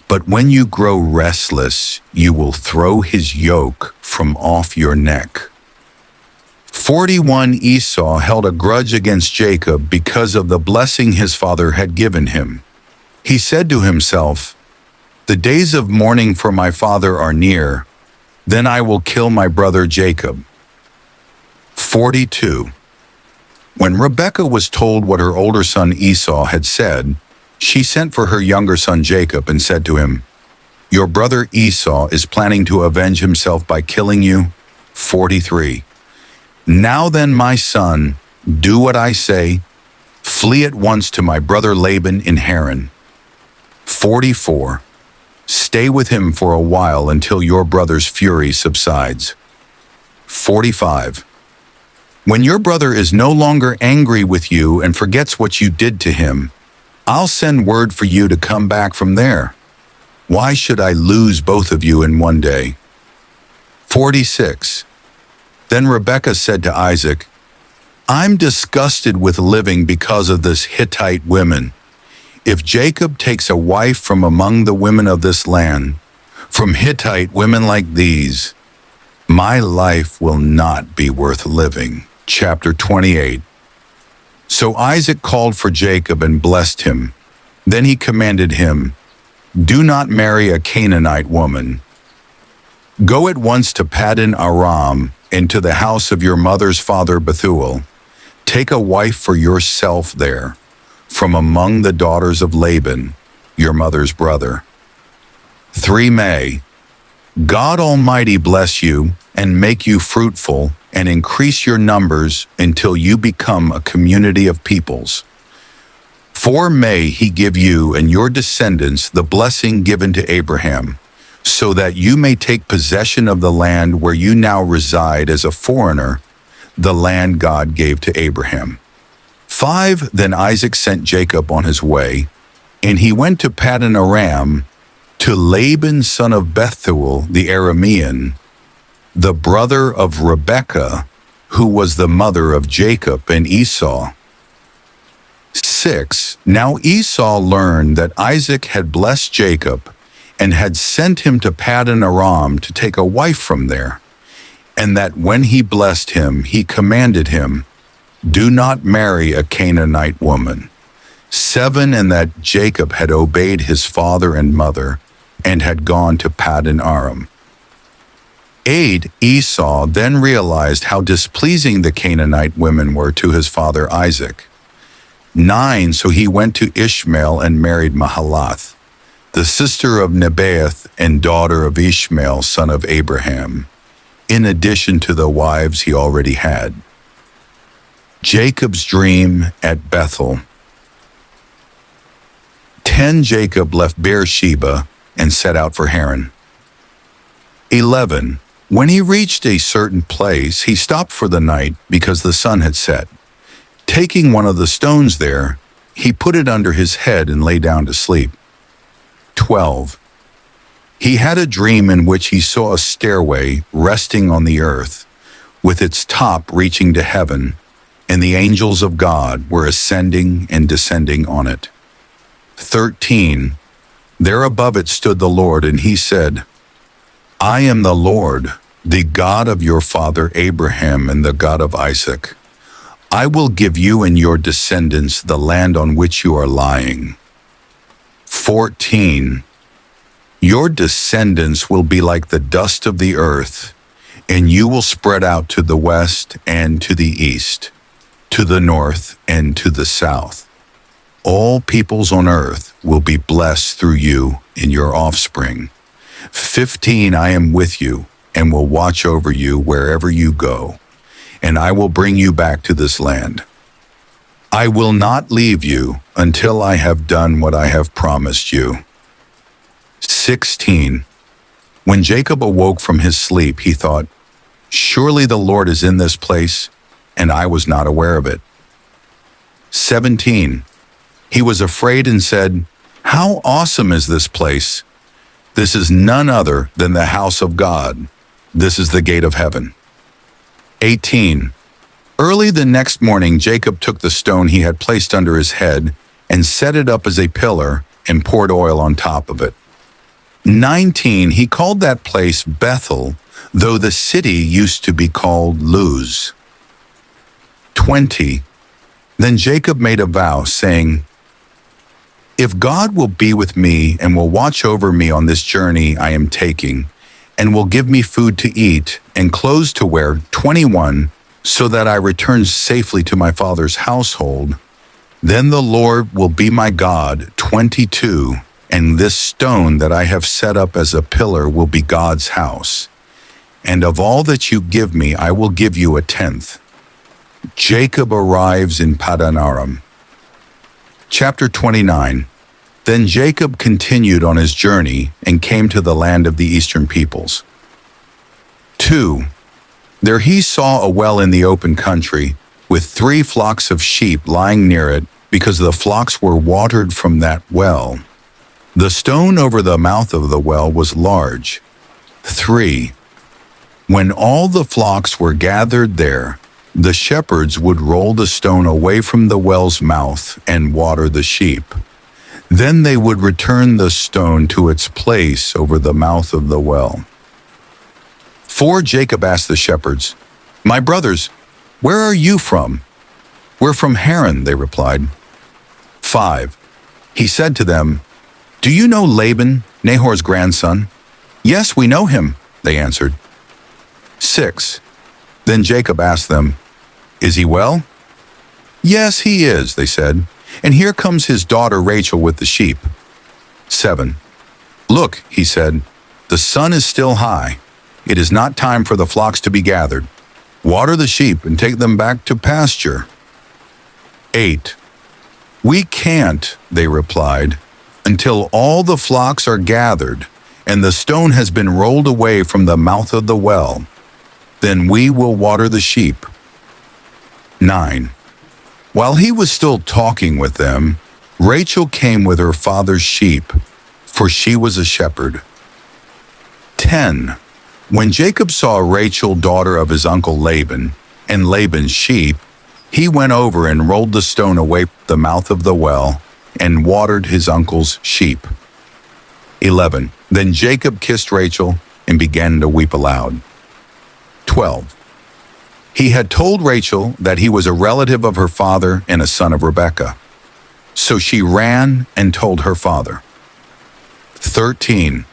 But when you grow restless, you will throw his yoke from off your neck. 41. Esau held a grudge against Jacob because of the blessing his father had given him. He said to himself, "The days of mourning for my father are near, then I will kill my brother Jacob." 42. When Rebekah was told what her older son Esau had said, she sent for her younger son Jacob and said to him, "Your brother Esau is planning to avenge himself by killing you." 43. Now then, my son, do what I say. Flee at once to my brother Laban in Haran. 44. Stay with him for a while until your brother's fury subsides. 45. When your brother is no longer angry with you and forgets what you did to him, I'll send word for you to come back from there. Why should I lose both of you in one day? 46. Then Rebekah said to Isaac, "I'm disgusted with living because of this Hittite women. If Jacob takes a wife from among the women of this land, from Hittite women like these, my life will not be worth living." Chapter 28. So Isaac called for Jacob and blessed him. Then he commanded him, "Do not marry a Canaanite woman. Go at once to Paddan Aram and to the house of your mother's father Bethuel. Take a wife for yourself there, from among the daughters of Laban, your mother's brother." 3. May God Almighty bless you and make you fruitful and increase your numbers until you become a community of peoples. 4. May He give you and your descendants the blessing given to Abraham, so that you may take possession of the land where you now reside as a foreigner, the land God gave to Abraham. 5. Then Isaac sent Jacob on his way, and he went to Paddan Aram, to Laban son of Bethuel the Aramean, the brother of Rebekah, who was the mother of Jacob and Esau. 6. Now Esau learned that Isaac had blessed Jacob and had sent him to Paddan Aram to take a wife from there, and that when he blessed him, he commanded him, "Do not marry a Canaanite woman." 7. And that Jacob had obeyed his father and mother, and had gone to Paddan Aram. 8. Esau then realized how displeasing the Canaanite women were to his father Isaac. 9. So he went to Ishmael and married Mahalath, the sister of Nebaioth and daughter of Ishmael, son of Abraham, in addition to the wives he already had. Jacob's dream at Bethel. 10. Jacob left Beersheba and set out for Haran. 11. When he reached a certain place, he stopped for the night because the sun had set. Taking one of the stones there, he put it under his head and lay down to sleep. 12. He had a dream in which he saw a stairway resting on the earth, with its top reaching to heaven, and the angels of God were ascending and descending on it. 13. There above it stood the Lord, and he said, "I am the Lord, the God of your father Abraham and the God of Isaac. I will give you and your descendants the land on which you are lying." 14. Your descendants will be like the dust of the earth, and you will spread out to the west and to the east, to the north and to the south. All peoples on earth will be blessed through you and your offspring. 15. I am with you and will watch over you wherever you go, and I will bring you back to this land. I will not leave you until I have done what I have promised you. 16. When Jacob awoke from his sleep, he thought, Surely the Lord is in this place, and I was not aware of it. 17. He was afraid and said, How awesome is this place! This is none other than the house of God. This is the gate of heaven. 18. Early the next morning, Jacob took the stone he had placed under his head and set it up as a pillar and poured oil on top of it. 19. He called that place Bethel, though the city used to be called Luz. 20. Then Jacob made a vow, saying, If God will be with me and will watch over me on this journey I am taking, and will give me food to eat and clothes to wear, 21, so that I return safely to my father's household, then the Lord will be my God, 22, and this stone that I have set up as a pillar will be God's house. And of all that you give me, I will give you 1/10. Jacob arrives in Paddan Aram. Chapter 29. Then Jacob continued on his journey and came to the land of the eastern peoples. 2. There he saw a well in the open country, with 3 flocks of sheep lying near it, because the flocks were watered from that well. The stone over the mouth of the well was large. 3. When all the flocks were gathered there, the shepherds would roll the stone away from the well's mouth and water the sheep. Then they would return the stone to its place over the mouth of the well. 4. Jacob asked the shepherds, My brothers, where are you from? We're from Haran, they replied. 5. He said to them, Do you know Laban, Nahor's grandson? Yes, we know him, they answered. 6. Then Jacob asked them, Is he well? Yes, he is, they said, and here comes his daughter Rachel with the sheep. 7. Look, he said, the sun is still high. It is not time for the flocks to be gathered. Water the sheep and take them back to pasture. 8. We can't, they replied, until all the flocks are gathered and the stone has been rolled away from the mouth of the well. Then we will water the sheep. 9. While he was still talking with them, Rachel came with her father's sheep, for she was a shepherd. 10. When Jacob saw Rachel, daughter of his uncle Laban, and Laban's sheep, he went over and rolled the stone away from the mouth of the well and watered his uncle's sheep. 11. Then Jacob kissed Rachel and began to weep aloud. 12. He had told Rachel that he was a relative of her father and a son of Rebekah. So she ran and told her father. 13.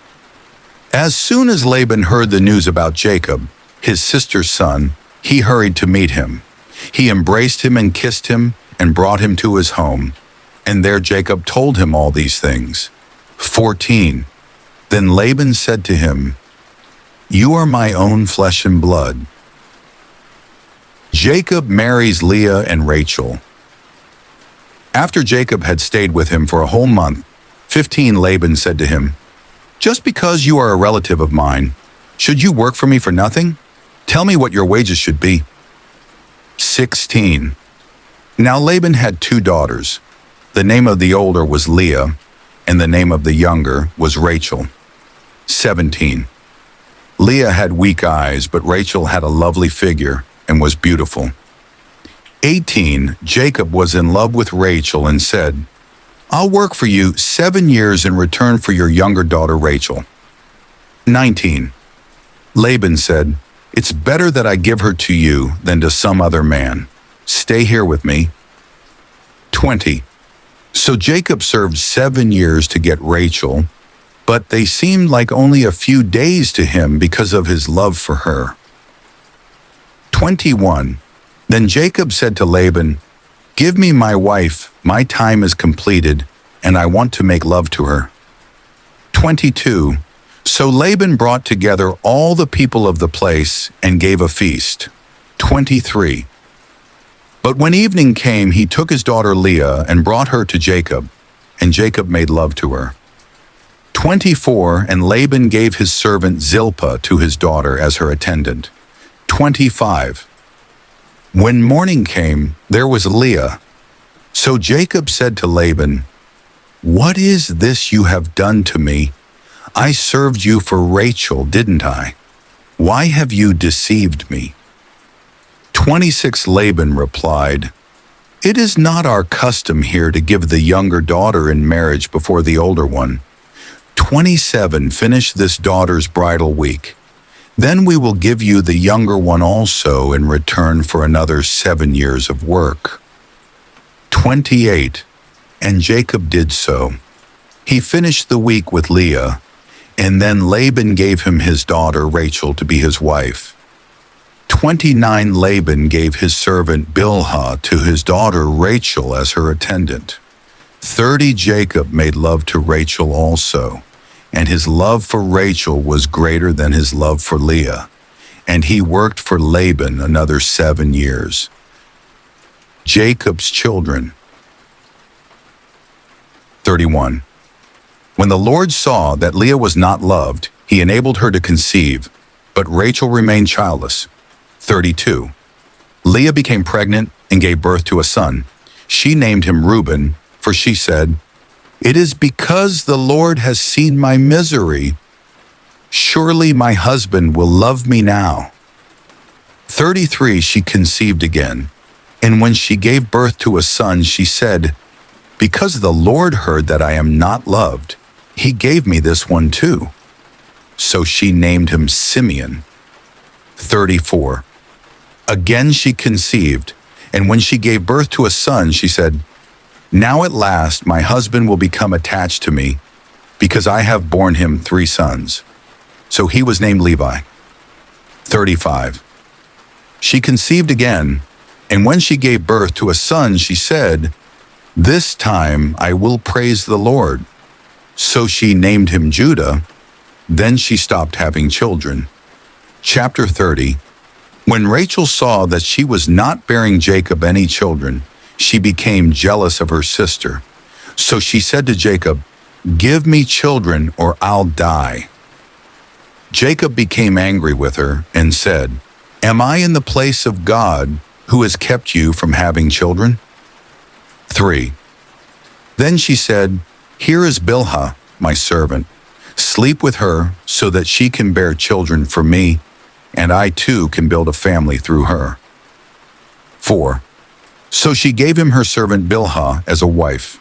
As soon as Laban heard the news about Jacob, his sister's son, he hurried to meet him. He embraced him and kissed him and brought him to his home. And there Jacob told him all these things. 14. Then Laban said to him, You are my own flesh and blood. Jacob marries Leah and Rachel. After Jacob had stayed with him for a whole month, 15, Laban said to him, Just because you are a relative of mine, should you work for me for nothing? Tell me what your wages should be. 16. Now Laban had 2 daughters. The name of the older was Leah, and the name of the younger was Rachel. 17. Leah had weak eyes, but Rachel had a lovely figure and was beautiful. 18. Jacob was in love with Rachel and said, I'll work for you 7 years in return for your younger daughter Rachel. 19. Laban said, It's better that I give her to you than to some other man. Stay here with me. 20. So Jacob served 7 years to get Rachel, but they seemed like only a few days to him because of his love for her. 21. Then Jacob said to Laban, Give me my wife, my time is completed, and I want to make love to her. 22. So Laban brought together all the people of the place and gave a feast. 23. But when evening came, he took his daughter Leah and brought her to Jacob, and Jacob made love to her. 24. And Laban gave his servant Zilpah to his daughter as her attendant. 25. When morning came, there was Leah. So Jacob said to Laban, "What is this you have done to me? I served you for Rachel, didn't I? Why have you deceived me?" 26. Laban replied, "It is not our custom here to give the younger daughter in marriage before the older one. 27. Finish this daughter's bridal week. Then we will give you the younger one also in return for another 7 years of work." 28. And Jacob did so. He finished the week with Leah, and then Laban gave him his daughter Rachel to be his wife. 29. Laban gave his servant Bilhah to his daughter Rachel as her attendant. 30. Jacob made love to Rachel also, and his love for Rachel was greater than his love for Leah, and he worked for Laban another 7 years. Jacob's children. 31. When the Lord saw that Leah was not loved, he enabled her to conceive, but Rachel remained childless. 32. Leah became pregnant and gave birth to a son. She named him Reuben, for she said, "It is because the Lord has seen my misery. Surely my husband will love me now." 33. She conceived again, and when she gave birth to a son, she said, "Because the Lord heard that I am not loved, he gave me this one too." So she named him Simeon. 34. Again she conceived, and when she gave birth to a son, she said, "Now at last my husband will become attached to me, because I have borne him 3 sons." So he was named Levi. 35. She conceived again, and when she gave birth to a son, she said, "This time I will praise the Lord." So she named him Judah. Then she stopped having children. Chapter 30. When Rachel saw that she was not bearing Jacob any children, she became jealous of her sister. So she said to Jacob, "Give me children or I'll die." Jacob became angry with her and said, "Am I in the place of God who has kept you from having children?" 3. Then she said, "Here is Bilhah, my servant. Sleep with her so that she can bear children for me, and I too can build a family through her." 4. So she gave him her servant Bilhah as a wife.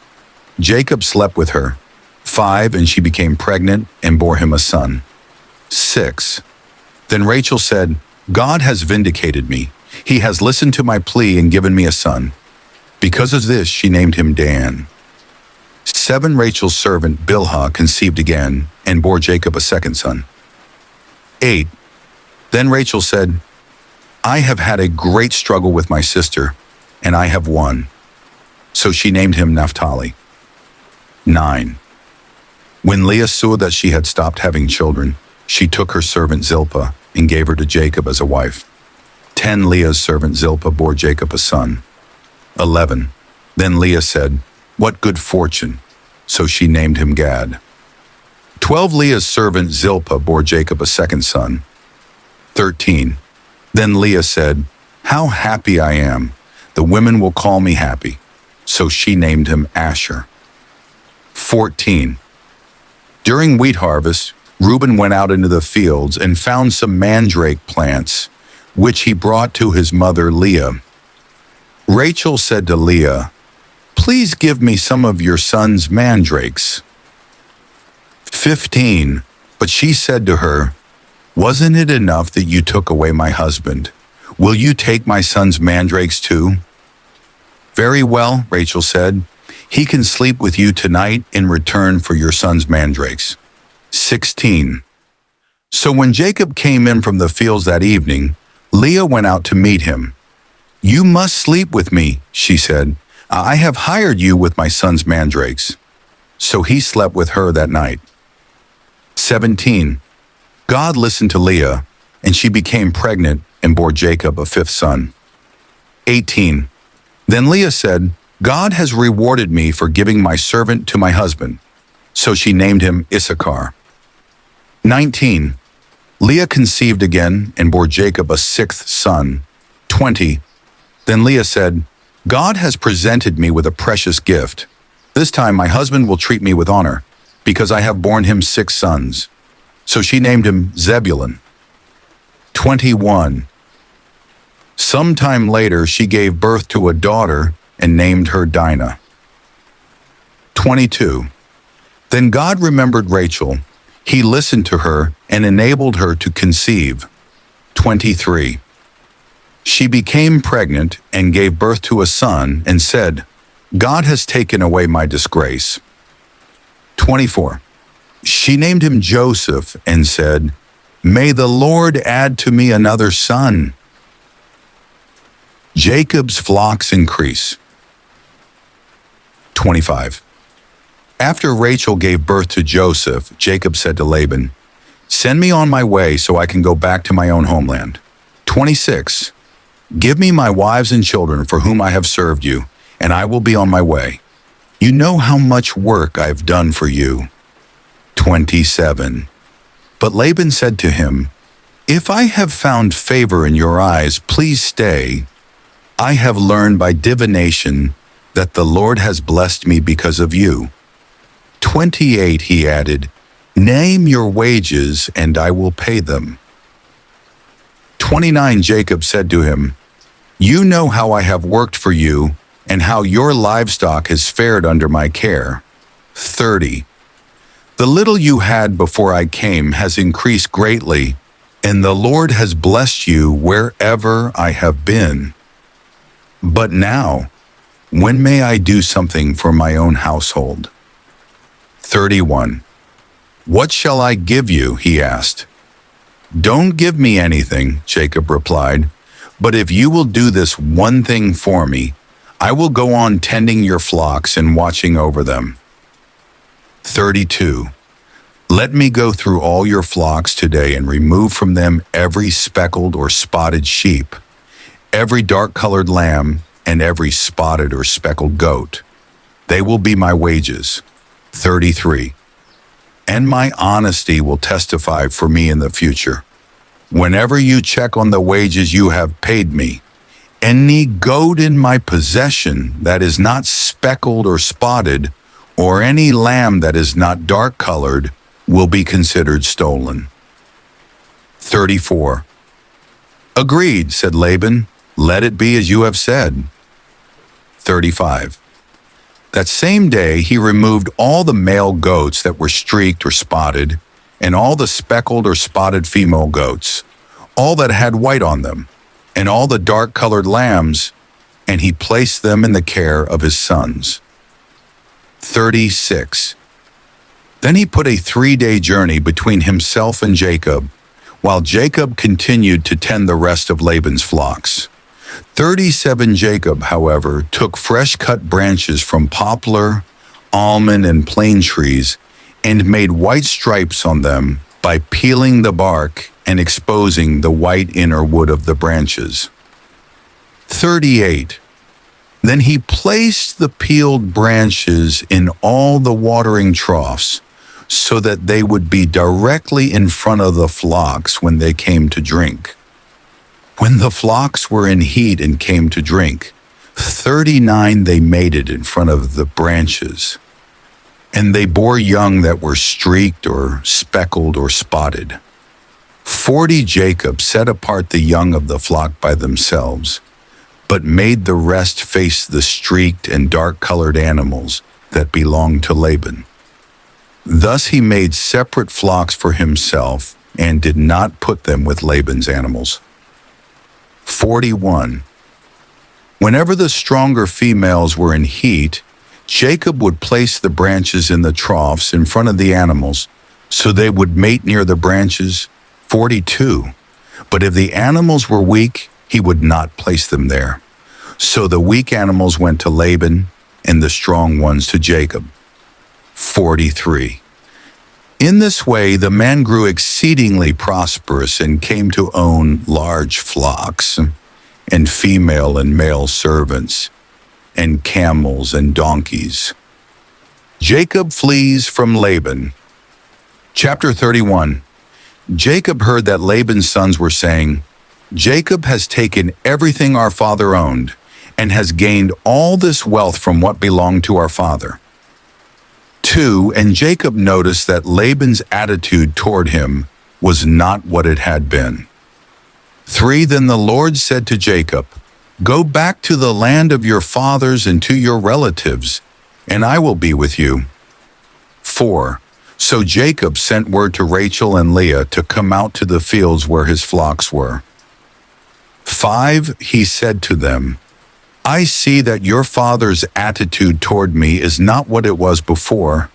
Jacob slept with her. 5. And she became pregnant and bore him a son. 6. Then Rachel said, "God has vindicated me. He has listened to my plea and given me a son." Because of this, she named him Dan. 7. Rachel's servant Bilhah conceived again and bore Jacob a second son. 8. Then Rachel said, "I have had a great struggle with my sister, and I have won." So she named him Naphtali. 9. When Leah saw that she had stopped having children, she took her servant Zilpah and gave her to Jacob as a wife. 10. Leah's servant Zilpah bore Jacob a son. 11. Then Leah said, "What good fortune." So she named him Gad. 12. Leah's servant Zilpah bore Jacob a second son. 13. Then Leah said, "How happy I am. The women will call me happy." So she named him Asher. 14. During wheat harvest, Reuben went out into the fields and found some mandrake plants, which he brought to his mother Leah. Rachel said to Leah, "Please give me some of your son's mandrakes." 15. But she said to her, "Wasn't it enough that you took away my husband? Will you take my son's mandrakes too?" "Very well," Rachel said. "He can sleep with you tonight in return for your son's mandrakes." 16. So when Jacob came in from the fields that evening, Leah went out to meet him. "You must sleep with me," she said. "I have hired you with my son's mandrakes." So he slept with her that night. 17. God listened to Leah, and she became pregnant and bore Jacob a fifth son. 18. Then Leah said, "God has rewarded me for giving my servant to my husband." So she named him Issachar. 19. Leah conceived again and bore Jacob a sixth son. 20. Then Leah said, God has presented me with a precious gift. This time my husband will treat me with honor, because I have borne him 6 sons. So she named him Zebulun. 21. Sometime later she gave birth to a daughter and named her Dinah. 22. Then God remembered Rachel. He listened to her and enabled her to conceive. 23. She became pregnant and gave birth to a son and said, God has taken away my disgrace. 24. She named him Joseph and said, May the Lord add to me another son. Jacob's flocks increase. 25. After Rachel gave birth to Joseph, Jacob said to Laban, Send me on my way so I can go back to my own homeland. 26. Give me my wives and children for whom I have served you, and I will be on my way. You know how much work I have done for you. 27. But Laban said to him, If I have found favor in your eyes, please stay. I have learned by divination that the Lord has blessed me because of you. 28, he added, Name your wages, and I will pay them. 29, Jacob said to him, You know how I have worked for you, and how your livestock has fared under my care. 30. The little you had before I came has increased greatly, and the Lord has blessed you wherever I have been. But now, when may I do something for my own household? 31. What shall I give you? He asked. Don't give me anything, Jacob replied, but if you will do this one thing for me, I will go on tending your flocks and watching over them. 32. Let me go through all your flocks today and remove from them every speckled or spotted sheep, every dark-colored lamb, and every spotted or speckled goat. They will be my wages. 33. And my honesty will testify for me in the future. Whenever you check on the wages you have paid me, any goat in my possession that is not speckled or spotted, or any lamb that is not dark-colored, will be considered stolen. 34. Agreed, said Laban. Let it be as you have said. 35. That same day he removed all the male goats that were streaked or spotted, and all the speckled or spotted female goats, all that had white on them, and all the dark-colored lambs, and he placed them in the care of his sons. 36. Then he put a 3-day journey between himself and Jacob, while Jacob continued to tend the rest of Laban's flocks. 37 Jacob, however, took fresh-cut branches from poplar, almond, and plane trees and made white stripes on them by peeling the bark and exposing the white inner wood of the branches. 38. Then he placed the peeled branches in all the watering troughs so that they would be directly in front of the flocks when they came to drink. When the flocks were in heat and came to drink, 39 they mated in front of the branches, and they bore young that were streaked or speckled or spotted. 40 Jacob set apart the young of the flock by themselves, but made the rest face the streaked and dark-colored animals that belonged to Laban. Thus he made separate flocks for himself and did not put them with Laban's animals. 41. Whenever the stronger females were in heat, Jacob would place the branches in the troughs in front of the animals, so they would mate near the branches. 42. But if the animals were weak, he would not place them there. So the weak animals went to Laban, and the strong ones to Jacob. 43. In this way the man grew exceedingly prosperous and came to own large flocks, and female and male servants, and camels and donkeys. Jacob flees from Laban. Chapter 31. Jacob heard that Laban's sons were saying, "Jacob has taken everything our father owned and has gained all this wealth from what belonged to our father." 2. And Jacob noticed that Laban's attitude toward him was not what it had been. 3. Then the Lord said to Jacob, "Go back to the land of your fathers and to your relatives, and I will be with you." 4. So Jacob sent word to Rachel and Leah to come out to the fields where his flocks were. 5. He said to them, "I see that your father's attitude toward me is not what it was before,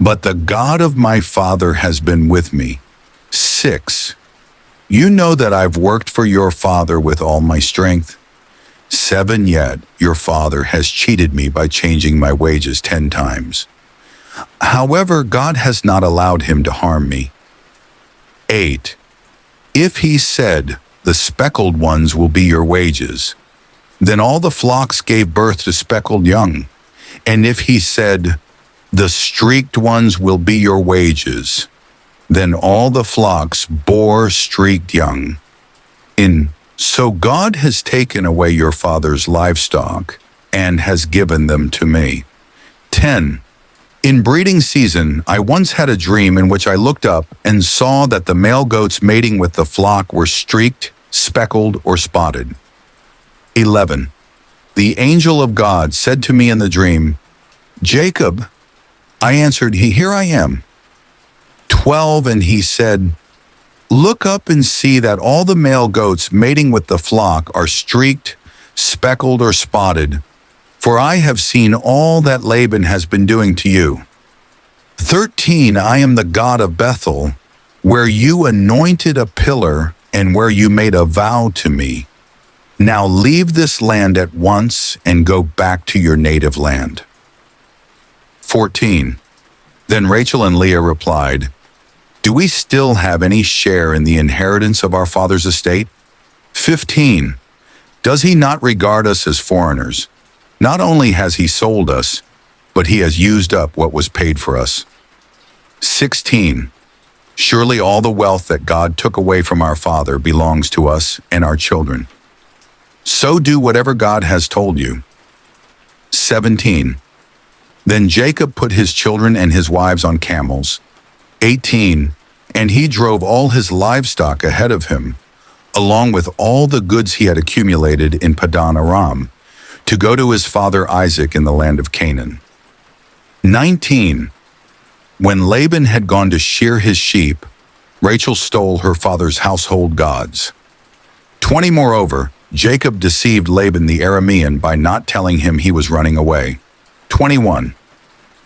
but the God of my father has been with me." 6. You know that I've worked for your father with all my strength. 7. Yet your father has cheated me by changing my wages 10 times. However, God has not allowed him to harm me. 8. If he said, "The speckled ones will be your wages," then all the flocks gave birth to speckled young. And if he said, "The streaked ones will be your wages," then all the flocks bore streaked young. So God has taken away your father's livestock and has given them to me. 10. In breeding season, I once had a dream in which I looked up and saw that the male goats mating with the flock were streaked, speckled, or spotted. 11. The angel of God said to me in the dream, "Jacob." I answered, "Here I am." 12. And he said, "Look up and see that all the male goats mating with the flock are streaked, speckled, or spotted, for I have seen all that Laban has been doing to you." 13. I am the God of Bethel, where you anointed a pillar and where you made a vow to me. Now leave this land at once and go back to your native land. 14. Then Rachel and Leah replied, "Do we still have any share in the inheritance of our father's estate?" 15. Does he not regard us as foreigners? Not only has he sold us, but he has used up what was paid for us. 16. Surely all the wealth that God took away from our father belongs to us and our children. So do whatever God has told you. 17. Then Jacob put his children and his wives on camels. 18. And he drove all his livestock ahead of him, along with all the goods he had accumulated in Padan Aram, to go to his father Isaac in the land of Canaan. 19. When Laban had gone to shear his sheep, Rachel stole her father's household gods. 20. Moreover, Jacob deceived Laban the Aramean by not telling him he was running away. 21.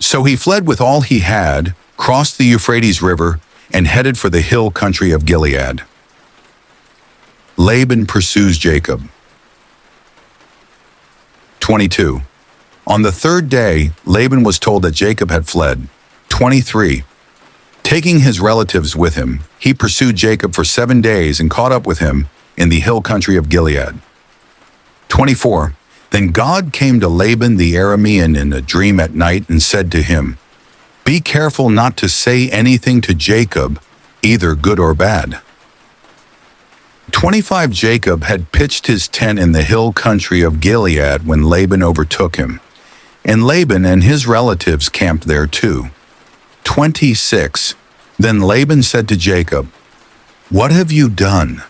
So he fled with all he had, crossed the Euphrates River, and headed for the hill country of Gilead. Laban pursues Jacob. 22. On the third day, Laban was told that Jacob had fled. 23. Taking his relatives with him, he pursued Jacob for 7 days and caught up with him in the hill country of Gilead. 24. Then God came to Laban the Aramean in a dream at night and said to him, "Be careful not to say anything to Jacob, either good or bad." 25. Jacob had pitched his tent in the hill country of Gilead when Laban overtook him, and Laban and his relatives camped there too. 26. Then Laban said to Jacob, "What have you done?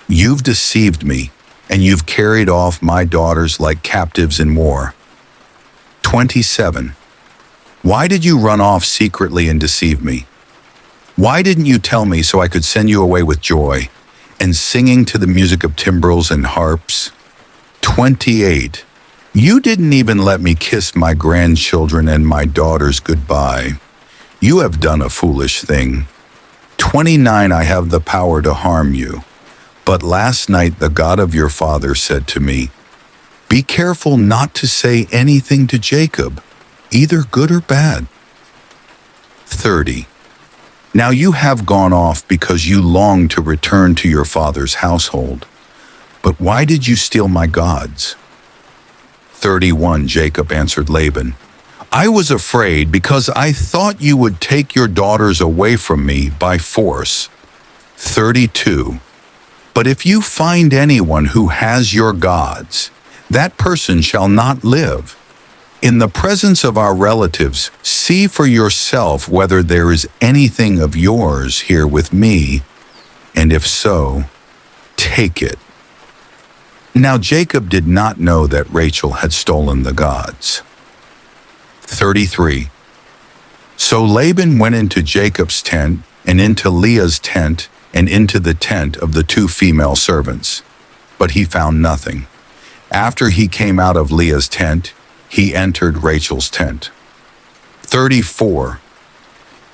You've deceived me, and you've carried off my daughters like captives in war." 27. Why did you run off secretly and deceive me? Why didn't you tell me so I could send you away with joy and singing to the music of timbrels and harps? 28. You didn't even let me kiss my grandchildren and my daughters goodbye. You have done a foolish thing. 29. I have the power to harm you. But last night the God of your father said to me, "Be careful not to say anything to Jacob, either good or bad." 30. Now you have gone off because you long to return to your father's household. But why did you steal my gods? 31. Jacob answered Laban, "I was afraid because I thought you would take your daughters away from me by force." 32. But if you find anyone who has your gods, that person shall not live. In the presence of our relatives, see for yourself whether there is anything of yours here with me, and if so, take it. Now Jacob did not know that Rachel had stolen the gods. 33. So Laban went into Jacob's tent, and into Leah's tent, and into the tent of the two female servants. But he found nothing. After he came out of Leah's tent, he entered Rachel's tent. 34.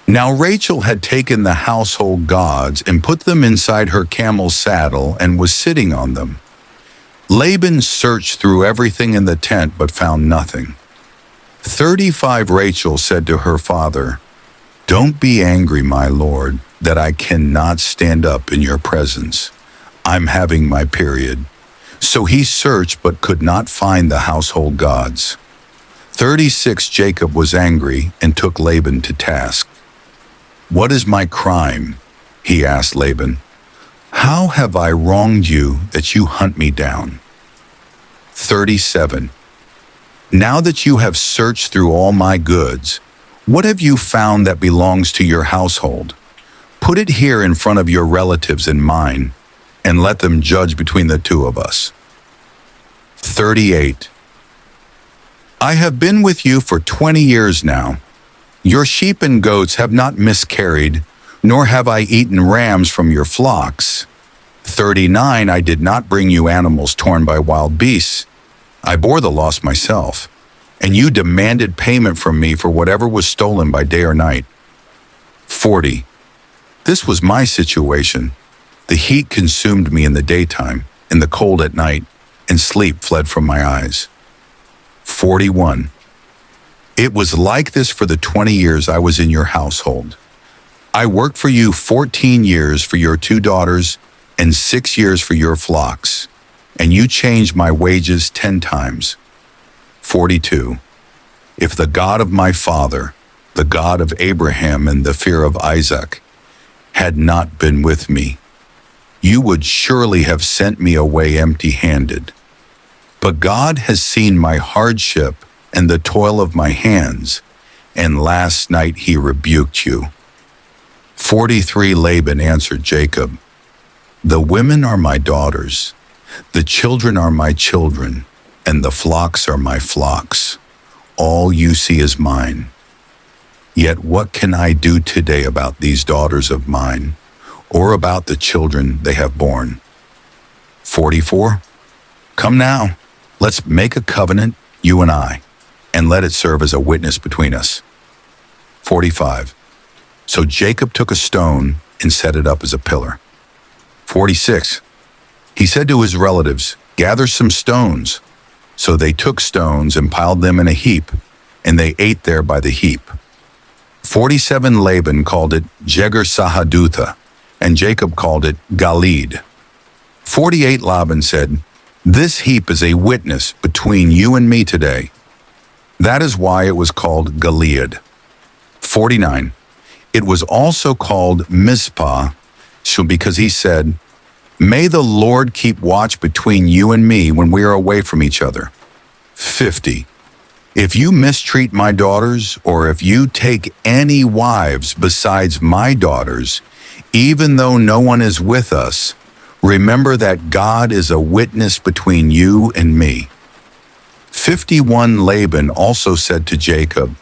Now Rachel had taken the household gods and put them inside her camel's saddle and was sitting on them. Laban searched through everything in the tent but found nothing. 35. Rachel said to her father, "Don't be angry, my lord, that I cannot stand up in your presence. I'm having my period." So he searched but could not find the household gods. 36. Jacob was angry and took Laban to task. "What is my crime?" he asked Laban. "How have I wronged you that you hunt me down?" 37. Now that you have searched through all my goods, what have you found that belongs to your household? Put it here in front of your relatives and mine, and let them judge between the two of us. 38. I have been with you for 20 years now. Your sheep and goats have not miscarried, nor have I eaten rams from your flocks. 39. I did not bring you animals torn by wild beasts. I bore the loss myself, and you demanded payment from me for whatever was stolen by day or night. 40. This was my situation. The heat consumed me in the daytime, and the cold at night, and sleep fled from my eyes. 41. It was like this for the 20 years I was in your household. I worked for you 14 years for your 2 daughters and 6 years for your flocks, and you changed my wages 10 times. 42. If the God of my father, the God of Abraham and the fear of Isaac, had not been with me, you would surely have sent me away empty-handed. But God has seen my hardship and the toil of my hands, and last night he rebuked you. 43. Laban answered Jacob, "The women are my daughters, the children are my children, and the flocks are my flocks. All you see is mine. Yet what can I do today about these daughters of mine, or about the children they have borne?" 44. Come now, let's make a covenant, you and I, and let it serve as a witness between us. 45. So Jacob took a stone and set it up as a pillar. 46. He said to his relatives, "Gather some stones." So they took stones and piled them in a heap, and they ate there by the heap. 47. Laban called it Jegar Sahadutha, and Jacob called it Galid. 48. Laban said, "This heap is a witness between you and me today." That is why it was called Gilead. 49. It was also called Mizpah, because he said, "May the Lord keep watch between you and me when we are away from each other." 50. If you mistreat my daughters, or if you take any wives besides my daughters, even though no one is with us, remember that God is a witness between you and me. 51. Laban also said to Jacob,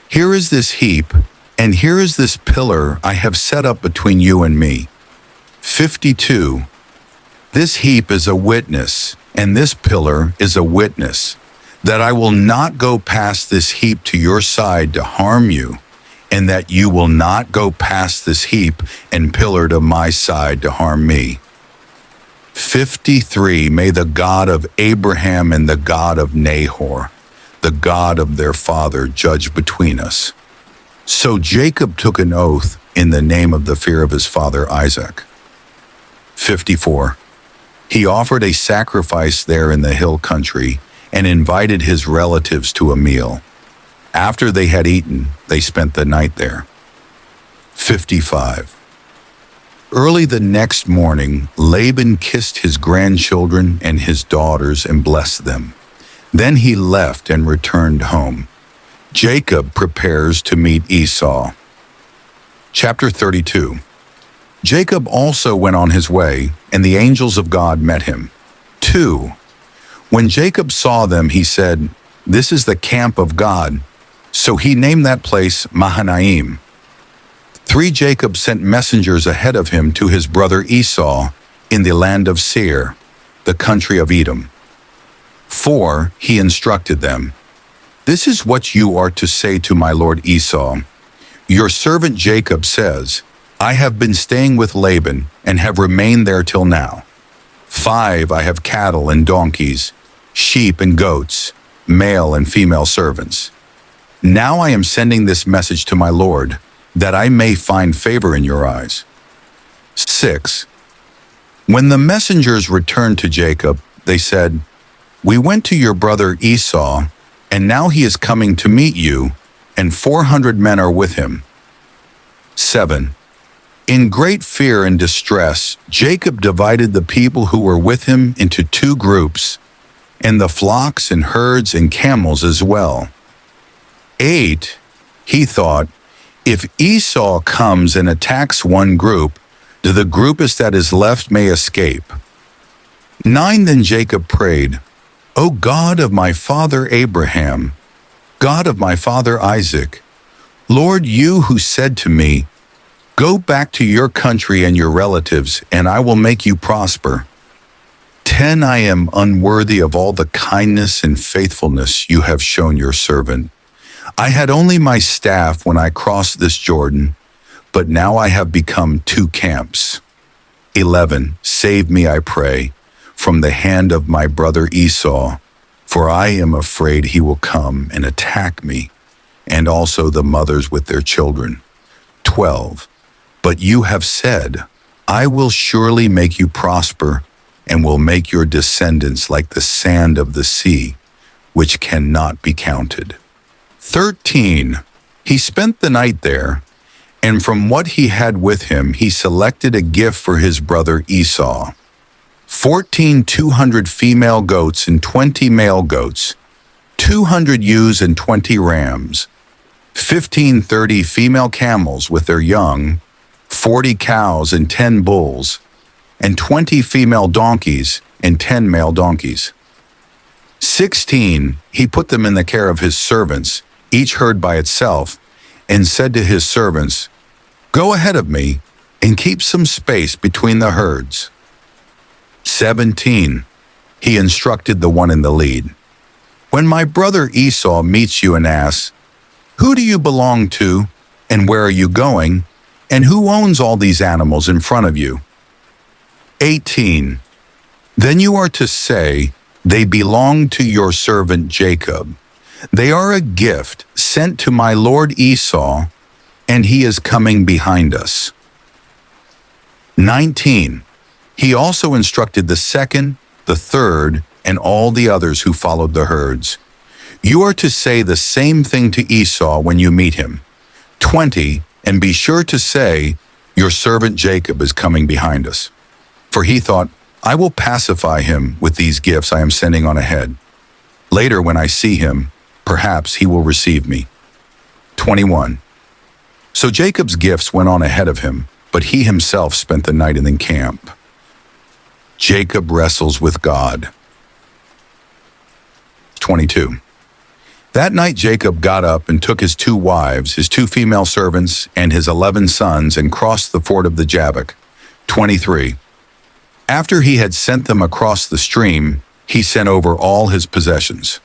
"Here is this heap, and here is this pillar I have set up between you and me." 52. This heap is a witness, and this pillar is a witness, that I will not go past this heap to your side to harm you, and that you will not go past this heap and pillar to my side to harm me. 53. May the God of Abraham and the God of Nahor, the God of their father, judge between us. So Jacob took an oath in the name of the fear of his father Isaac. 54. He offered a sacrifice there in the hill country and invited his relatives to a meal. After they had eaten, they spent the night there. 55. Early the next morning, Laban kissed his grandchildren and his daughters and blessed them. Then he left and returned home. Jacob prepares to meet Esau. Chapter 32. Jacob also went on his way, and the angels of God met him. 2. When Jacob saw them, he said, "This is the camp of God." So he named that place Mahanaim. 3. Jacob sent messengers ahead of him to his brother Esau in the land of Seir, the country of Edom. 4. He instructed them, "This is what you are to say to my lord Esau. Your servant Jacob says, I have been staying with Laban and have remained there till now. 5. I have cattle and donkeys, sheep and goats, male and female servants. Now I am sending this message to my lord, that I may find favor in your eyes." 6. When the messengers returned to Jacob, they said, "We went to your brother Esau, and now he is coming to meet you, and 400 men are with him." 7. In great fear and distress, Jacob divided the people who were with him into 2 groups, and the flocks and herds and camels as well. 8. He thought, if Esau comes and attacks one group, the groupus that is left may escape. 9. Then Jacob prayed, "O God of my father Abraham, God of my father Isaac, Lord, you who said to me, 'Go back to your country and your relatives, and I will make you prosper.' 10. I am unworthy of all the kindness and faithfulness you have shown your servant. I had only my staff when I crossed this Jordan, but now I have become 2 camps. 11. Save me, I pray, from the hand of my brother Esau, for I am afraid he will come and attack me, and also the mothers with their children. 12. But you have said, I will surely make you prosper, and will make your descendants like the sand of the sea, which cannot be counted." 13. He spent the night there, and from what he had with him he selected a gift for his brother Esau. 14. 200 female goats and 20 male goats, 200 ewes and 20 rams, 15. 30 female camels with their young, 40 cows and 10 bulls, and 20 female donkeys and 10 male donkeys. 16. He put them in the care of his servants, each herd by itself, and said to his servants, "Go ahead of me, and keep some space between the herds." 17. He instructed the one in the lead, "When my brother Esau meets you and asks, 'Who do you belong to, and where are you going, and who owns all these animals in front of you?' 18. Then you are to say, 'They belong to your servant Jacob. They are a gift sent to my lord Esau, and he is coming behind us.'" 19. He also instructed the 2nd, the 3rd, and all the others who followed the herds. "You are to say the same thing to Esau when you meet him. 20. And be sure to say, 'Your servant Jacob is coming behind us.' For he thought, I will pacify him with these gifts I am sending on ahead. Later when I see him, perhaps he will receive me." 21. So Jacob's gifts went on ahead of him, but he himself spent the night in the camp. Jacob wrestles with God. 22. That night Jacob got up and took his 2 wives, his 2 female servants, and his 11 sons, and crossed the ford of the Jabbok. 23. After he had sent them across the stream, he sent over all his possessions.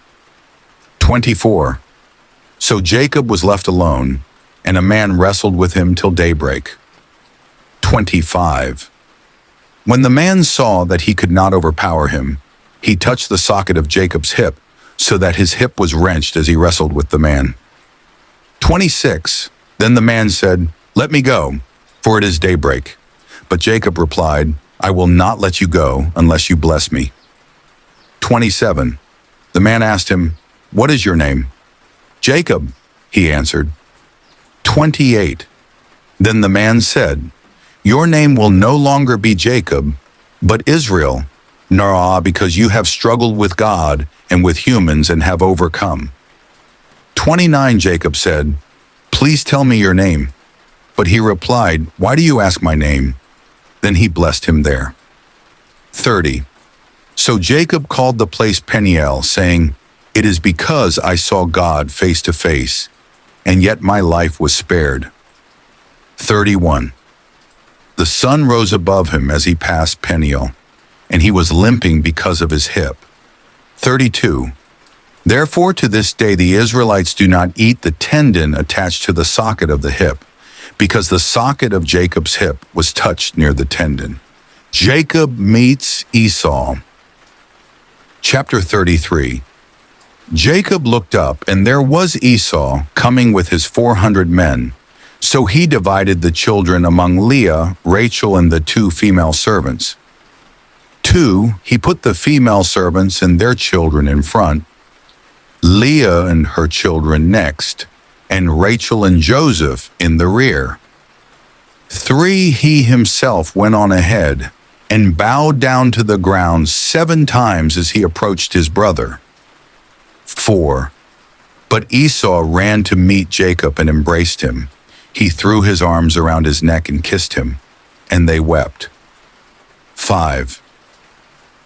24. So Jacob was left alone, and a man wrestled with him till daybreak. 25. When the man saw that he could not overpower him, he touched the socket of Jacob's hip, so that his hip was wrenched as he wrestled with the man. 26. Then the man said, "Let me go, for it is daybreak." But Jacob replied, "I will not let you go unless you bless me." 27. The man asked him, "What is your name?" "Jacob," he answered. 28. Then the man said, Your name will no longer be Jacob, but Israel, because you have struggled with God and with humans and have overcome. 29 Jacob said, Please tell me your name. But he replied, Why do you ask my name? Then he blessed him there. 30. So Jacob called the place Peniel, saying, It is because I saw God face to face, and yet my life was spared. 31. The sun rose above him as he passed Peniel, and he was limping because of his hip. 32. Therefore to this day the Israelites do not eat the tendon attached to the socket of the hip, because the socket of Jacob's hip was touched near the tendon. Jacob meets Esau. Chapter 33. Jacob looked up, and there was Esau coming with his 400 men. So he divided the children among Leah, Rachel, and the 2 female servants. 2, he put the female servants and their children in front, Leah and her children next, and Rachel and Joseph in the rear. 3, he himself went on ahead and bowed down to the ground 7 times as he approached his brother. 4, but Esau ran to meet Jacob and embraced him. He threw his arms around his neck and kissed him, and they wept. 5.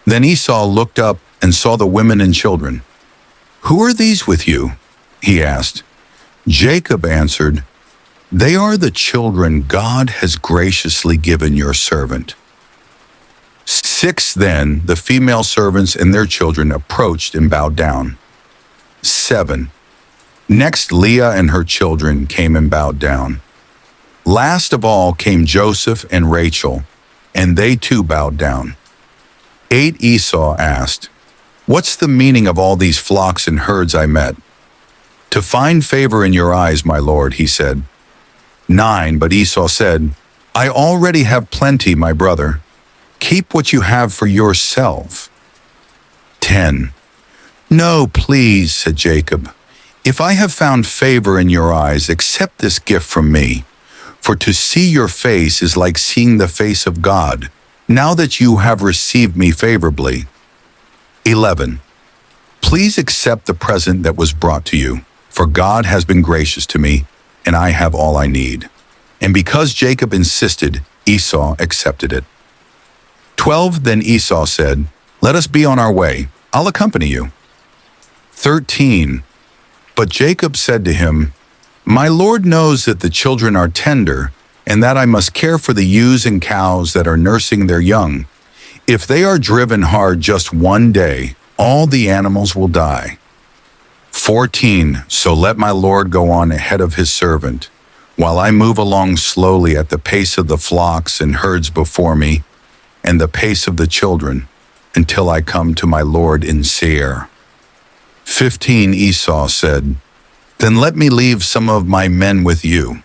Then Esau looked up and saw the women and children. Who are these with you? He asked. Jacob answered, They are the children God has graciously given your servant. 6 Then the female servants and their children approached and bowed down. 7. Next Leah and her children came and bowed down. Last of all came Joseph and Rachel, and they too bowed down. 8 Esau asked, What's the meaning of all these flocks and herds I met? To find favor in your eyes, my lord, he said. 9 But Esau said, I already have plenty, my brother. Keep what you have for yourself. 10 No, please, said Jacob. If I have found favor in your eyes, accept this gift from me. For to see your face is like seeing the face of God, now that you have received me favorably. 11 Please accept the present that was brought to you, for God has been gracious to me, and I have all I need. And because Jacob insisted, Esau accepted it. 12 Then Esau said, Let us be on our way. I'll accompany you. 13 But Jacob said to him, My Lord knows that the children are tender, and that I must care for the ewes and cows that are nursing their young. If they are driven hard just one day, all the animals will die. 14 So let my Lord go on ahead of his servant, while I move along slowly at the pace of the flocks and herds before me, and the pace of the children, until I come to my Lord in Seir. 15 Esau said, Then let me leave some of my men with you.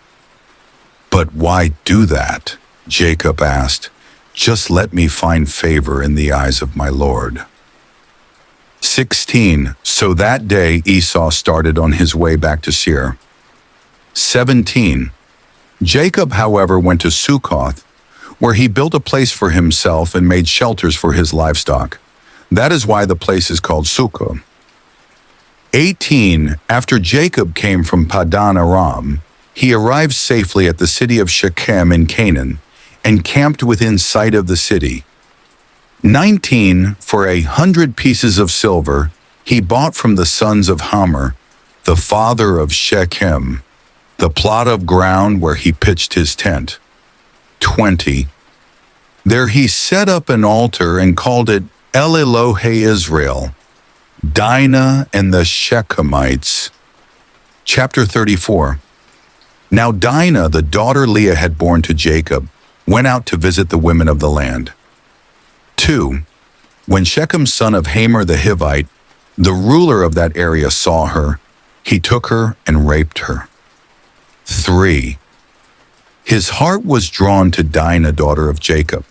But why do that? Jacob asked. Just let me find favor in the eyes of my Lord. 16 So that day Esau started on his way back to Seir. 17 Jacob, however, went to Succoth, where he built a place for himself and made shelters for his livestock. That is why the place is called Succoth. 18 After Jacob came from Paddan Aram, he arrived safely at the city of Shechem in Canaan, and camped within sight of the city. 19 For 100 pieces of silver, he bought from the sons of Hamor, the father of Shechem, the plot of ground where he pitched his tent. 20 There he set up an altar and called it El Elohe Israel, Dinah and the Shechemites. Chapter 34. Now Dinah, the daughter Leah had borne to Jacob, went out to visit the women of the land. 2. When Shechem son of Hamor the Hivite, the ruler of that area, saw her, he took her and raped her. 3. His heart was drawn to Dinah, daughter of Jacob.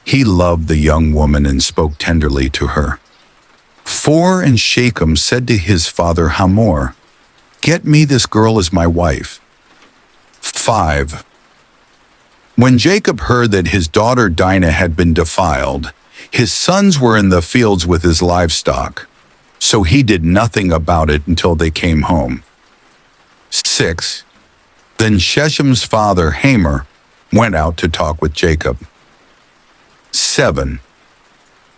He loved the young woman and spoke tenderly to her. 4. And Shechem said to his father Hamor, Get me this girl as my wife. 5. When Jacob heard that his daughter Dinah had been defiled, his sons were in the fields with his livestock, so he did nothing about it until they came home. 6. Then Shechem's father Hamor went out to talk with Jacob. 7.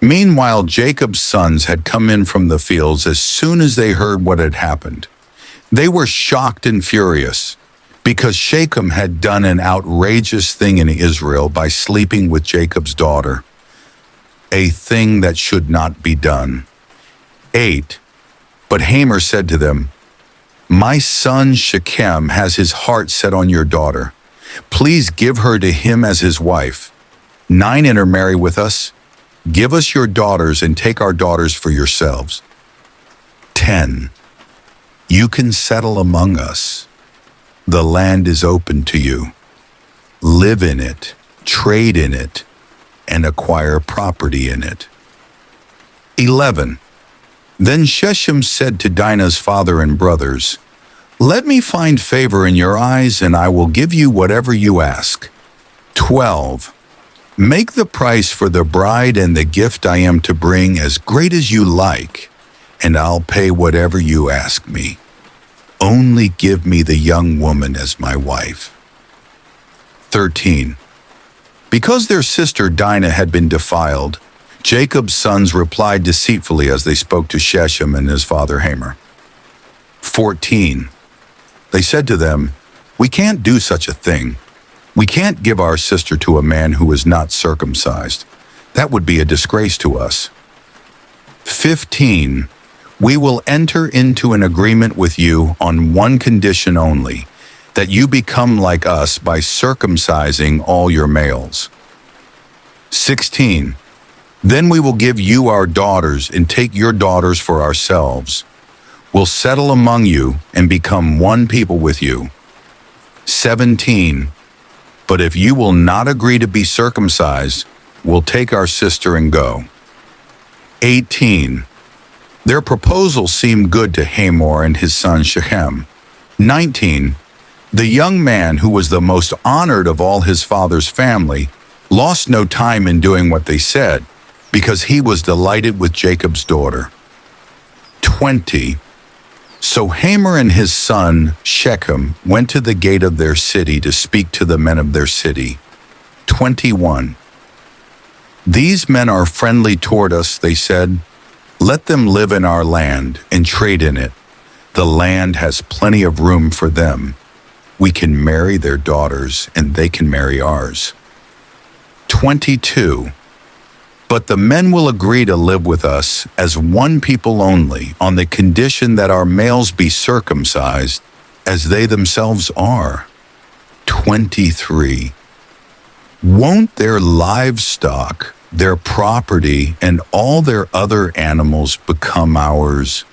Meanwhile, Jacob's sons had come in from the fields as soon as they heard what had happened. They were shocked and furious, because Shechem had done an outrageous thing in Israel by sleeping with Jacob's daughter, a thing that should not be done. 8. But Hamor said to them, "My son Shechem has his heart set on your daughter. Please give her to him as his wife. 9. Intermarry with us. Give us your daughters and take our daughters for yourselves. 10. You can settle among us. The land is open to you. Live in it, trade in it, and acquire property in it." 11. Then Shechem said to Dinah's father and brothers, "Let me find favor in your eyes, and I will give you whatever you ask." 12. Make the price for the bride and the gift I am to bring as great as you like, and I'll pay whatever you ask me. Only give me the young woman as my wife. 13. Because their sister Dinah had been defiled, Jacob's sons replied deceitfully as they spoke to Shechem and his father Hamor. 14. They said to them, "We can't do such a thing. We can't give our sister to a man who is not circumcised. That would be a disgrace to us." 15. We will enter into an agreement with you on one condition only, that you become like us by circumcising all your males. 16. Then we will give you our daughters and take your daughters for ourselves. We'll settle among you and become one people with you. 17. But if you will not agree to be circumcised, we'll take our sister and go. 18. Their proposal seemed good to Hamor and his son Shechem. 19. The young man, who was the most honored of all his father's family, lost no time in doing what they said, because he was delighted with Jacob's daughter. 20. So Hamor and his son Shechem went to the gate of their city to speak to the men of their city. 21. These men are friendly toward us, they said. Let them live in our land and trade in it. The land has plenty of room for them. We can marry their daughters and they can marry ours. 22. But the men will agree to live with us as one people only, on the condition that our males be circumcised, as they themselves are. 23. Won't their livestock, their property, and all their other animals become ours?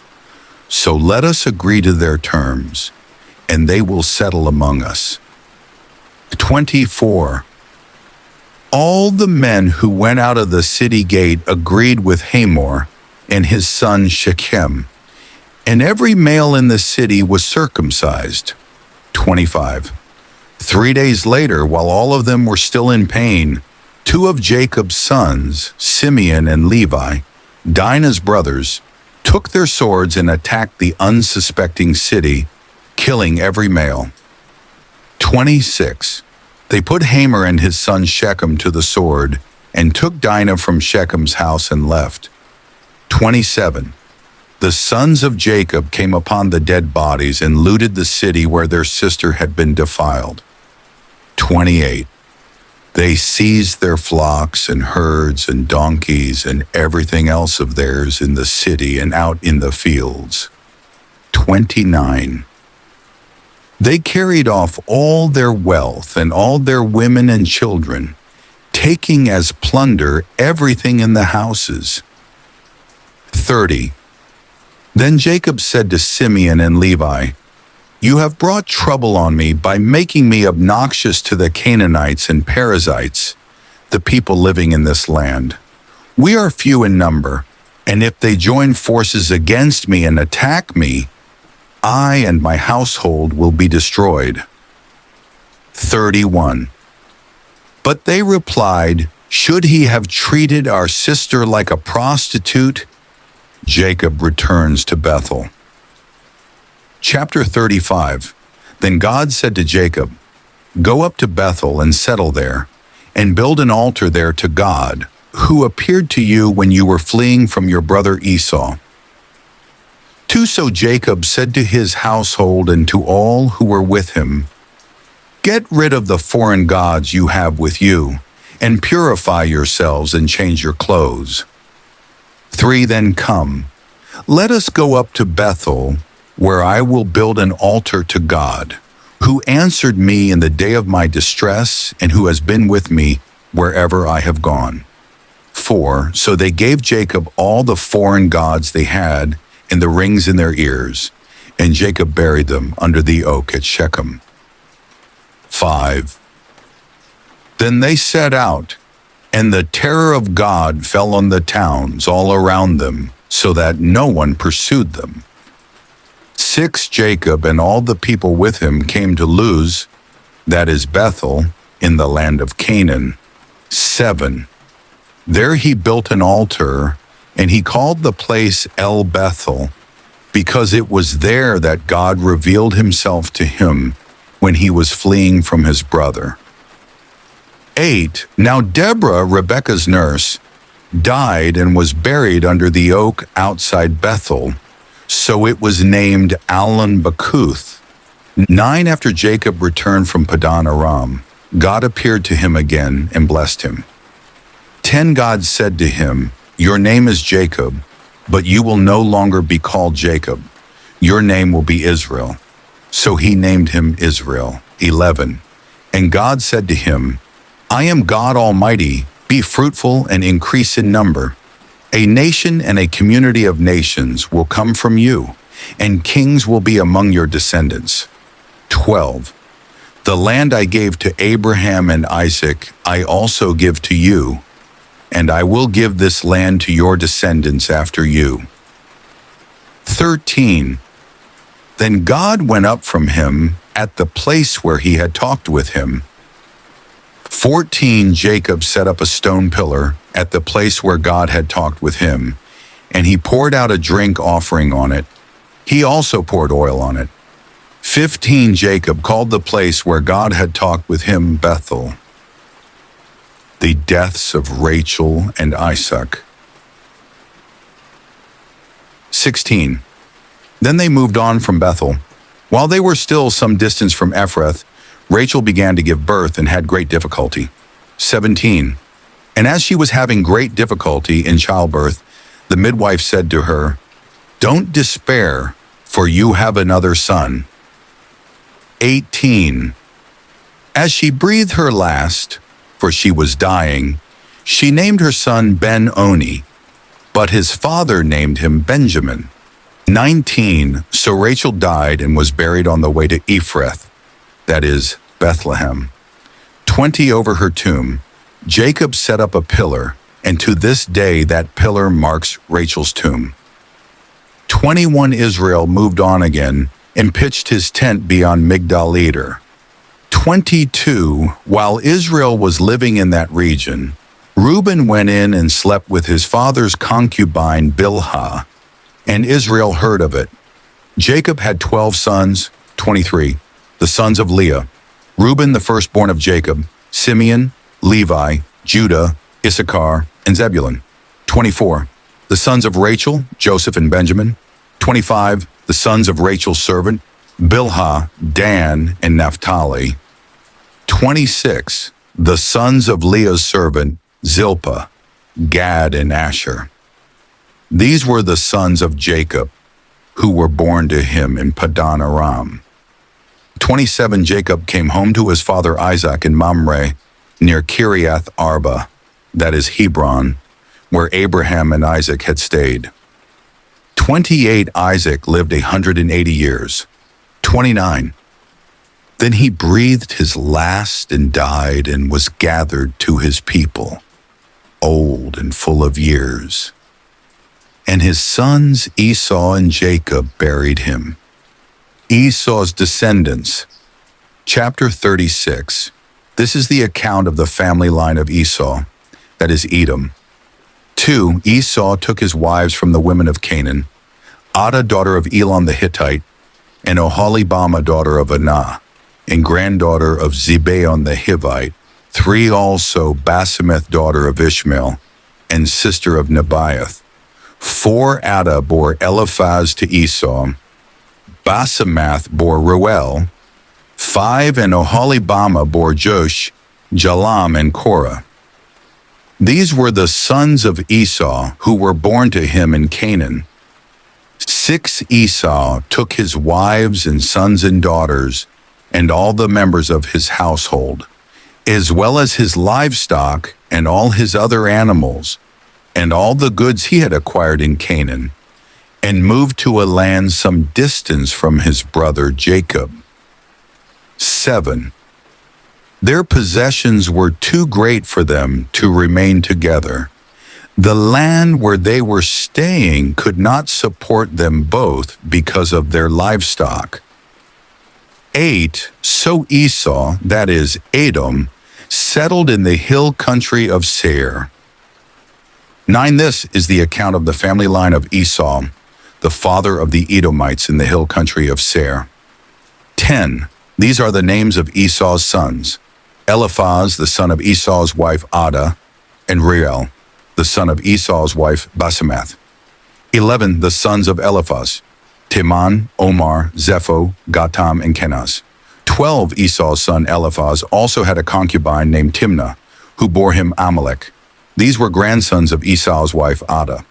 So let us agree to their terms, and they will settle among us. 24. All the men who went out of the city gate agreed with Hamor and his son Shechem, and every male in the city was circumcised. 25. 3 days later, while all of them were still in pain, 2 of Jacob's sons, Simeon and Levi, Dinah's brothers, took their swords and attacked the unsuspecting city, killing every male. 26. They put Hamor and his son Shechem to the sword and took Dinah from Shechem's house and left. 27. The sons of Jacob came upon the dead bodies and looted the city where their sister had been defiled. 28. They seized their flocks and herds and donkeys and everything else of theirs in the city and out in the fields. 29. They carried off all their wealth and all their women and children, taking as plunder everything in the houses. 30. Then Jacob said to Simeon and Levi, "You have brought trouble on me by making me obnoxious to the Canaanites and Perizzites, the people living in this land. We are few in number, and if they join forces against me and attack me, I and my household will be destroyed." 31. But they replied, "Should he have treated our sister like a prostitute?" Jacob returns to Bethel. Chapter 35. Then God said to Jacob, "Go up to Bethel and settle there, and build an altar there to God, who appeared to you when you were fleeing from your brother Esau." So Jacob said to his household and to all who were with him, "Get rid of the foreign gods you have with you, and purify yourselves and change your clothes." 3 Then come, let us go up to Bethel, where I will build an altar to God, who answered me in the day of my distress and who has been with me wherever I have gone. 4 So they gave Jacob all the foreign gods they had and the rings in their ears, and Jacob buried them under the oak at Shechem. 5 Then they set out, and the terror of God fell on the towns all around them, so that no one pursued them. 6 Jacob and all the people with him came to Luz, that is Bethel, in the land of Canaan. 7 There he built an altar, and he called the place El Bethel, because it was there that God revealed himself to him when he was fleeing from his brother. 8 Now Deborah, Rebekah's nurse, died and was buried under the oak outside Bethel, so it was named Allon Bakuth. 9 After Jacob returned from Padan Aram, God appeared to him again and blessed him. 10 God said to him, "Your name is Jacob, but you will no longer be called Jacob. Your name will be Israel." So he named him Israel. 11 And God said to him, "I am God Almighty. Be fruitful and increase in number. A nation and a community of nations will come from you, and kings will be among your descendants." 12 The land I gave to Abraham and Isaac I also give to you, and I will give this land to your descendants after you. 13 Then God went up from him at the place where he had talked with him. 14 Jacob set up a stone pillar at the place where God had talked with him, and he poured out a drink offering on it. He also poured oil on it. 15 Jacob called the place where God had talked with him Bethel. The deaths of Rachel and Isaac. 16 Then they moved on from Bethel. While they were still some distance from Ephrath, Rachel began to give birth and had great difficulty. 17 And as she was having great difficulty in childbirth, the midwife said to her, "Don't despair, for you have another son." 18 As she breathed her last, for she was dying, she named her son Ben-Oni, but his father named him Benjamin. 19 So Rachel died and was buried on the way to Ephrath, that is, Bethlehem. 20 Over her tomb, Jacob set up a pillar, and to this day that pillar marks Rachel's tomb. 21 Israel moved on again and pitched his tent beyond Migdal-eder. 22 While Israel was living in that region, Reuben went in and slept with his father's concubine Bilhah, and Israel heard of it. Jacob had 12 sons. 23 The sons of Leah: Reuben, the firstborn of Jacob; Simeon, Levi, Judah, Issachar, and Zebulun. 24 The sons of Rachel: Joseph and Benjamin. 25 The sons of Rachel's servant: Bilhah, Dan, and Naphtali. 26 The sons of Leah's servant: Zilpah, Gad, and Asher. These were the sons of Jacob, who were born to him in Padan Aram. 27 Jacob came home to his father Isaac in Mamre, near Kiriath Arba, that is Hebron, where Abraham and Isaac had stayed. 28 Isaac lived 180 years. 29 Then he breathed his last and died and was gathered to his people, old and full of years. And his sons Esau and Jacob buried him. Esau's descendants. Chapter 36. This is the account of the family line of Esau, that is Edom. 2. Esau took his wives from the women of Canaan, Adah daughter of Elon the Hittite, and Oholibamah daughter of Anah, and granddaughter of Zibeon the Hivite. 3. Also Basemath daughter of Ishmael, and sister of Nebaioth. 4. Adah bore Eliphaz to Esau. Basemath bore Reuel. 5. And Oholibamah bore Josh, Jalam, and Korah. These were the sons of Esau who were born to him in Canaan. 6. Esau took his wives and sons and daughters and all the members of his household, as well as his livestock and all his other animals, and all the goods he had acquired in Canaan, and moved to a land some distance from his brother Jacob. 7. Their possessions were too great for them to remain together. The land where they were staying could not support them both because of their livestock. 8. So Esau, that is Edom, settled in the hill country of Seir. 9. This is the account of the family line of Esau, the father of the Edomites in the hill country of Seir. 10. These are the names of Esau's sons: Eliphaz, the son of Esau's wife Adah, and Reuel, the son of Esau's wife Basemath. 11. The sons of Eliphaz: Teman, Omar, Zepho, Gatam, and Kenaz. 12. Esau's son Eliphaz also had a concubine named Timnah, who bore him Amalek. These were grandsons of Esau's wife Adah.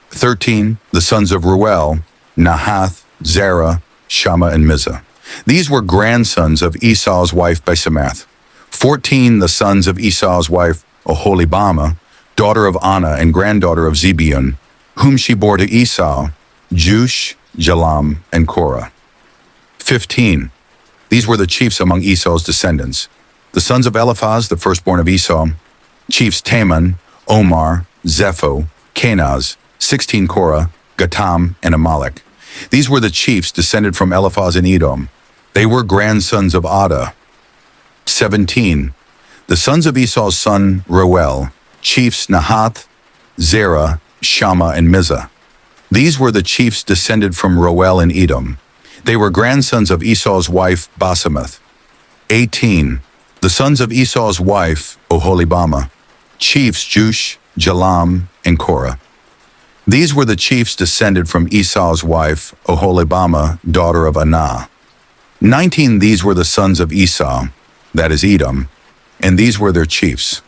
13. The sons of Reuel: Nahath, Zerah, Shammah, and Mizah. These were grandsons of Esau's wife Basemath. 14. The sons of Esau's wife Oholibamah, daughter of Anah and granddaughter of Zibeon, whom she bore to Esau: Jush, Jalam, and Korah. 15. These were the chiefs among Esau's descendants: the sons of Eliphaz, the firstborn of Esau, chiefs Teman, Omar, Zepho, Kenaz. 16. Korah, Gatam, and Amalek. These were the chiefs descended from Eliphaz in Edom. They were grandsons of Adah. 17. The sons of Esau's son Reuel, chiefs Nahath, Zerah, Shammah, and Mizah. These were the chiefs descended from Reuel in Edom. They were grandsons of Esau's wife Basemath. 18. The sons of Esau's wife Oholibamah, chiefs Jush, Jalam, and Korah. These were the chiefs descended from Esau's wife Oholibamah, daughter of Anah. 19. These were the sons of Esau, that is Edom, and these were their chiefs.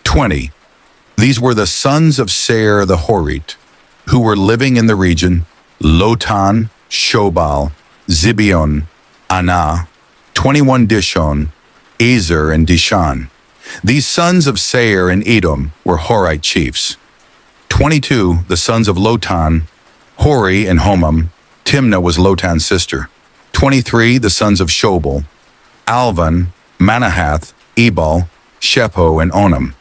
20. These were the sons of Seir the Horite, who were living in the region: Lotan, Shobal, Zibeon, Anah. 21. Dishon, Ezer, and Dishan. These sons of Seir and Edom were Horite chiefs. 22. The sons of Lotan, Hori and Homam. Timnah was Lotan's sister. 23. The sons of Shobal, Alvan, Manahath, Ebal, Shepho, and Onam.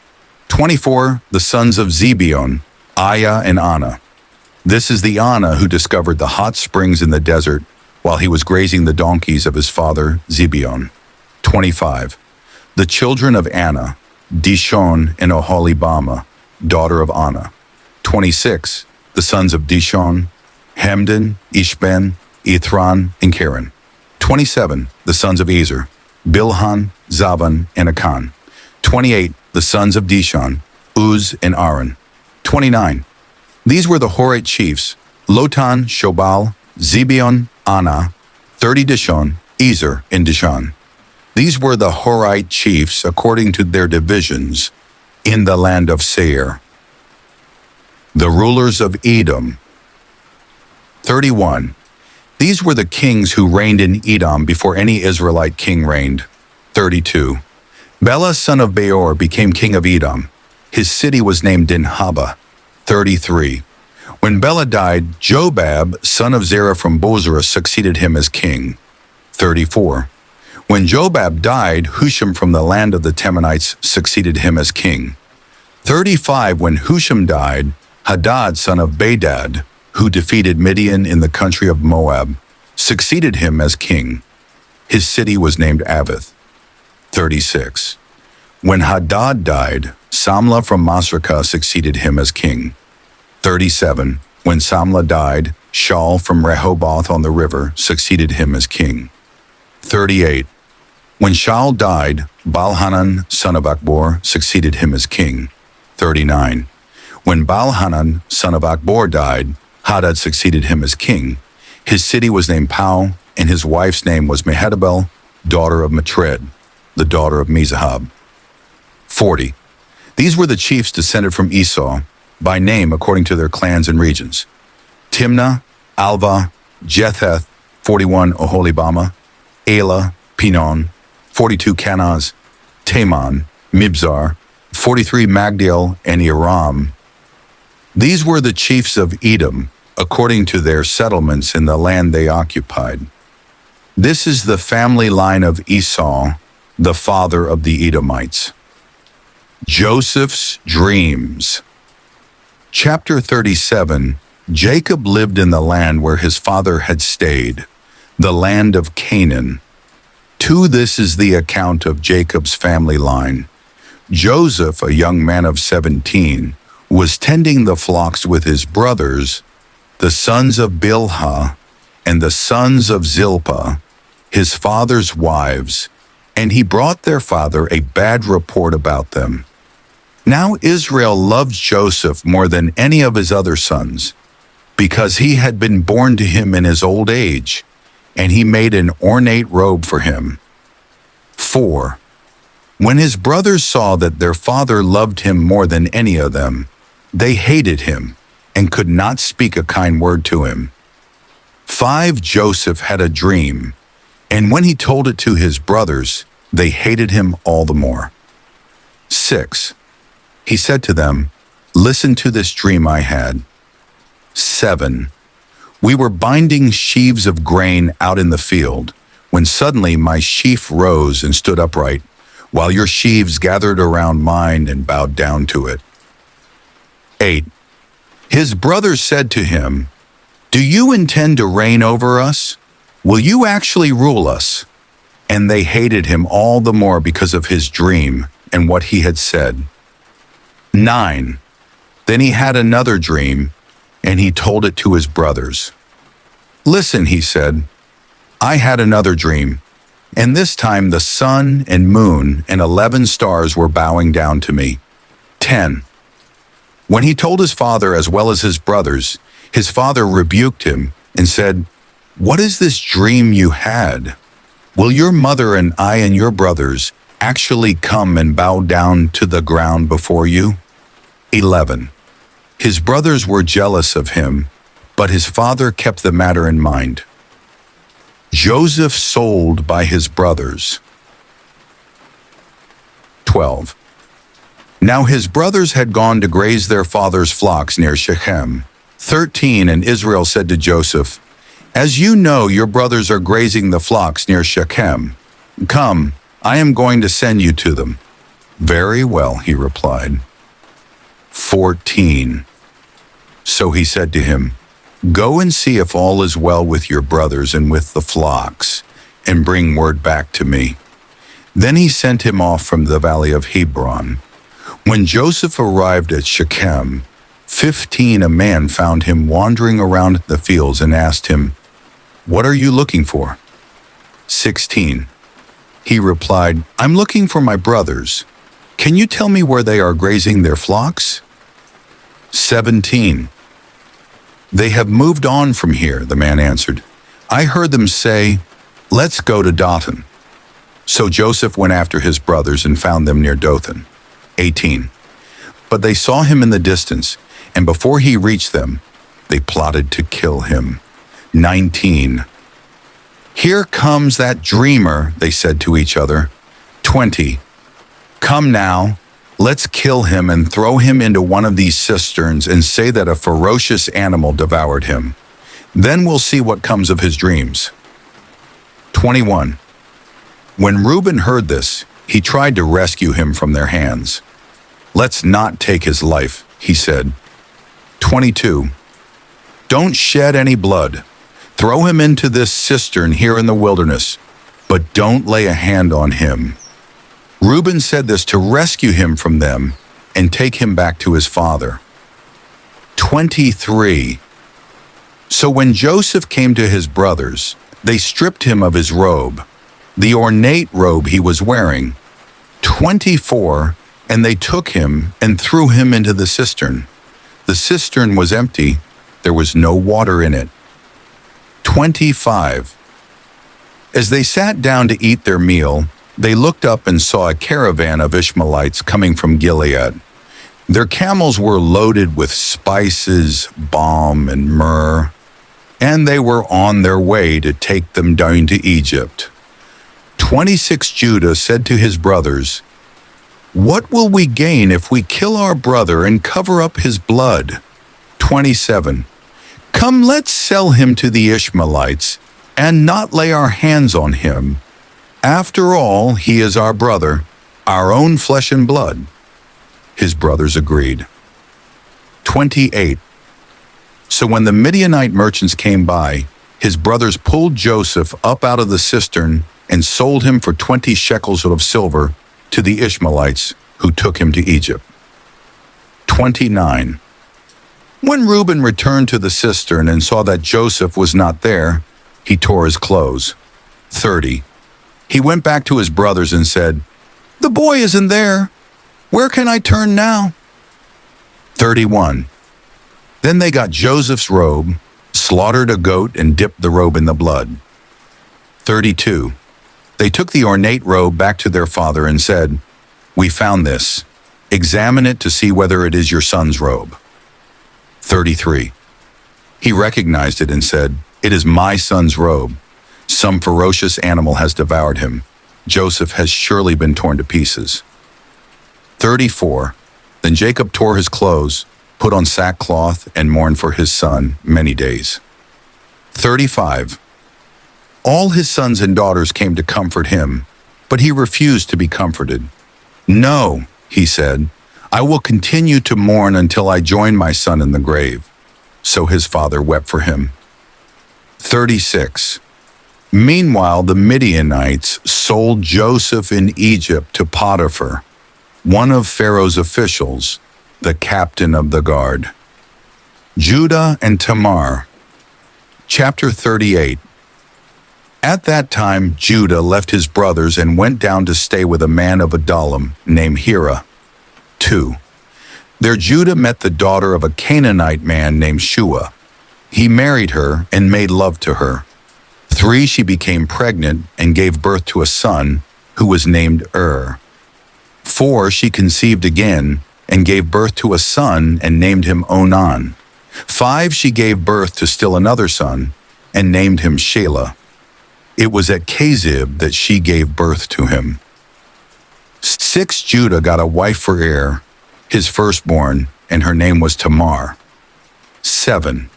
24. The sons of Zibeon, Aya and Anah. This is the Anah who discovered the hot springs in the desert while he was grazing the donkeys of his father Zibeon. 25. The children of Anah, Dishon and Oholibamah, daughter of Anah. 26. The sons of Dishon, Hemdan, Ishban, Ithran, and Karen. 27. The sons of Ezer, Bilhan, Zavan, and Akan. 28. The sons of Dishon, Uz and Aaron. 29. These were the Horite chiefs: Lotan, Shobal, Zibeon, Anah. 30. Dishon, Ezer, and Dishan. These were the Horite chiefs according to their divisions in the land of Seir. The rulers of Edom. 31. These were the kings who reigned in Edom before any Israelite king reigned. 32. Bela son of Beor became king of Edom. His city was named Dinhaba. 33. When Bela died, Jobab, son of Zerah from Bozrah, succeeded him as king. 34. When Jobab died, Husham from the land of the Temanites succeeded him as king. 35. When Husham died, Hadad, son of Bedad, who defeated Midian in the country of Moab, succeeded him as king. His city was named Avith. 36. When Hadad died, Samlah from Masrekah succeeded him as king. 37. When Samlah died, Shaul from Rehoboth on the river succeeded him as king. 38. When Shaul died, Baal-Hanan, son of Akbor, succeeded him as king. 39. When Baal-Hanan, son of Akbor, died, Hadad succeeded him as king. His city was named Pau, and his wife's name was Mehetabel, daughter of Matred, the daughter of Mezahab. 40. These were the chiefs descended from Esau, by name according to their clans and regions: Timnah, Alva, Jetheth, 41 Oholibama, Elah, Pinon, 42 Kanaz, Taman, Mibzar, 43 Magdiel, and Iram. These were the chiefs of Edom, according to their settlements in the land they occupied. This is the family line of Esau, the father of the Edomites. Joseph's dreams. Chapter 37. Jacob lived in the land where his father had stayed, the land of Canaan. This is the account of Jacob's family line. Joseph, a young man of 17, was tending the flocks with his brothers, the sons of Bilhah and the sons of Zilpah, his father's wives, and he brought their father a bad report about them. Now Israel loved Joseph more than any of his other sons, because he had been born to him in his old age, and he made an ornate robe for him. 4. When his brothers saw that their father loved him more than any of them, they hated him and could not speak a kind word to him. 5. Joseph had a dream, and when he told it to his brothers, they hated him all the more. 6. He said to them, "Listen to this dream I had." 7. We were binding sheaves of grain out in the field, when suddenly my sheaf rose and stood upright, while your sheaves gathered around mine and bowed down to it. 8. His brothers said to him, "Do you intend to reign over us? Will you actually rule us?" And they hated him all the more because of his dream and what he had said. 9. Then he had another dream, and he told it to his brothers. "Listen," he said, "I had another dream, and this time the sun and moon and 11 stars were bowing down to me." 10. When he told his father as well as his brothers, his father rebuked him and said, "What is this dream you had? Will your mother and I and your brothers actually come and bow down to the ground before you?" 11. His brothers were jealous of him, but his father kept the matter in mind. Joseph sold by his brothers. 12. Now his brothers had gone to graze their father's flocks near Shechem. 13. And Israel said to Joseph, "As you know, your brothers are grazing the flocks near Shechem. Come, I am going to send you to them." "Very well," he replied. 14. So he said to him, "Go and see if all is well with your brothers and with the flocks, and bring word back to me." Then he sent him off from the valley of Hebron. When Joseph arrived at Shechem, 15 a man found him wandering around the fields and asked him, "What are you looking for?" 16. He replied, "I'm looking for my brothers. Can you tell me where they are grazing their flocks?" 17. "They have moved on from here," the man answered. "I heard them say, 'Let's go to Dothan.'" So Joseph went after his brothers and found them near Dothan. 18. But they saw him in the distance, and before he reached them, they plotted to kill him. 19. "Here comes that dreamer," they said to each other. 20. "Come now, let's kill him and throw him into one of these cisterns and say that a ferocious animal devoured him. Then we'll see what comes of his dreams." 21. When Reuben heard this, he tried to rescue him from their hands. "Let's not take his life," he said. 22. "Don't shed any blood. Throw him into this cistern here in the wilderness, but don't lay a hand on him." Reuben said this to rescue him from them and take him back to his father. 23. So when Joseph came to his brothers, they stripped him of his robe, the ornate robe he was wearing. 24. And they took him and threw him into the cistern. The cistern was empty. There was no water in it. 25. As they sat down to eat their meal, they looked up and saw a caravan of Ishmaelites coming from Gilead. Their camels were loaded with spices, balm, and myrrh, and they were on their way to take them down to Egypt. 26. Judah said to his brothers, "What will we gain if we kill our brother and cover up his blood?" 27. Come, let's sell him to the Ishmaelites and not lay our hands on him. After all, he is our brother, our own flesh and blood. His brothers agreed. 28. So when the Midianite merchants came by, his brothers pulled Joseph up out of the cistern and sold him for 20 shekels of silver to the Ishmaelites, who took him to Egypt. 29. When Reuben returned to the cistern and saw that Joseph was not there, he tore his clothes. 30. He went back to his brothers and said, "The boy isn't there. Where can I turn now?" 31. Then they got Joseph's robe, slaughtered a goat, and dipped the robe in the blood. 32. They took the ornate robe back to their father and said, "We found this. Examine it to see whether it is your son's robe." 33. He recognized it and said, "It is my son's robe. Some ferocious animal has devoured him. Joseph has surely been torn to pieces." 34. Then Jacob tore his clothes, put on sackcloth, and mourned for his son many days. 35. All his sons and daughters came to comfort him, but he refused to be comforted. "No," he said, "I will continue to mourn until I join my son in the grave." So his father wept for him. 36. Meanwhile, the Midianites sold Joseph in Egypt to Potiphar, one of Pharaoh's officials, the captain of the guard. Judah and Tamar. Chapter 38. At that time, Judah left his brothers and went down to stay with a man of Adullam named Hira. 2. There Judah met the daughter of a Canaanite man named Shua. He married her and made love to her. 3. She became pregnant and gave birth to a son who was named 4. She conceived again and gave birth to a son and named him Onan. 5. She gave birth to still another son and named him Shelah. It was at Kezib that she gave birth to him. 6. Judah got a wife for his firstborn, and her name was Tamar. 7.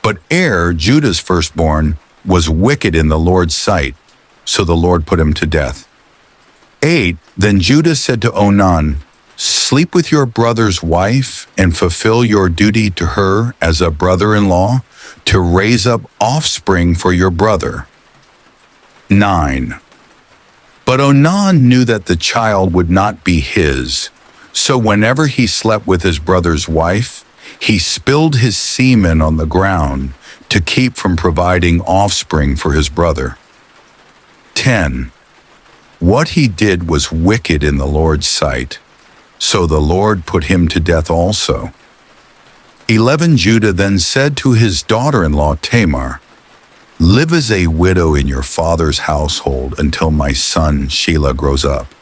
But Judah's firstborn, was wicked in the Lord's sight, so the Lord put him to death. 8. Then Judah said to Onan, "Sleep with your brother's wife and fulfill your duty to her as a brother-in-law to raise up offspring for your brother." 9. But Onan knew that the child would not be his, so whenever he slept with his brother's wife, he spilled his semen on the ground to keep from providing offspring for his brother. 10. What he did was wicked in the Lord's sight, so the Lord put him to death also. 11. Judah then said to his daughter-in-law Tamar, "Live as a widow in your father's household until my son Shelah grows up."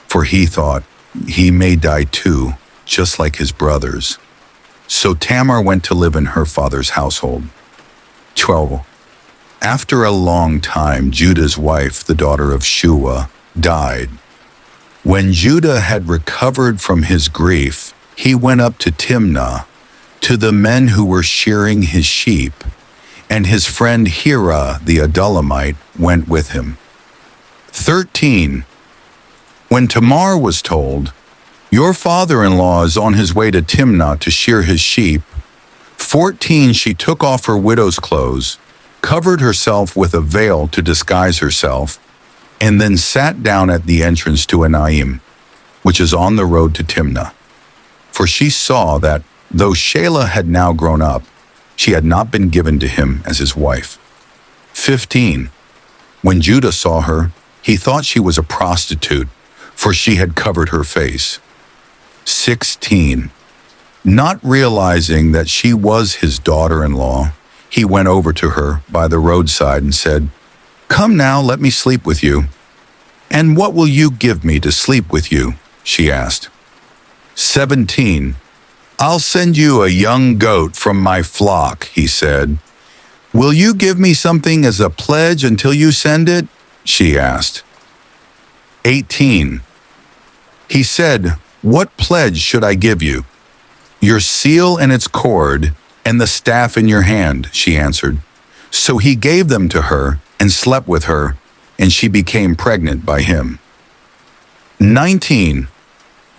For he thought, he may die too, just like his brothers. So Tamar went to live in her father's household. 12. After a long time, Judah's wife, the daughter of Shua, died. When Judah had recovered from his grief, he went up to Timnah, to the men who were shearing his sheep, and his friend Hira the Adullamite went with him. 13. When Tamar was told, "Your father-in-law is on his way to Timnah to shear his sheep," 14. She took off her widow's clothes, covered herself with a veil to disguise herself, and then sat down at the entrance to Enaim, which is on the road to Timnah. For she saw that, though Shelah had now grown up, she had not been given to him as his wife. 15. When Judah saw her, he thought she was a prostitute, for she had covered her face. 16. Not realizing that she was his daughter-in-law, he went over to her by the roadside and said, "Come now, let me sleep with you." "And what will you give me to sleep with you?" she asked. 17. "I'll send you a young goat from my flock," he said. "Will you give me something as a pledge until you send it?" she asked. 18. He said, "What pledge should I give you?" "Your seal and its cord, and the staff in your hand," she answered. So he gave them to her and slept with her, and she became pregnant by him. 19.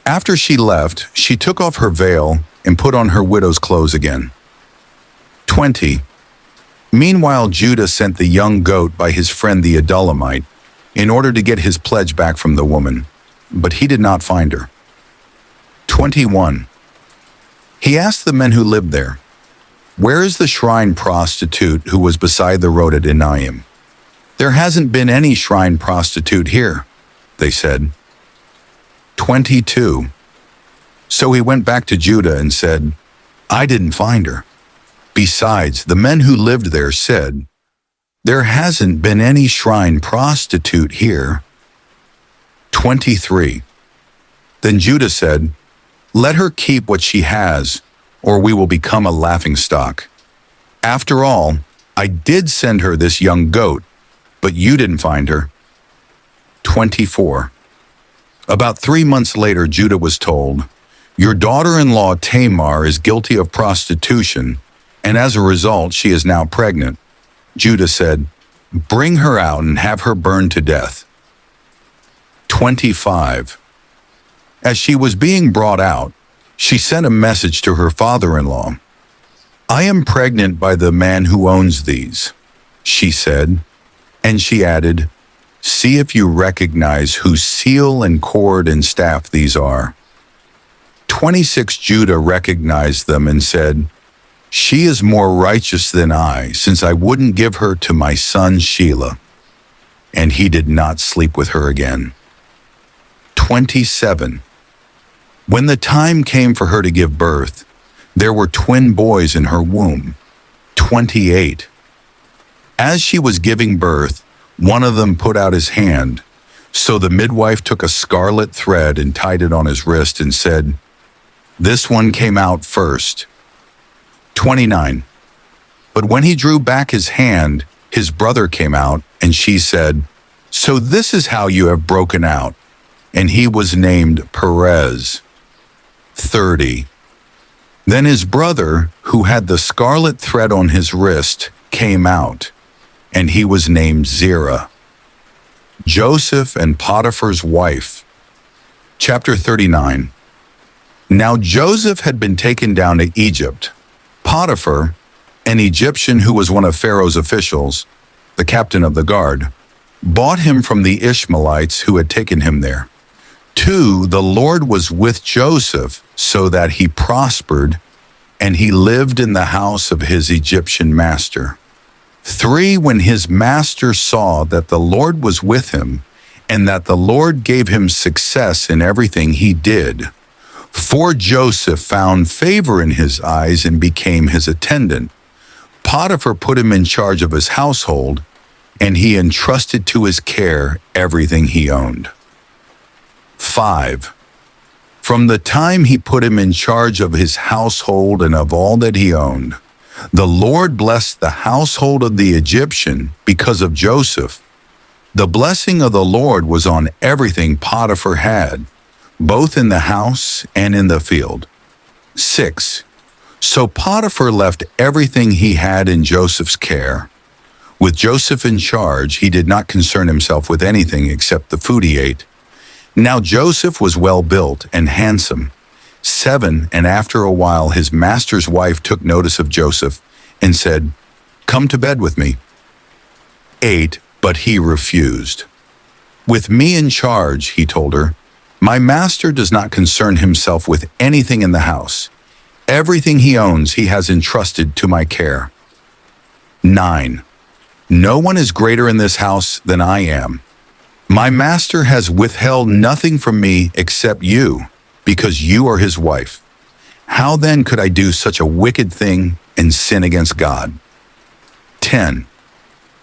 After she left, she took off her veil and put on her widow's clothes again. 20. Meanwhile, Judah sent the young goat by his friend the Adullamite in order to get his pledge back from the woman, but he did not find her. 21. He asked the men who lived there, "Where is the shrine prostitute who was beside the road at Enaim?" "There hasn't been any shrine prostitute here," they said. 22. So he went back to Judah and said, "I didn't find her." Besides, the men who lived there said, "There hasn't been any shrine prostitute here." 23. Then Judah said, "Let her keep what she has, or we will become a laughingstock. After all, I did send her this young goat, but you didn't find her." 24. About 3 months later, Judah was told, "Your daughter-in-law Tamar is guilty of prostitution, and as a result, she is now pregnant." Judah said, "Bring her out and have her burned to death." 25. As she was being brought out, she sent a message to her father-in-law. "I am pregnant by the man who owns these," she said, and she added, "See if you recognize whose seal and cord and staff these are." 26. Judah recognized them and said, "She is more righteous than I, since I wouldn't give her to my son Shelah." And he did not sleep with her again. 27. When the time came for her to give birth, there were twin boys in her womb. 28. As she was giving birth, one of them put out his hand, so the midwife took a scarlet thread and tied it on his wrist and said, "This one came out first." 29. But when he drew back his hand, his brother came out, and she said, "So this is how you have broken out." And he was named Perez. 30. Then his brother, who had the scarlet thread on his wrist, came out, and he was named Zerah. Joseph and Potiphar's wife. Chapter 39. Now Joseph had been taken down to Egypt. Potiphar, an Egyptian who was one of Pharaoh's officials, the captain of the guard, bought him from the Ishmaelites who had taken him there. 2. The Lord was with Joseph so that he prospered, and he lived in the house of his Egyptian master. 3. When his master saw that the Lord was with him, and that the Lord gave him success in everything he did, for Joseph found favor in his eyes and became his attendant, Potiphar put him in charge of his household, and he entrusted to his care everything he owned. 5. From the time he put him in charge of his household and of all that he owned, the Lord blessed the household of the Egyptian because of Joseph. The blessing of the Lord was on everything Potiphar had, both in the house and in the field. 6. So Potiphar left everything he had in Joseph's care. With Joseph in charge, he did not concern himself with anything except the food he ate. Now Joseph was well built and handsome. 7. And after a while his master's wife took notice of Joseph and said, "Come to bed with me." 8. But he refused. With me in charge, he told her, my master does not concern himself with anything in the house. Everything he owns he has entrusted to my care. 9. No one is greater in this house than I am. My master has withheld nothing from me except you, because you are his wife. How then could I do such a wicked thing and sin against God? 10.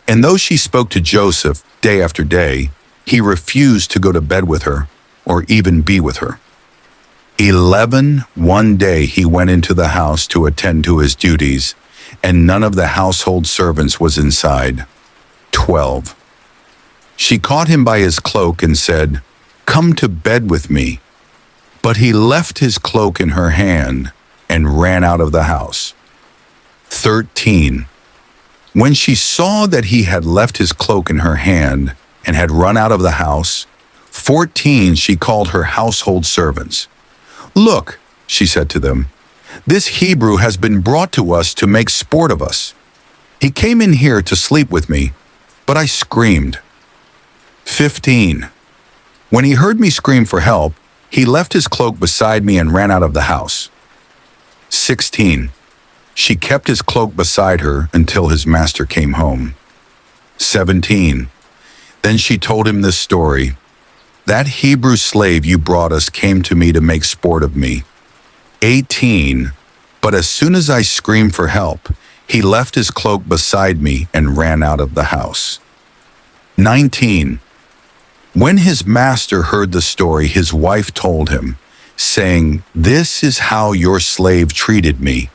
And though she spoke to Joseph day after day, he refused to go to bed with her or even be with her. 11. One day he went into the house to attend to his duties, and none of the household servants was inside. 12. She caught him by his cloak and said, "Come to bed with me." But he left his cloak in her hand and ran out of the house. 13. When she saw that he had left his cloak in her hand and had run out of the house, 14, she called her household servants. "Look," she said to them, "this Hebrew has been brought to us to make sport of us. He came in here to sleep with me, but I screamed." 15. When he heard me scream for help, he left his cloak beside me and ran out of the house. 16. She kept his cloak beside her until his master came home. 17. Then she told him this story. "That Hebrew slave you brought us came to me to make sport of me." 18. But as soon as I screamed for help, he left his cloak beside me and ran out of the house. 19. When his master heard the story, his wife told him, saying, "This is how your slave treated me."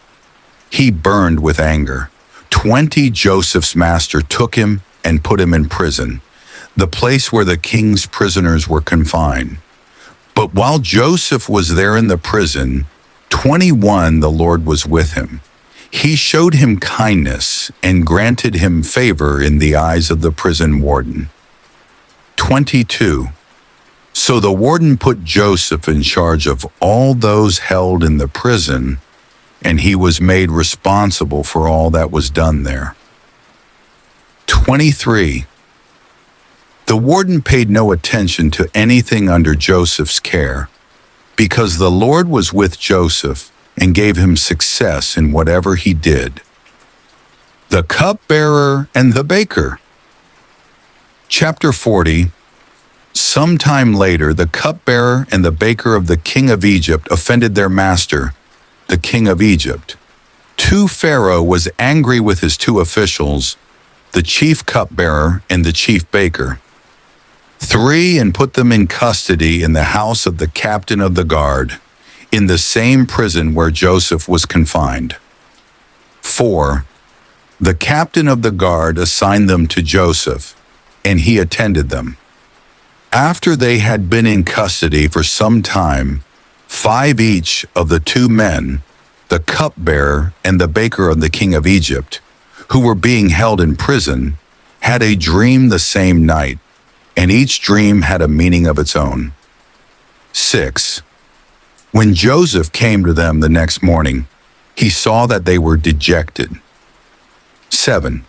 He burned with anger. 20. Joseph's master took him and put him in prison, the place where the king's prisoners were confined. But while Joseph was there in the prison, 21, the Lord was with him. He showed him kindness and granted him favor in the eyes of the prison warden. 22. So the warden put Joseph in charge of all those held in the prison, and he was made responsible for all that was done there. 23. The warden paid no attention to anything under Joseph's care, because the Lord was with Joseph and gave him success in whatever he did. The cupbearer and the baker. Chapter 40. Sometime later, the cupbearer and the baker of the king of Egypt offended their master, the king of Egypt. 2. Pharaoh was angry with his 2 officials, the chief cupbearer and the chief baker. 3. And put them in custody in the house of the captain of the guard, in the same prison where Joseph was confined. 4. The captain of the guard assigned them to Joseph, and he attended them. After they had been in custody for some time, 5 each of the 2 men, the cupbearer and the baker of the king of Egypt, who were being held in prison, had a dream the same night, and each dream had a meaning of its own. 6. When Joseph came to them the next morning, he saw that they were dejected. 7.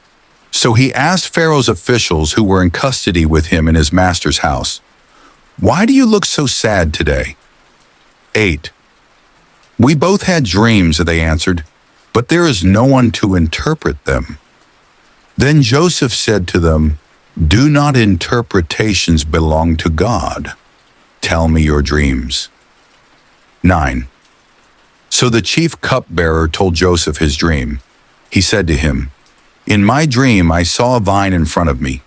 So he asked Pharaoh's officials who were in custody with him in his master's house, "Why do you look so sad today?" 8. "We both had dreams," they answered, "but there is no one to interpret them." Then Joseph said to them, "Do not interpretations belong to God? Tell me your dreams." 9. So the chief cupbearer told Joseph his dream. He said to him, "In my dream I saw a vine in front of me,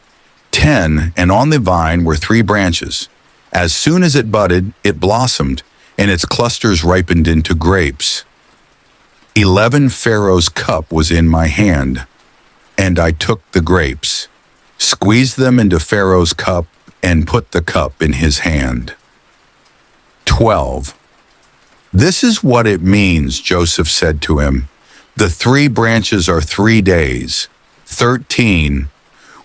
10, and on the vine were 3 branches. As soon as it budded, it blossomed, and its clusters ripened into grapes. 11 Pharaoh's cup was in my hand, and I took the grapes, squeezed them into Pharaoh's cup, and put the cup in his hand." 12. "This is what it means," Joseph said to him. "The 3 branches are 3 days. 13.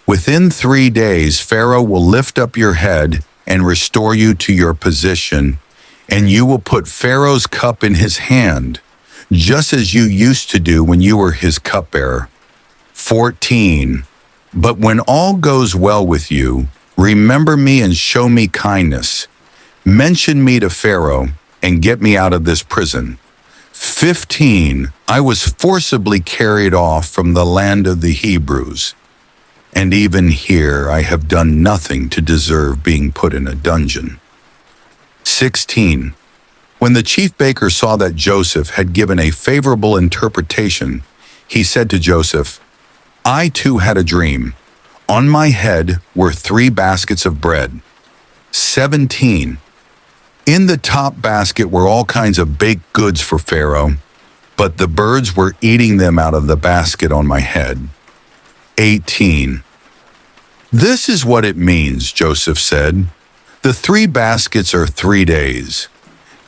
Within 3 days, Pharaoh will lift up your head and restore you to your position, and you will put Pharaoh's cup in his hand, just as you used to do when you were his cupbearer. 14. But when all goes well with you, Remember me and show me kindness. Mention me to Pharaoh and get me out of this prison. 15. I was forcibly carried off from the land of the Hebrews, and even here I have done nothing to deserve being put in a dungeon. 16. When the chief baker saw that Joseph had given a favorable interpretation, he said to Joseph, I too had a dream. On my head were 3 baskets of bread. 17. In the top basket were all kinds of baked goods for Pharaoh, but the birds were eating them out of the basket on my head. 18. This is what it means, Joseph said. The 3 baskets are 3 days.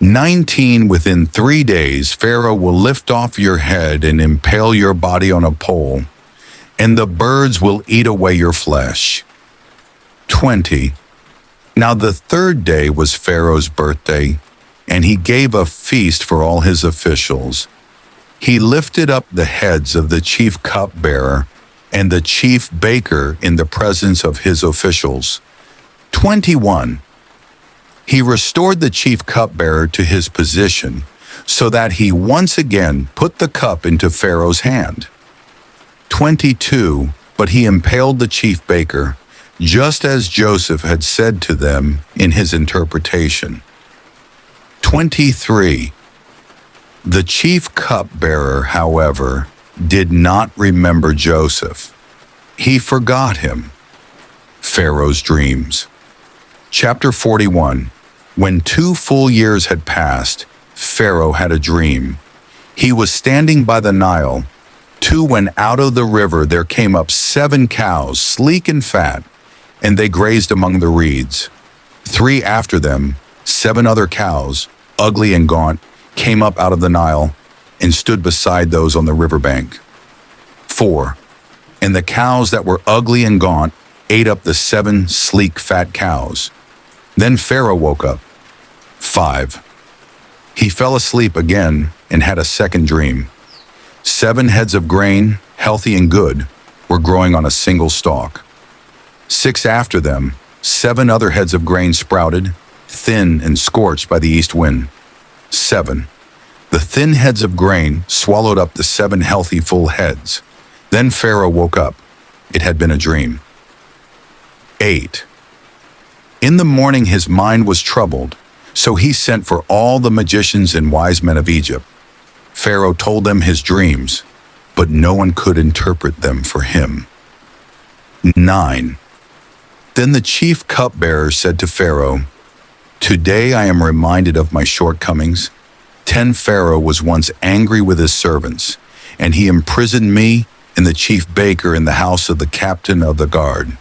19. Within 3 days, Pharaoh will lift off your head and impale your body on a pole, and the birds will eat away your flesh. 20. Now the 3rd day was Pharaoh's birthday, and he gave a feast for all his officials. He lifted up the heads of the chief cupbearer and the chief baker in the presence of his officials. 21. He restored the chief cupbearer to his position, so that he once again put the cup into Pharaoh's hand. 22. But he impaled the chief baker, just as Joseph had said to them in his interpretation. 23. The chief cupbearer, however, did not remember Joseph. He forgot him. Pharaoh's dreams. Chapter 41. When 2 full years had passed, Pharaoh had a dream. He was standing by the Nile. 2 when out of the river there came up 7 cows, sleek and fat, and they grazed among the reeds. 3 after them, 7 other cows, ugly and gaunt, came up out of the Nile and stood beside those on the riverbank. 4. And the cows that were ugly and gaunt ate up the 7 sleek fat cows. Then Pharaoh woke up. 5. He fell asleep again and had a second dream. 7 heads of grain, healthy and good, were growing on a single stalk. 6 after them, 7 other heads of grain sprouted, thin and scorched by the east wind. 7. The thin heads of grain swallowed up the 7 healthy full heads. Then Pharaoh woke up. It had been a dream. 8. In the morning his mind was troubled, so he sent for all the magicians and wise men of Egypt. Pharaoh told them his dreams, but no one could interpret them for him. 9. Then the chief cupbearer said to Pharaoh, Today I am reminded of my shortcomings. 10 Pharaoh was once angry with his servants, and he imprisoned me and the chief baker in the house of the captain of the guard.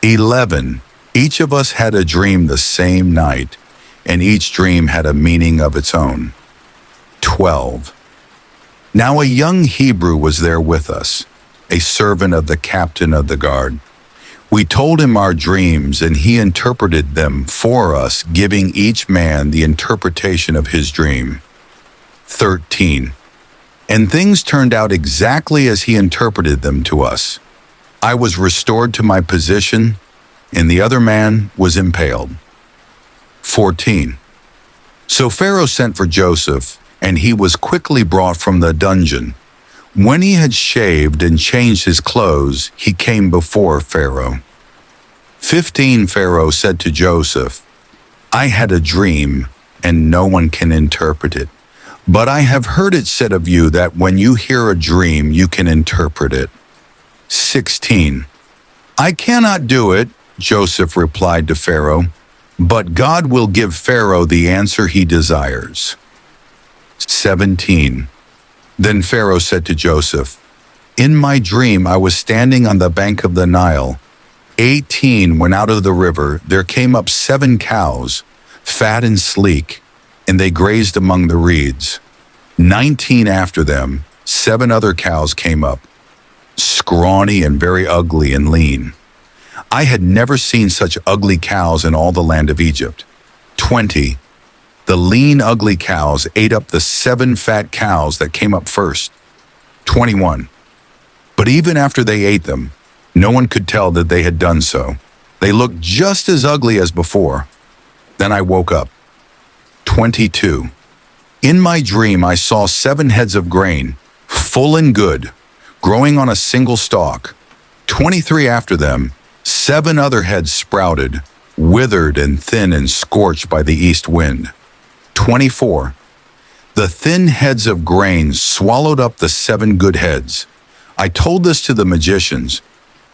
11. Each of us had a dream the same night, and each dream had a meaning of its own. 12. Now a young Hebrew was there with us, a servant of the captain of the guard. We told him our dreams, and he interpreted them for us, giving each man the interpretation of his dream. 13. And things turned out exactly as he interpreted them to us. I was restored to my position, and the other man was impaled. 14. So Pharaoh sent for Joseph, and he was quickly brought from the dungeon. When he had shaved and changed his clothes, he came before Pharaoh. 15. Pharaoh said to Joseph, I had a dream, and no one can interpret it. But I have heard it said of you that when you hear a dream, you can interpret it. 16. I cannot do it, Joseph replied to Pharaoh, but God will give Pharaoh the answer he desires. 17. Then Pharaoh said to Joseph, In my dream I was standing on the bank of the Nile. 18 When out of the river there came up 7 cows, fat and sleek, and they grazed among the reeds. 19 after them, 7 other cows came up, scrawny and very ugly and lean. I had never seen such ugly cows in all the land of Egypt. 20. The lean, ugly cows ate up the 7 fat cows that came up first. 21. But even after they ate them, no one could tell that they had done so. They looked just as ugly as before. Then I woke up. 22. In my dream, I saw 7 heads of grain, full and good, growing on a single stalk. 23 after them, 7 other heads sprouted, withered and thin and scorched by the east wind. 24. The thin heads of grain swallowed up the 7 good heads. I told this to the magicians,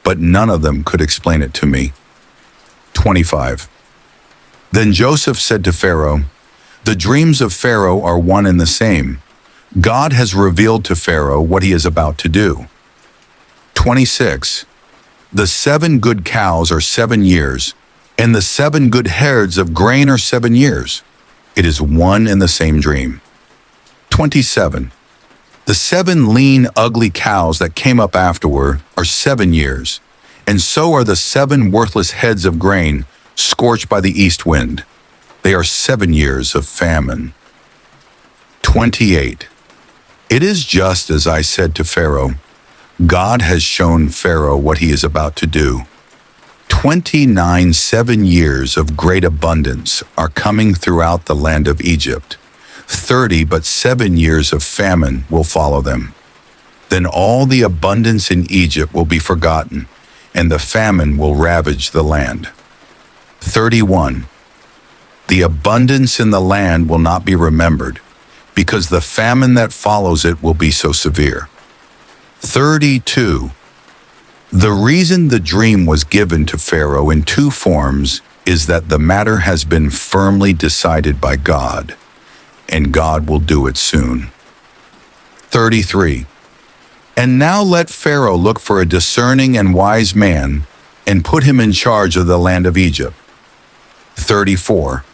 but none of them could explain it to me. 25. Then Joseph said to Pharaoh, "The dreams of Pharaoh are one and the same. God has revealed to Pharaoh what he is about to do." 26. The 7 good cows are 7 years, and the 7 good heads of grain are 7 years. It is one and the same dream. 27. The 7 lean, ugly cows that came up afterward are 7 years, and so are the 7 worthless heads of grain scorched by the east wind. They are 7 years of famine. 28. It is just as I said to Pharaoh. God has shown Pharaoh what he is about to do. 29 7 years of great abundance are coming throughout the land of Egypt. 30 but 7 years of famine will follow them. Then all the abundance in Egypt will be forgotten, and the famine will ravage the land. 31. The abundance in the land will not be remembered, because the famine that follows it will be so severe. 32. The reason the dream was given to Pharaoh in 2 forms is that the matter has been firmly decided by God, and God will do it soon. 33. And now let Pharaoh look for a discerning and wise man and put him in charge of the land of Egypt. 34.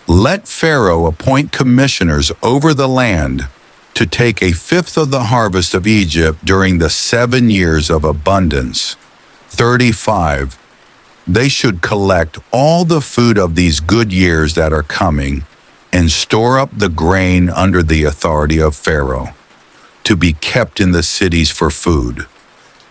Let Pharaoh appoint commissioners over the land to take 1/5 of the harvest of Egypt during the 7 years of abundance. 35. They should collect all the food of these good years that are coming and store up the grain under the authority of Pharaoh, to be kept in the cities for food.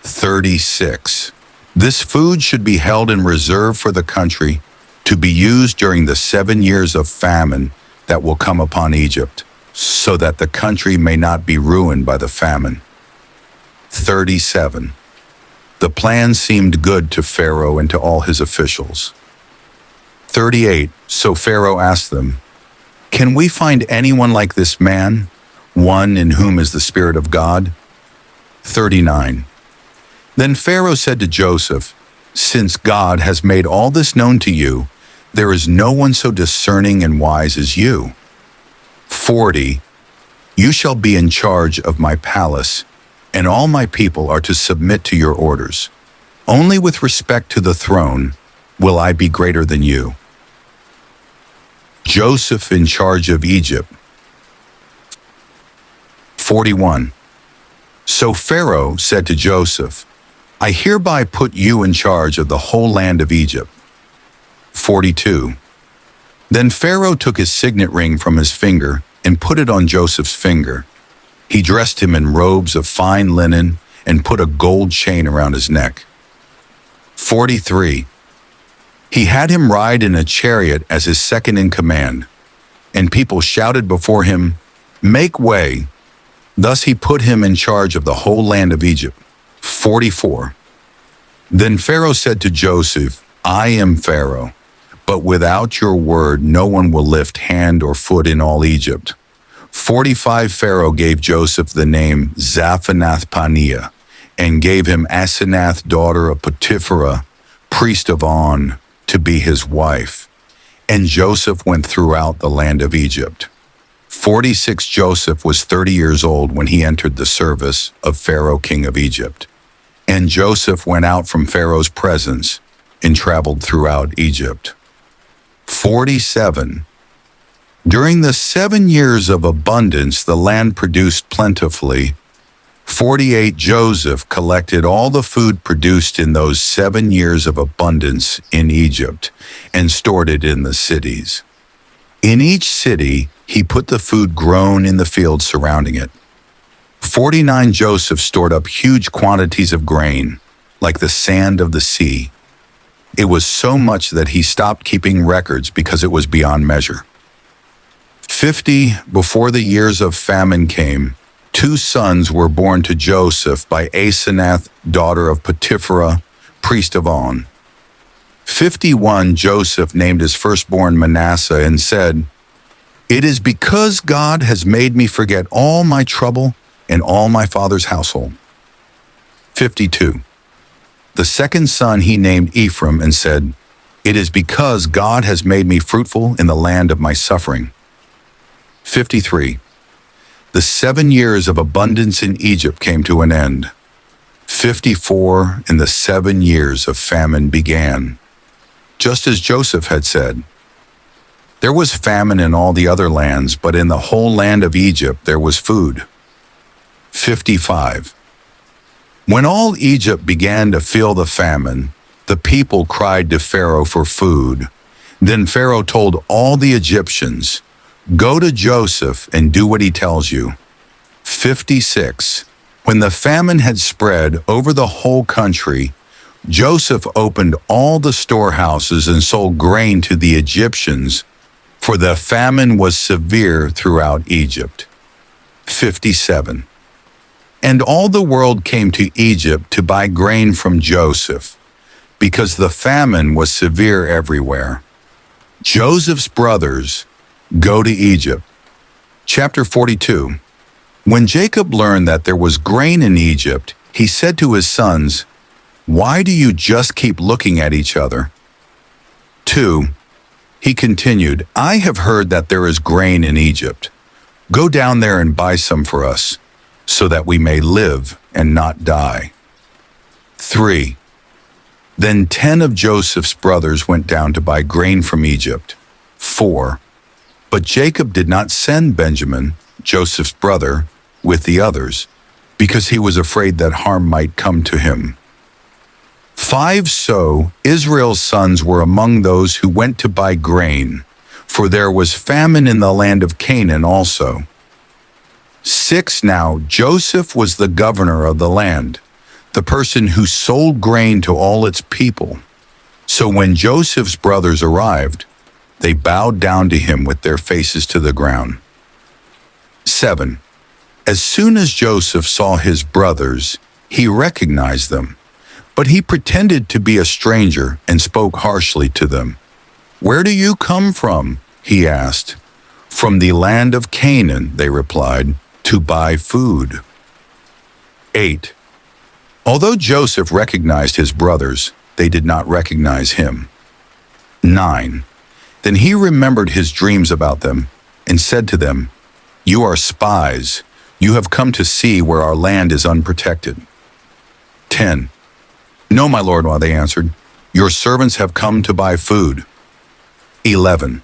36. This food should be held in reserve for the country, to be used during the 7 years of famine that will come upon Egypt, so that the country may not be ruined by the famine. 37. The plan seemed good to Pharaoh and to all his officials. 38. So Pharaoh asked them, "Can we find anyone like this man, one in whom is the Spirit of God?" 39. Then Pharaoh said to Joseph, "Since God has made all this known to you, there is no one so discerning and wise as you." 40. You shall be in charge of my palace, and all my people are to submit to your orders. Only with respect to the throne will I be greater than you. Joseph in charge of Egypt. 41. So Pharaoh said to Joseph, "I hereby put you in charge of the whole land of Egypt." 42. Then Pharaoh took his signet ring from his finger and put it on Joseph's finger. He dressed him in robes of fine linen and put a gold chain around his neck. 43. He had him ride in a chariot as his second in command, and people shouted before him, "Make way!" Thus he put him in charge of the whole land of Egypt. 44. Then Pharaoh said to Joseph, "I am Pharaoh, but without your word no one will lift hand or foot in all Egypt." 45. Pharaoh gave Joseph the name Zaphanath-Paneah, and gave him Asenath, daughter of Potipharah, priest of On, to be his wife. And Joseph went throughout the land of Egypt. 46. Joseph was 30 years old when he entered the service of Pharaoh, king of Egypt. And Joseph went out from Pharaoh's presence and traveled throughout Egypt. 47. During the 7 years of abundance, the land produced plentifully. 48. Joseph collected all the food produced in those 7 years of abundance in Egypt and stored it in the cities. In each city, he put the food grown in the fields surrounding it. 49. Joseph stored up huge quantities of grain, like the sand of the sea. It was so much that he stopped keeping records because it was beyond measure. 50, before the years of famine came, 2 sons were born to Joseph by Asenath, daughter of Potipharah, priest of On. 51, Joseph named his firstborn Manasseh and said, "It is because God has made me forget all my trouble and all my father's household." 52. The second son he named Ephraim and said, "It is because God has made me fruitful in the land of my suffering." 53. The 7 years of abundance in Egypt came to an end. 54, and the 7 years of famine began. Just as Joseph had said, there was famine in all the other lands, but in the whole land of Egypt there was food. 55. When all Egypt began to feel the famine, the people cried to Pharaoh for food. Then Pharaoh told all the Egyptians, "Go to Joseph and do what he tells you." 56. When the famine had spread over the whole country, Joseph opened all the storehouses and sold grain to the Egyptians, for the famine was severe throughout Egypt. 57. And all the world came to Egypt to buy grain from Joseph, because the famine was severe everywhere. Joseph's brothers go to Egypt. Chapter 42. When Jacob learned that there was grain in Egypt, he said to his sons, "Why do you just keep looking at each other?" 2. He continued, "I have heard that there is grain in Egypt. Go down there and buy some for us, so that we may live and not die." 3. Then 10 of Joseph's brothers went down to buy grain from Egypt. 4. But Jacob did not send Benjamin, Joseph's brother, with the others, because he was afraid that harm might come to him. 5. So Israel's sons were among those who went to buy grain, for there was famine in the land of Canaan also. 6. Now Joseph was the governor of the land, the person who sold grain to all its people. So when Joseph's brothers arrived, they bowed down to him with their faces to the ground. 7. As soon as Joseph saw his brothers, he recognized them, but he pretended to be a stranger and spoke harshly to them. "Where do you come from?" he asked. "From the land of Canaan," they replied, "to buy food." 8. Although Joseph recognized his brothers, they did not recognize him. 9. Then he remembered his dreams about them and said to them, "You are spies. You have come to see where our land is unprotected." 10. "No, my lord," they answered. "Your servants have come to buy food." 11.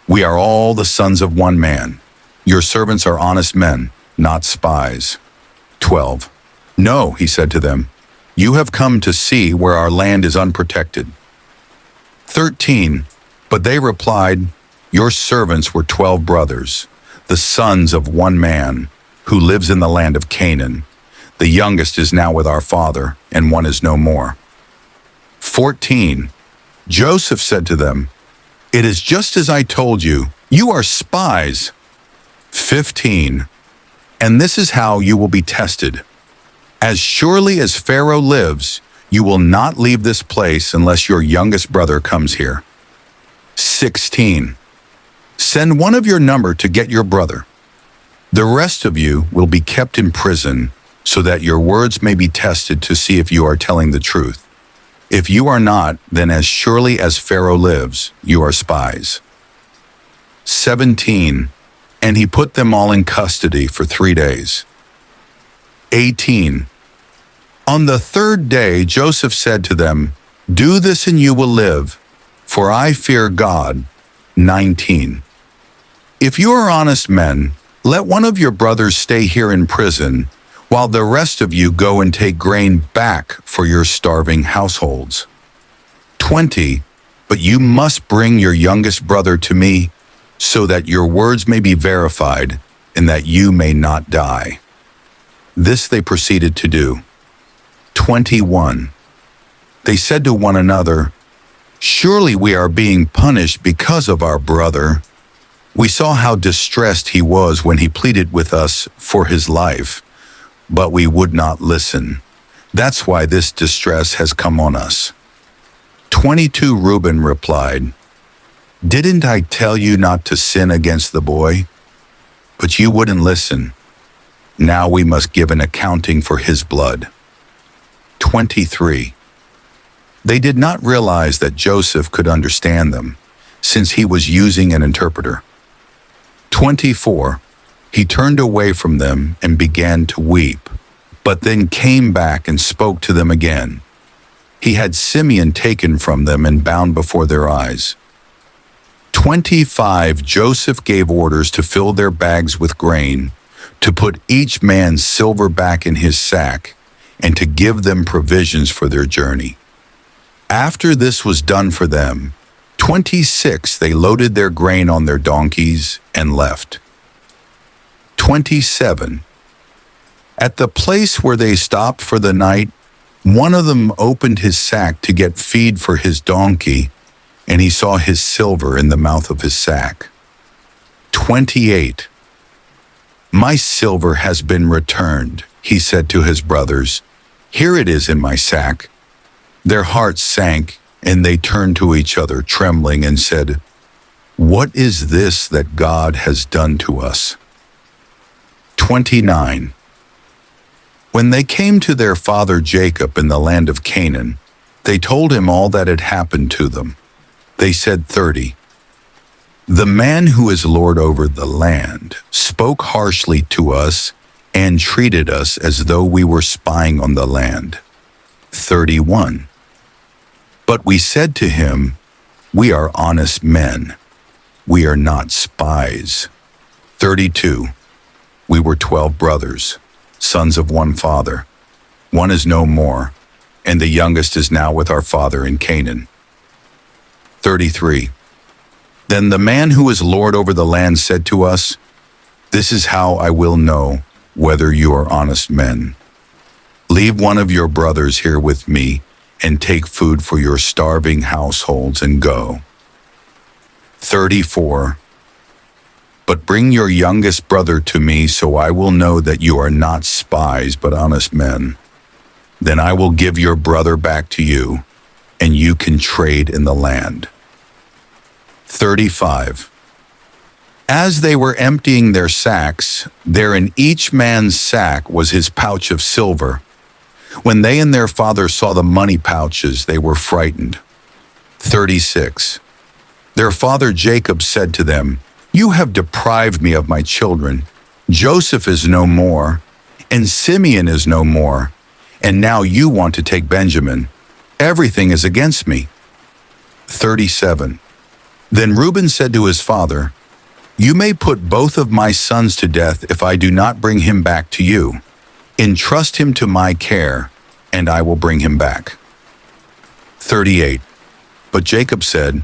"We are all the sons of one man. Your servants are honest men, not spies." 12. "No," he said to them, "you have come to see where our land is unprotected." 13. But they replied, "Your servants were 12 brothers, the sons of one man, who lives in the land of Canaan. The youngest is now with our father, and one is no more." 14. Joseph said to them, "It is just as I told you, you are spies." 15. And this is how you will be tested. As surely as Pharaoh lives, you will not leave this place unless your youngest brother comes here. 16. Send one of your number to get your brother. The rest of you will be kept in prison, so that your words may be tested to see if you are telling the truth. If you are not, then as surely as Pharaoh lives, you are spies. 17. And he put them all in custody for 3 days. 18. On the 3rd day, Joseph said to them, "Do this and you will live, for I fear God." 19. If you are honest men, let one of your brothers stay here in prison, while the rest of you go and take grain back for your starving households. 20. But you must bring your youngest brother to me, so that your words may be verified, and that you may not die. This they proceeded to do. 21. They said to one another, Surely we are being punished because of our brother. We saw how distressed he was when he pleaded with us for his life, but we would not listen. That's why this distress has come on us." 22 Reuben replied, "Didn't I tell you not to sin against the boy? But you wouldn't listen. Now we must give an accounting for his blood." 23. They did not realize that Joseph could understand them, since he was using an interpreter. 24. He turned away from them and began to weep, but then came back and spoke to them again. He had Simeon taken from them and bound before their eyes. 25. Joseph gave orders to fill their bags with grain, to put each man's silver back in his sack, and to give them provisions for their journey. After this was done for them, 26, they loaded their grain on their donkeys and left. 27. At the place where they stopped for the night, one of them opened his sack to get feed for his donkey, and he saw his silver in the mouth of his sack. 28. "My silver has been returned," he said to his brothers. "Here it is in my sack." Their hearts sank, and they turned to each other, trembling, and said, "What is this that God has done to us?" 29. When they came to their father Jacob in the land of Canaan, they told him all that had happened to them. They said, 30. "The man who is lord over the land spoke harshly to us and treated us as though we were spying on the land." 31. "But we said to him, 'We are honest men. We are not spies.' 32. "We were 12 brothers, sons of one father. One is no more, and the youngest is now with our father in Canaan." 33. "Then the man who is lord over the land said to us, 'This is how I will know whether you are honest men. Leave one of your brothers here with me and take food for your starving households and go.' 34. "But bring your youngest brother to me so I will know that you are not spies but honest men. Then I will give your brother back to you, and you can trade in the land." 35. As they were emptying their sacks, there in each man's sack was his pouch of silver. When they and their father saw the money pouches, they were frightened. 36. Their father Jacob said to them, "You have deprived me of my children. Joseph is no more, and Simeon is no more, and now you want to take Benjamin. Everything is against me." 37. Then Reuben said to his father, "You may put both of my sons to death if I do not bring him back to you. Entrust him to my care, and I will bring him back." 38. But Jacob said,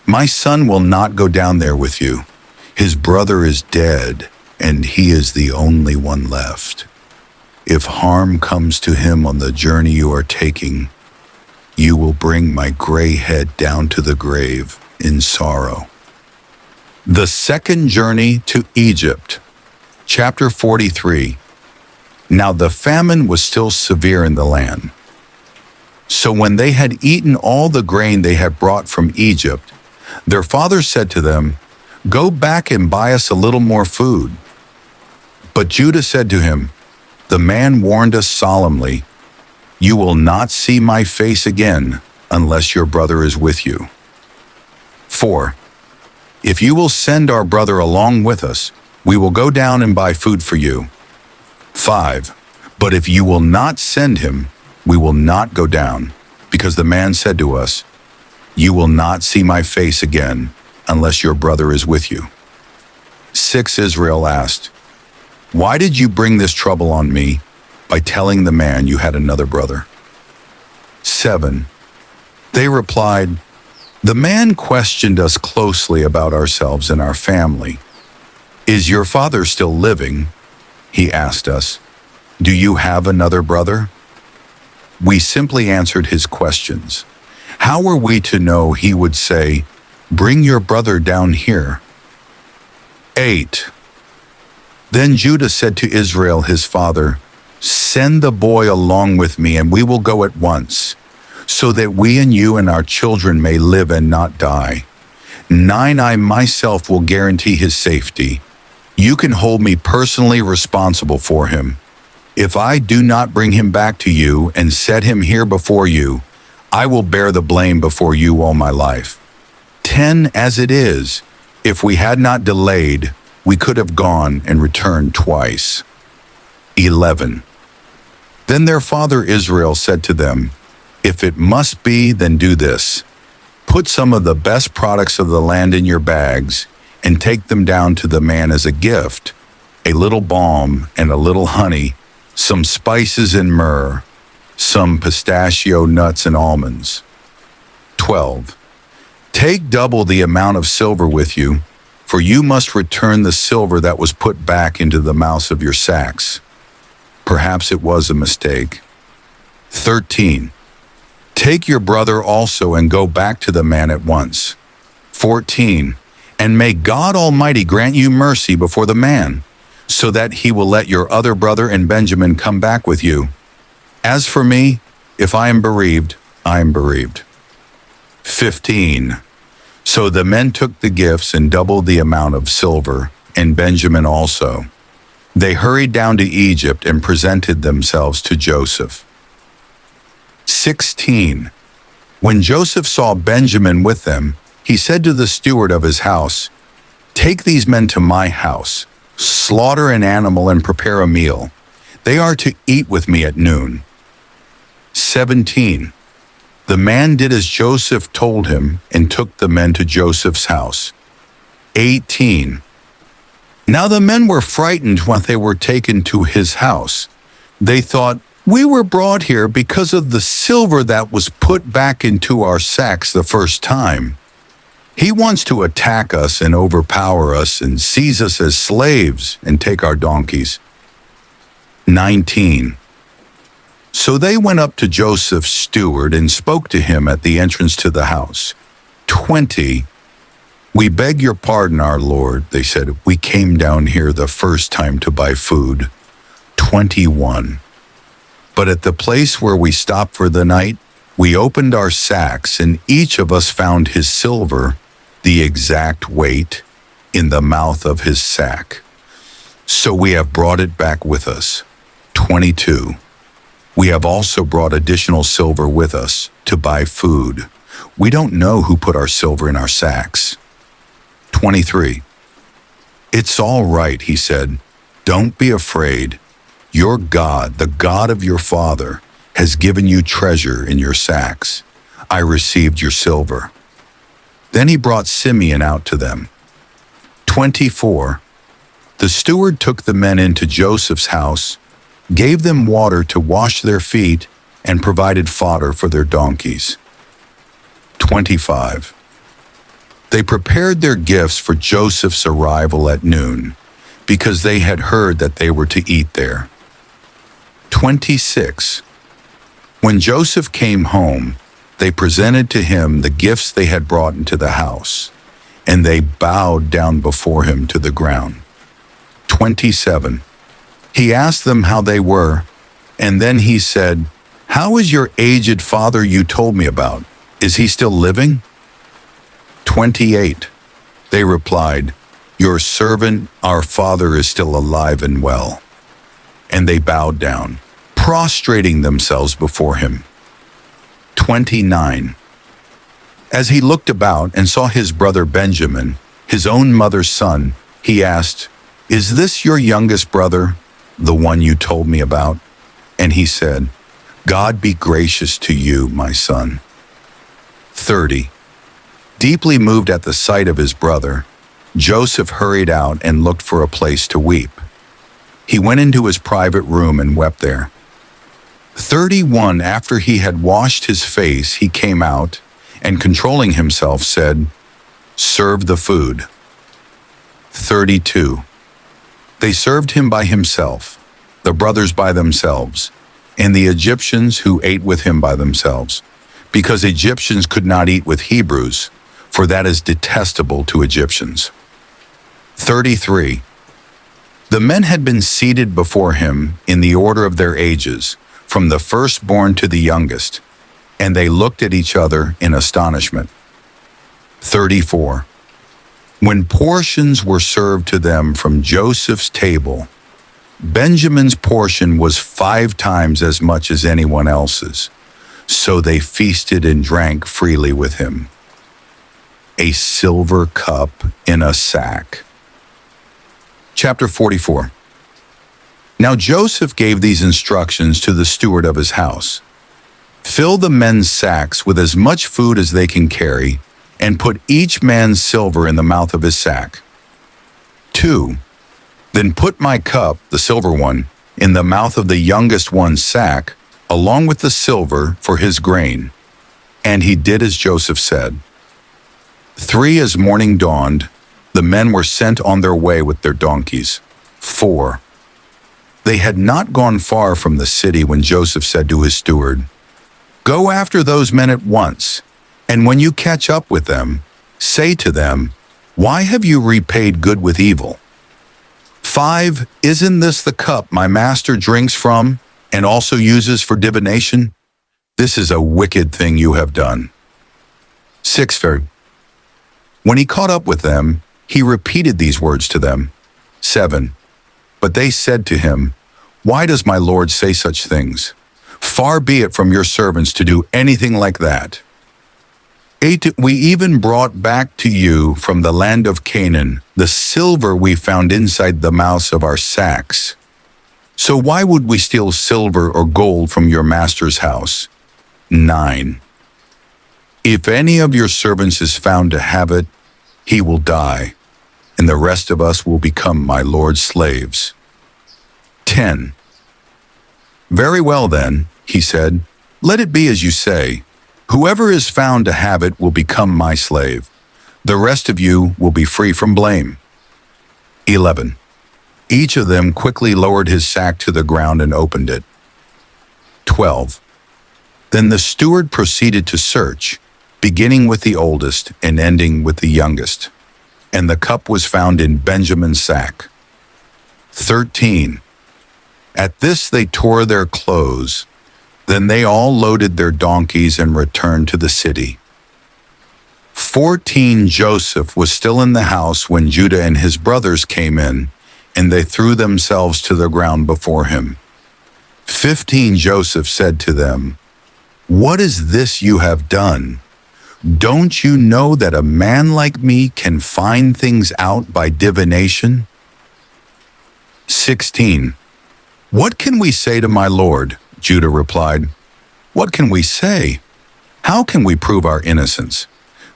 "My son will not go down there with you. His brother is dead, and he is the only one left. If harm comes to him on the journey you are taking, you will bring my gray head down to the grave in sorrow." The second journey to Egypt. Chapter 43. Now the famine was still severe in the land. So when they had eaten all the grain they had brought from Egypt, their father said to them, "Go back and buy us a little more food." But Judah said to him, "The man warned us solemnly, 'You will not see my face again unless your brother is with you.' 4. If you will send our brother along with us, we will go down and buy food for you. 5. But if you will not send him, we will not go down, because the man said to us, 'You will not see my face again unless your brother is with you.' 6. Israel asked, 'Why did you bring this trouble on me by telling the man you had another brother?' 7. They replied, 'The man questioned us closely about ourselves and our family. Is your father still living?' He asked us, 'Do you have another brother?' We simply answered his questions. How were we to know he would say, "Bring your brother down here"? 8. Then Judah said to Israel his father, "Send the boy along with me, and we will go at once, so that we and you and our children may live and not die. 9. I myself will guarantee his safety. You can hold me personally responsible for him. If I do not bring him back to you and set him here before you, I will bear the blame before you all my life. 10. As it is, if we had not delayed, we could have gone and returned twice." 11. Then their father Israel said to them, "If it must be, then do this. Put some of the best products of the land in your bags and take them down to the man as a gift, a little balm and a little honey, some spices and myrrh, some pistachio nuts and almonds." 12. Take double the amount of silver with you, for you must return the silver that was put back into the mouths of your sacks. Perhaps it was a mistake. 13. Take your brother also and go back to the man at once. 14. And may God Almighty grant you mercy before the man, so that he will let your other brother and Benjamin come back with you. As for me, if I am bereaved, I am bereaved. 15. So the men took the gifts and doubled the amount of silver, and Benjamin also. They hurried down to Egypt and presented themselves to Joseph. 16. When Joseph saw Benjamin with them, he said to the steward of his house, "Take these men to my house, slaughter an animal and prepare a meal. They are to eat with me at noon." 17. The man did as Joseph told him and took the men to Joseph's house. 18. Now the men were frightened when they were taken to his house. They thought, "We were brought here because of the silver that was put back into our sacks the first time. He wants to attack us and overpower us and seize us as slaves and take our donkeys." 19. So they went up to Joseph's steward and spoke to him at the entrance to the house. 20. "We beg your pardon, our lord," they said. "We came down here the first time to buy food." 21. But at the place where we stopped for the night, we opened our sacks, and each of us found his silver, the exact weight, in the mouth of his sack. So we have brought it back with us. 22. We have also brought additional silver with us to buy food. We don't know who put our silver in our sacks. 23. "It's all right," he said. "Don't be afraid. Your God, the God of your father, has given you treasure in your sacks. I received your silver." Then he brought Simeon out to them. 24. The steward took the men into Joseph's house, gave them water to wash their feet, and provided fodder for their donkeys. 25. They prepared their gifts for Joseph's arrival at noon, because they had heard that they were to eat there. 26. When Joseph came home, they presented to him the gifts they had brought into the house, and they bowed down before him to the ground. 27. He asked them how they were, and then he said, "How is your aged father you told me about? Is he still living?" 28. They replied, "Your servant, our father, is still alive and well." And they bowed down, prostrating themselves before him. 29. As he looked about and saw his brother Benjamin, his own mother's son, he asked, "Is this your youngest brother, the one you told me about?" And he said, "God be gracious to you, my son." 30. Deeply moved at the sight of his brother, Joseph hurried out and looked for a place to weep. He went into his private room and wept there. 31. After he had washed his face, he came out, and controlling himself said, "Serve the food." 32. They served him by himself, the brothers by themselves, and the Egyptians who ate with him by themselves. because Egyptians could not eat with Hebrews, for that is detestable to Egyptians. 33. The men had been seated before him in the order of their ages, from the firstborn to the youngest, and they looked at each other in astonishment. 34. When portions were served to them from Joseph's table, Benjamin's portion was 5 times as much as anyone else's, so they feasted and drank freely with him. A silver cup in a sack. Chapter 44. Now Joseph gave these instructions to the steward of his house. Fill the men's sacks with as much food as they can carry, and put each man's silver in the mouth of his sack. 2. Then put my cup, the silver one, in the mouth of the youngest one's sack, along with the silver for his grain. And he did as Joseph said. 3. As morning dawned, the men were sent on their way with their donkeys. 4. They had not gone far from the city when Joseph said to his steward, "Go after those men at once, and when you catch up with them, say to them, 'Why have you repaid good with evil?' 5. Isn't this the cup my master drinks from and also uses for divination? This is a wicked thing you have done." 6. When he caught up with them, he repeated these words to them. 7. But they said to him, "Why does my lord say such things? Far be it from your servants to do anything like that." 8. We even brought back to you from the land of Canaan the silver we found inside the mouths of our sacks. So why would we steal silver or gold from your master's house? 9. If any of your servants is found to have it, he will die, and the rest of us will become my lord's slaves. 10. Very well then, he said, let it be as you say. Whoever is found to have it will become my slave. The rest of you will be free from blame. 11. Each of them quickly lowered his sack to the ground and opened it. 12. Then the steward proceeded to search, beginning with the oldest and ending with the youngest. And the cup was found in Benjamin's sack. 13. At this they tore their clothes. Then they all loaded their donkeys and returned to the city. 14. Joseph was still in the house when Judah and his brothers came in, and they threw themselves to the ground before him. 15. Joseph said to them, "What is this you have done? Don't you know that a man like me can find things out by divination?" 16. What can we say to my lord? Judah replied. What can we say? How can we prove our innocence?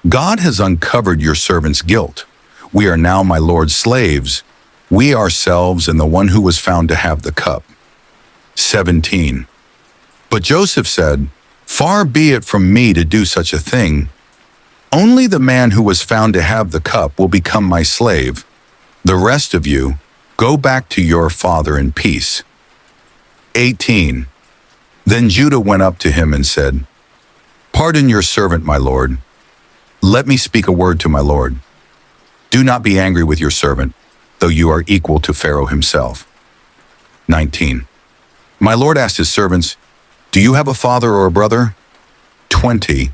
God has uncovered your servant's guilt. We are now my lord's slaves, we ourselves and the one who was found to have the cup. 17. But Joseph said, Far be it from me to do such a thing. Only the man who was found to have the cup will become my slave. The rest of you, go back to your father in peace. 18. Then Judah went up to him and said, Pardon your servant, my lord. Let me speak a word to my lord. Do not be angry with your servant, though you are equal to Pharaoh himself. 19. My lord asked his servants, Do you have a father or a brother? 20.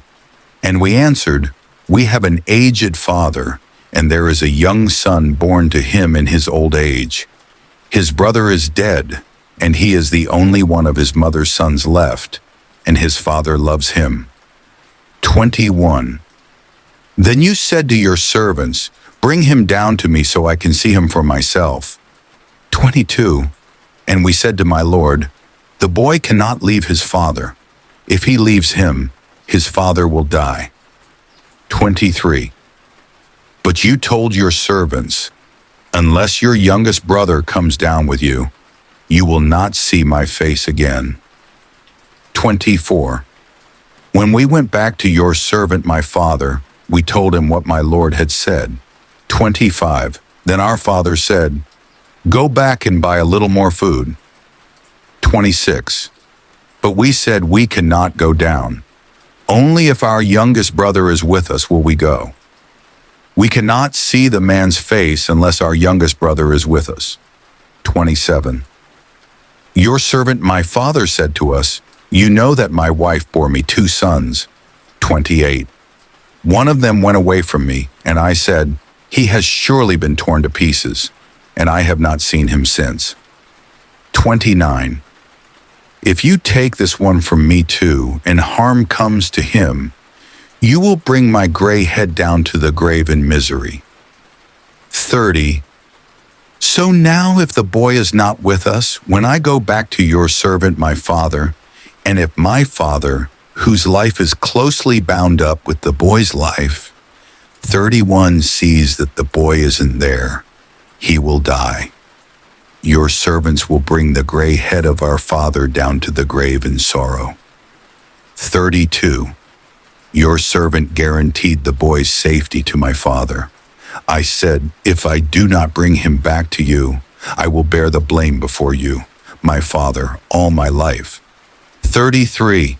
And we answered, We have an aged father, and there is a young son born to him in his old age. His brother is dead, and he is the only one of his mother's sons left, and his father loves him. 21. Then you said to your servants, Bring him down to me so I can see him for myself. 22. And we said to my lord, The boy cannot leave his father. If he leaves him, his father will die. 23. But you told your servants, Unless your youngest brother comes down with you, you will not see my face again. 24. When we went back to your servant my father, we told him what my lord had said. 25. Then our father said, Go back and buy a little more food. 26. But we said we cannot go down. Only if our youngest brother is with us will we go. We cannot see the man's face unless our youngest brother is with us. 27. Your servant my father said to us, you know that my wife bore me 2 sons. 28. One of them went away from me, and I said, he has surely been torn to pieces, and I have not seen him since. 29. If you take this one from me too, and harm comes to him, you will bring my gray head down to the grave in misery. 30. So now if the boy is not with us, when I go back to your servant my father, and if my father, whose life is closely bound up with the boy's life, 31 sees that the boy isn't there, he will die. Your servants will bring the gray head of our father down to the grave in sorrow. 32. Your servant guaranteed the boy's safety to my father. I said, if I do not bring him back to you, I will bear the blame before you, my father, all my life. 33.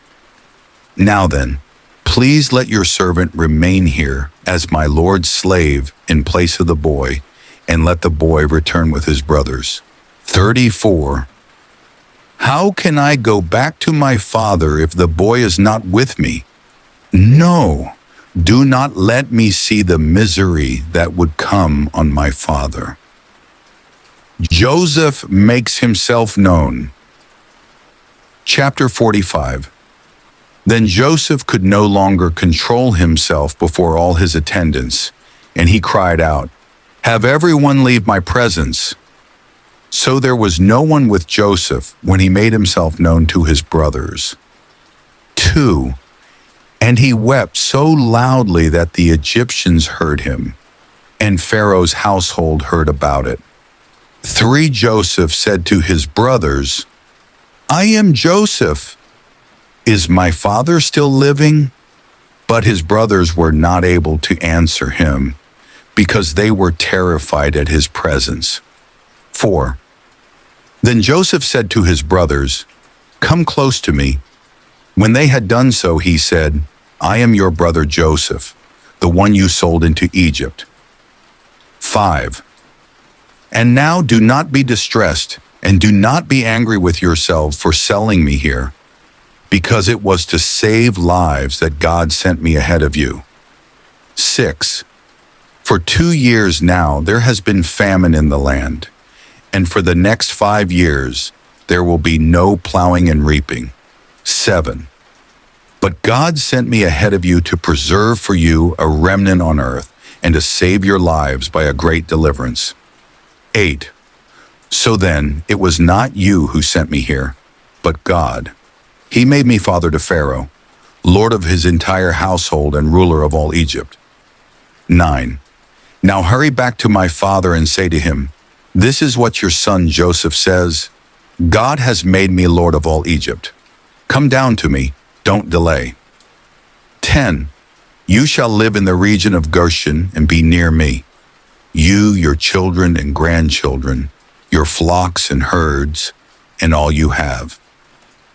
Now then, please let your servant remain here as my Lord's slave in place of the boy, and let the boy return with his brothers. 34. How can I go back to my father if the boy is not with me? No, do not let me see the misery that would come on my father. Joseph makes himself known. Chapter 45. Then Joseph could no longer control himself before all his attendants, and he cried out, have everyone leave my presence. So there was no one with Joseph when he made himself known to his brothers. 2. And he wept so loudly that the Egyptians heard him, and Pharaoh's household heard about it. 3. Joseph said to his brothers, I am Joseph. Is my father still living? But his brothers were not able to answer him, because they were terrified at his presence. 4. Then Joseph said to his brothers, come close to me. When they had done so, he said, I am your brother Joseph, the one you sold into Egypt. 5. And now do not be distressed, and do not be angry with yourselves for selling me here, because it was to save lives that God sent me ahead of you. 6. For 2 years now there has been famine in the land, and for the next 5 years there will be no plowing and reaping. 7. But God sent me ahead of you to preserve for you a remnant on earth, and to save your lives by a great deliverance. 8. So then, it was not you who sent me here, but God. He made me father to Pharaoh, lord of his entire household and ruler of all Egypt. 9. Now hurry back to my father and say to him, this is what your son Joseph says, God has made me lord of all Egypt. Come down to me, don't delay. 10. You shall live in the region of Goshen and be near me, you, your children and grandchildren, your flocks and herds, and all you have.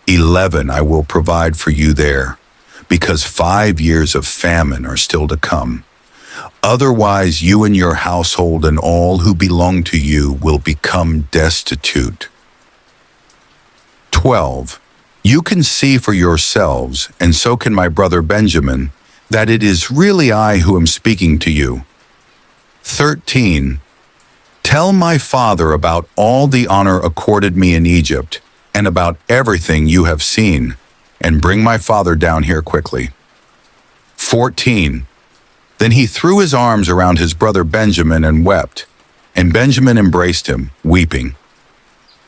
11. I will provide for you there, because 5 years of famine are still to come. Otherwise, you and your household and all who belong to you will become destitute. 12. You can see for yourselves, and so can my brother Benjamin, that it is really I who am speaking to you. 13. Tell my father about all the honor accorded me in Egypt, and about everything you have seen, and bring my father down here quickly. 14. Then he threw his arms around his brother Benjamin and wept, and Benjamin embraced him, weeping.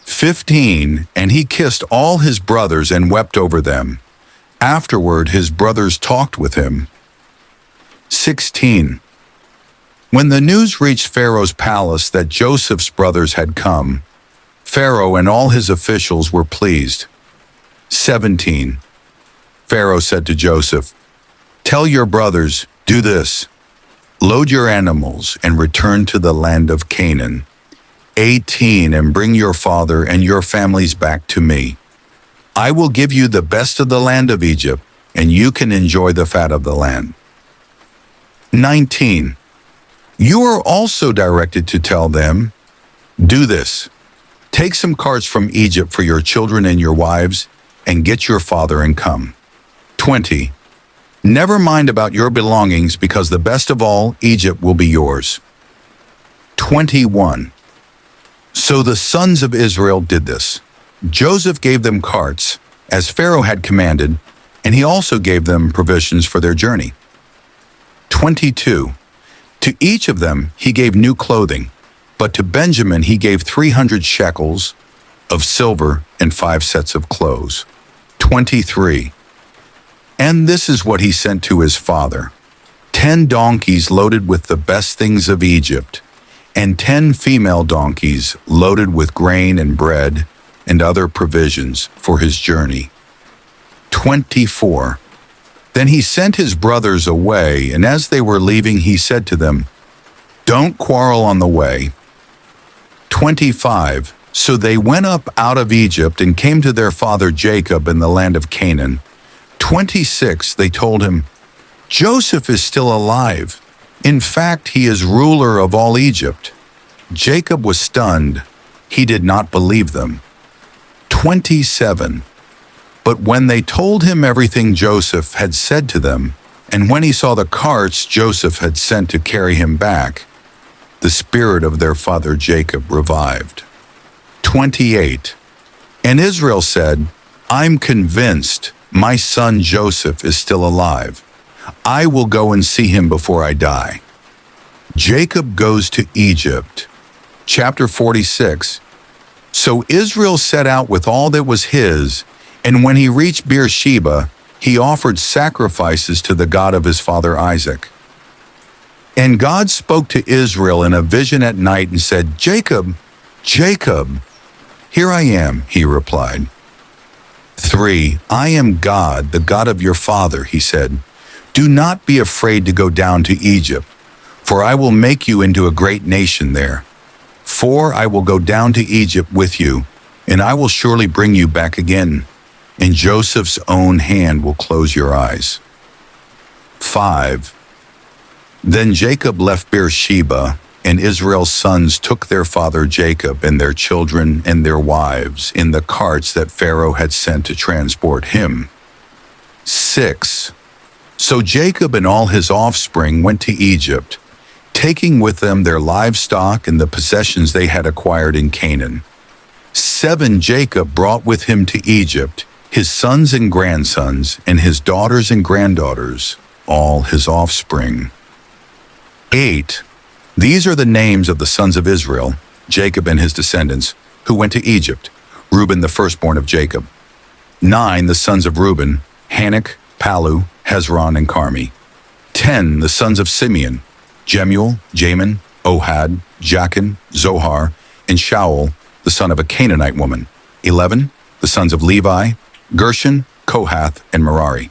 15. And he kissed all his brothers and wept over them. Afterward his brothers talked with him. 16. When the news reached Pharaoh's palace that Joseph's brothers had come, Pharaoh and all his officials were pleased. 17. Pharaoh said to Joseph, tell your brothers, do this, load your animals and return to the land of Canaan. 18. And bring your father and your families back to me. I will give you the best of the land of Egypt, and you can enjoy the fat of the land. 19. You are also directed to tell them, do this. Take some carts from Egypt for your children and your wives, and get your father and come. 20. Never mind about your belongings, because the best of all, Egypt will be yours. 21. So the sons of Israel did this. Joseph gave them carts, as Pharaoh had commanded, and he also gave them provisions for their journey. 22. To each of them he gave new clothing, but to Benjamin he gave 300 shekels of silver and 5 sets of clothes. 23. And this is what he sent to his father: 10 donkeys loaded with the best things of Egypt, and 10 female donkeys loaded with grain and bread and other provisions for his journey. 24. Then he sent his brothers away, and as they were leaving, he said to them, don't quarrel on the way. 25. So they went up out of Egypt and came to their father Jacob in the land of Canaan. 26. They told him, Joseph is still alive. In fact, he is ruler of all Egypt. Jacob was stunned. He did not believe them. 27. But when they told him everything Joseph had said to them, and when he saw the carts Joseph had sent to carry him back, the spirit of their father Jacob revived. 28. And Israel said, I'm convinced my son Joseph is still alive. I will go and see him before I die. Jacob goes to Egypt. Chapter 46. So Israel set out with all that was his, and when he reached Beersheba, he offered sacrifices to the God of his father Isaac. And God spoke to Israel in a vision at night and said, Jacob, Jacob. Here I am, he replied. 3. I am God, the God of your father, he said. Do not be afraid to go down to Egypt, for I will make you into a great nation there. 4. I will go down to Egypt with you, and I will surely bring you back again, and Joseph's own hand will close your eyes. 5. Then Jacob left Beersheba, and Israel's sons took their father Jacob and their children and their wives in the carts that Pharaoh had sent to transport him. 6. So Jacob and all his offspring went to Egypt, taking with them their livestock and the possessions they had acquired in Canaan. 7. Jacob brought with him to Egypt his sons and grandsons, and his daughters and granddaughters, all his offspring. 8. These are the names of the sons of Israel, Jacob and his descendants, who went to Egypt: Reuben, the firstborn of Jacob. 9. The sons of Reuben, Hanok, Palu, Hezron, and Carmi. 10. The sons of Simeon, Jemuel, Jamin, Ohad, Jachin, Zohar, and Shaul, the son of a Canaanite woman. 11. The sons of Levi, Gershon, Kohath, and Merari.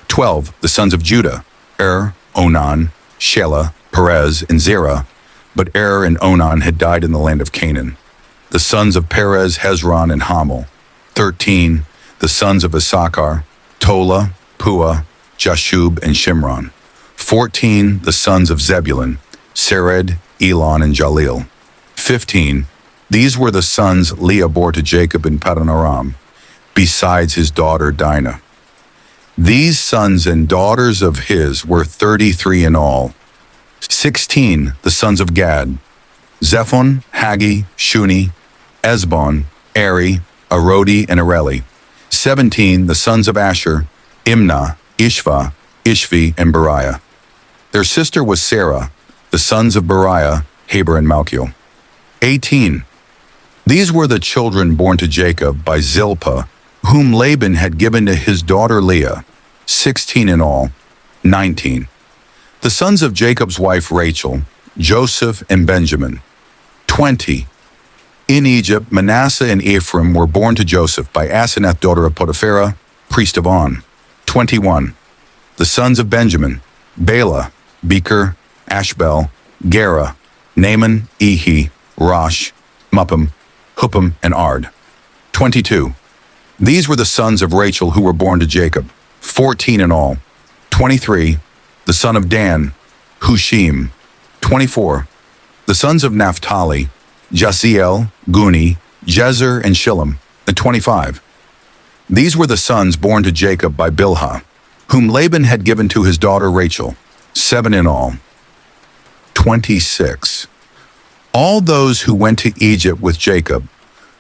12. The sons of Judah, Onan, Shelah, Perez, and Zerah, but and Onan had died in the land of Canaan. The sons of Perez, Hezron, and Hamel. 13. The sons of Issachar, Tola, Pua, Jashub, and Shimron. 14. The sons of Zebulun, Sered, Elon, and Jalil. 15. These were the sons Leah bore to Jacob in Paddan Aram, besides his daughter Dinah. These sons and daughters of his were 33 in all. 16. The sons of Gad, Zephon, Haggi, Shuni, Esbon, Eri, Arodi, and Areli. 17. The sons of Asher, Imnah, Ishva, Ishvi, and Beriah. Their sister was Sarah. The sons of Beriah, Heber and Malchiel. 18. These were the children born to Jacob by Zilpah, whom Laban had given to his daughter Leah. 16 in all. 19. The sons of Jacob's wife Rachel, Joseph, and Benjamin. 20. In Egypt, Manasseh and Ephraim were born to Joseph by Asenath, daughter of Potipharah, priest of On. 21. The sons of Benjamin, Bela, Becher, Ashbel, Gera, Naaman, Ehi, Rosh, Muppim, Huppim, and Ard. 22. These were the sons of Rachel who were born to Jacob, 14 in all. 23, the son of Dan, Hushim. 24, the sons of Naphtali, Jasiel, Guni, Jezer, and Shillem. And 25, these were the sons born to Jacob by Bilhah, whom Laban had given to his daughter Rachel. 7 in all. 26, all those who went to Egypt with Jacob,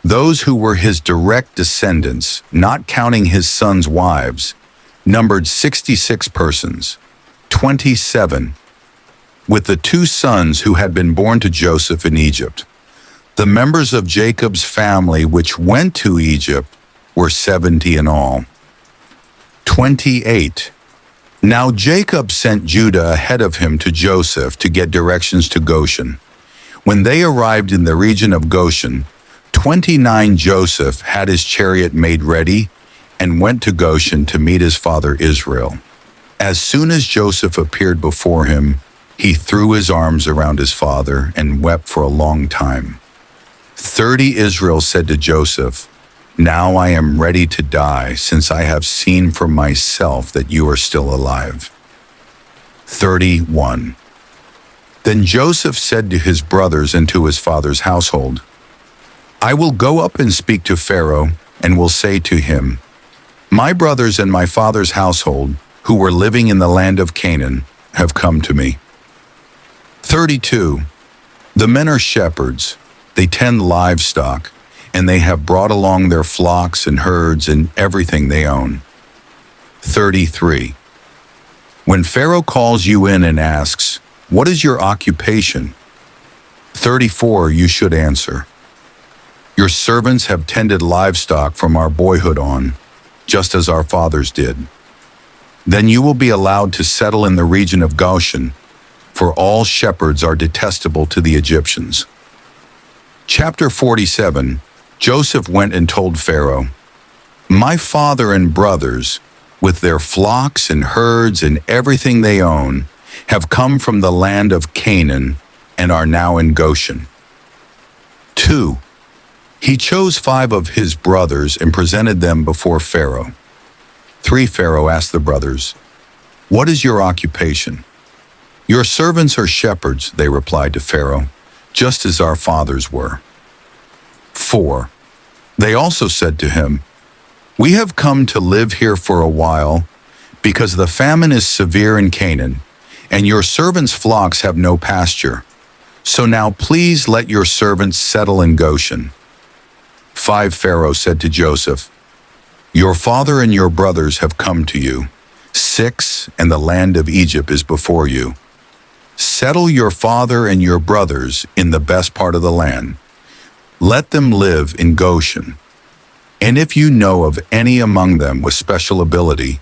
those who were his direct descendants, not counting his sons' wives, numbered 66 persons. 27, with the 2 sons who had been born to Joseph in Egypt. The members of Jacob's family which went to Egypt were 70 in all. 28, now Jacob sent Judah ahead of him to Joseph to get directions to Goshen. When they arrived in the region of Goshen, 29 Joseph had his chariot made ready and went to Goshen to meet his father Israel. As soon as Joseph appeared before him, he threw his arms around his father and wept for a long time. 30 Israel said to Joseph, now I am ready to die, since I have seen for myself that you are still alive. 31. Then Joseph said to his brothers and to his father's household, I will go up and speak to Pharaoh, and will say to him, my brothers and my father's household, who were living in the land of Canaan, have come to me. 32. The men are shepherds, they tend livestock, and they have brought along their flocks and herds and everything they own. 33. When Pharaoh calls you in and asks, what is your occupation? 34, you should answer, your servants have tended livestock from our boyhood on, just as our fathers did. Then you will be allowed to settle in the region of Goshen, for all shepherds are detestable to the Egyptians. Chapter 47, Joseph went and told Pharaoh, my father and brothers, with their flocks and herds and everything they own, have come from the land of Canaan and are now in Goshen. 2. He chose 5 of his brothers and presented them before Pharaoh. 3. Pharaoh asked the brothers, what is your occupation? Your servants are shepherds, they replied to Pharaoh, just as our fathers were. 4. They also said to him, we have come to live here for a while, because the famine is severe in Canaan, and your servants' flocks have no pasture. So now please let your servants settle in Goshen. 5. Pharaoh said to Joseph, your father and your brothers have come to you. 6, and the land of Egypt is before you. Settle your father and your brothers in the best part of the land. Let them live in Goshen. And if you know of any among them with special ability,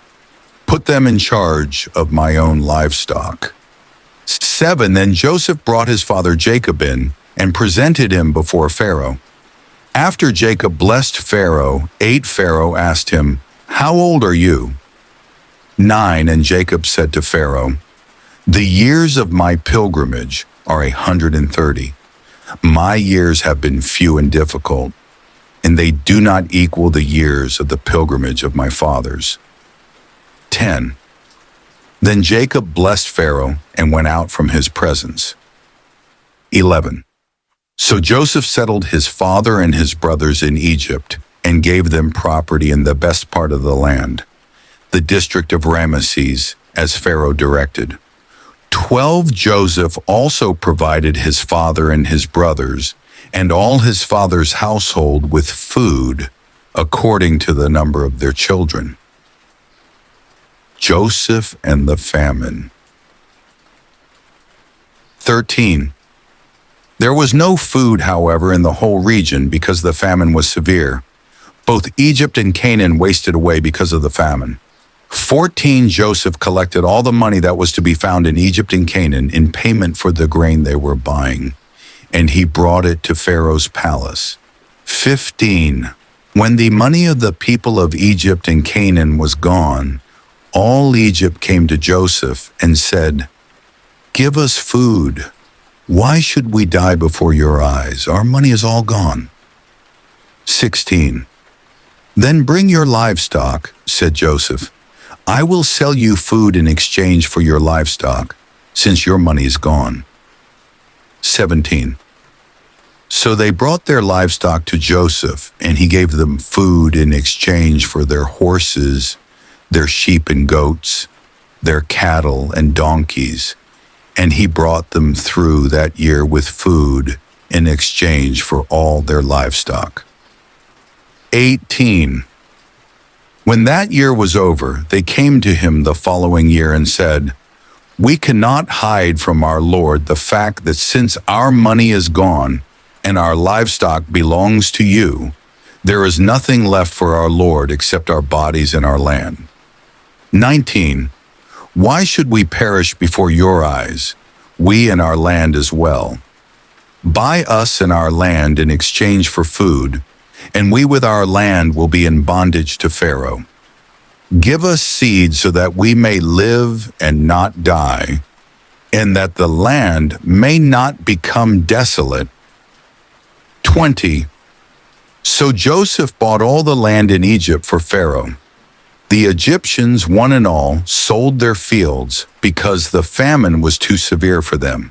put them in charge of my own livestock. 7. Then Joseph brought his father Jacob in and presented him before Pharaoh. After Jacob blessed Pharaoh, 8. Pharaoh asked him, how old are you? 9. And Jacob said to Pharaoh, the years of my pilgrimage are 130. My years have been few and difficult, and they do not equal the years of the pilgrimage of my fathers. 10. Then Jacob blessed Pharaoh and went out from his presence. 11. So Joseph settled his father and his brothers in Egypt and gave them property in the best part of the land, the district of Ramesses, as Pharaoh directed. 12. Joseph also provided his father and his brothers and all his father's household with food according to the number of their children. Joseph and the famine. 13. There was no food, however, in the whole region because the famine was severe. Both Egypt and Canaan wasted away because of the famine. 14. Joseph collected all the money that was to be found in Egypt and Canaan in payment for the grain they were buying, and he brought it to Pharaoh's palace. 15. When the money of the people of Egypt and Canaan was gone, all Egypt came to Joseph and said, give us food. Why should we die before your eyes? Our money is all gone. 16. Then bring your livestock, said Joseph. I will sell you food in exchange for your livestock, since your money is gone. 17. So they brought their livestock to Joseph, and he gave them food in exchange for their horses, their sheep and goats, their cattle and donkeys, and he brought them through that year with food in exchange for all their livestock. 18. When that year was over, they came to him the following year and said, "We cannot hide from our Lord the fact that since our money is gone and our livestock belongs to you, there is nothing left for our Lord except our bodies and our land." 19. Why should we perish before your eyes, we and our land as well? Buy us and our land in exchange for food, and we with our land will be in bondage to Pharaoh. Give us seed so that we may live and not die, and that the land may not become desolate. 20. So Joseph bought all the land in Egypt for Pharaoh. The Egyptians, one and all, sold their fields because the famine was too severe for them.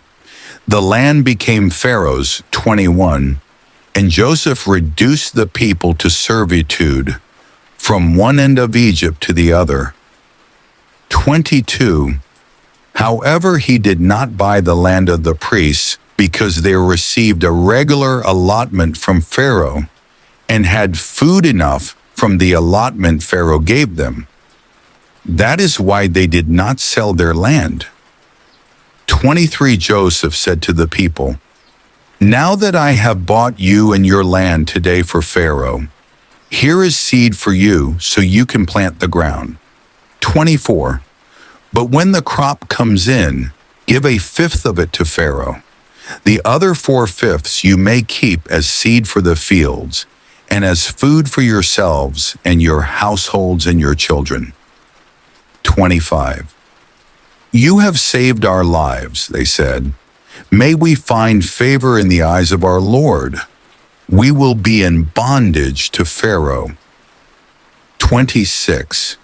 The land became Pharaoh's. 21. And Joseph reduced the people to servitude from one end of Egypt to the other. 22. However, he did not buy the land of the priests because they received a regular allotment from Pharaoh and had food enough from the allotment Pharaoh gave them. That is why they did not sell their land. 23. Joseph said to the people, "Now that I have bought you and your land today for Pharaoh, here is seed for you so you can plant the ground." 24. But when the crop comes in, give a fifth of it to Pharaoh. The other 4/5 you may keep as seed for the fields, and as food for yourselves and your households and your children. 25. You have saved our lives, they said. May we find favor in the eyes of our Lord. We will be in bondage to Pharaoh. 26.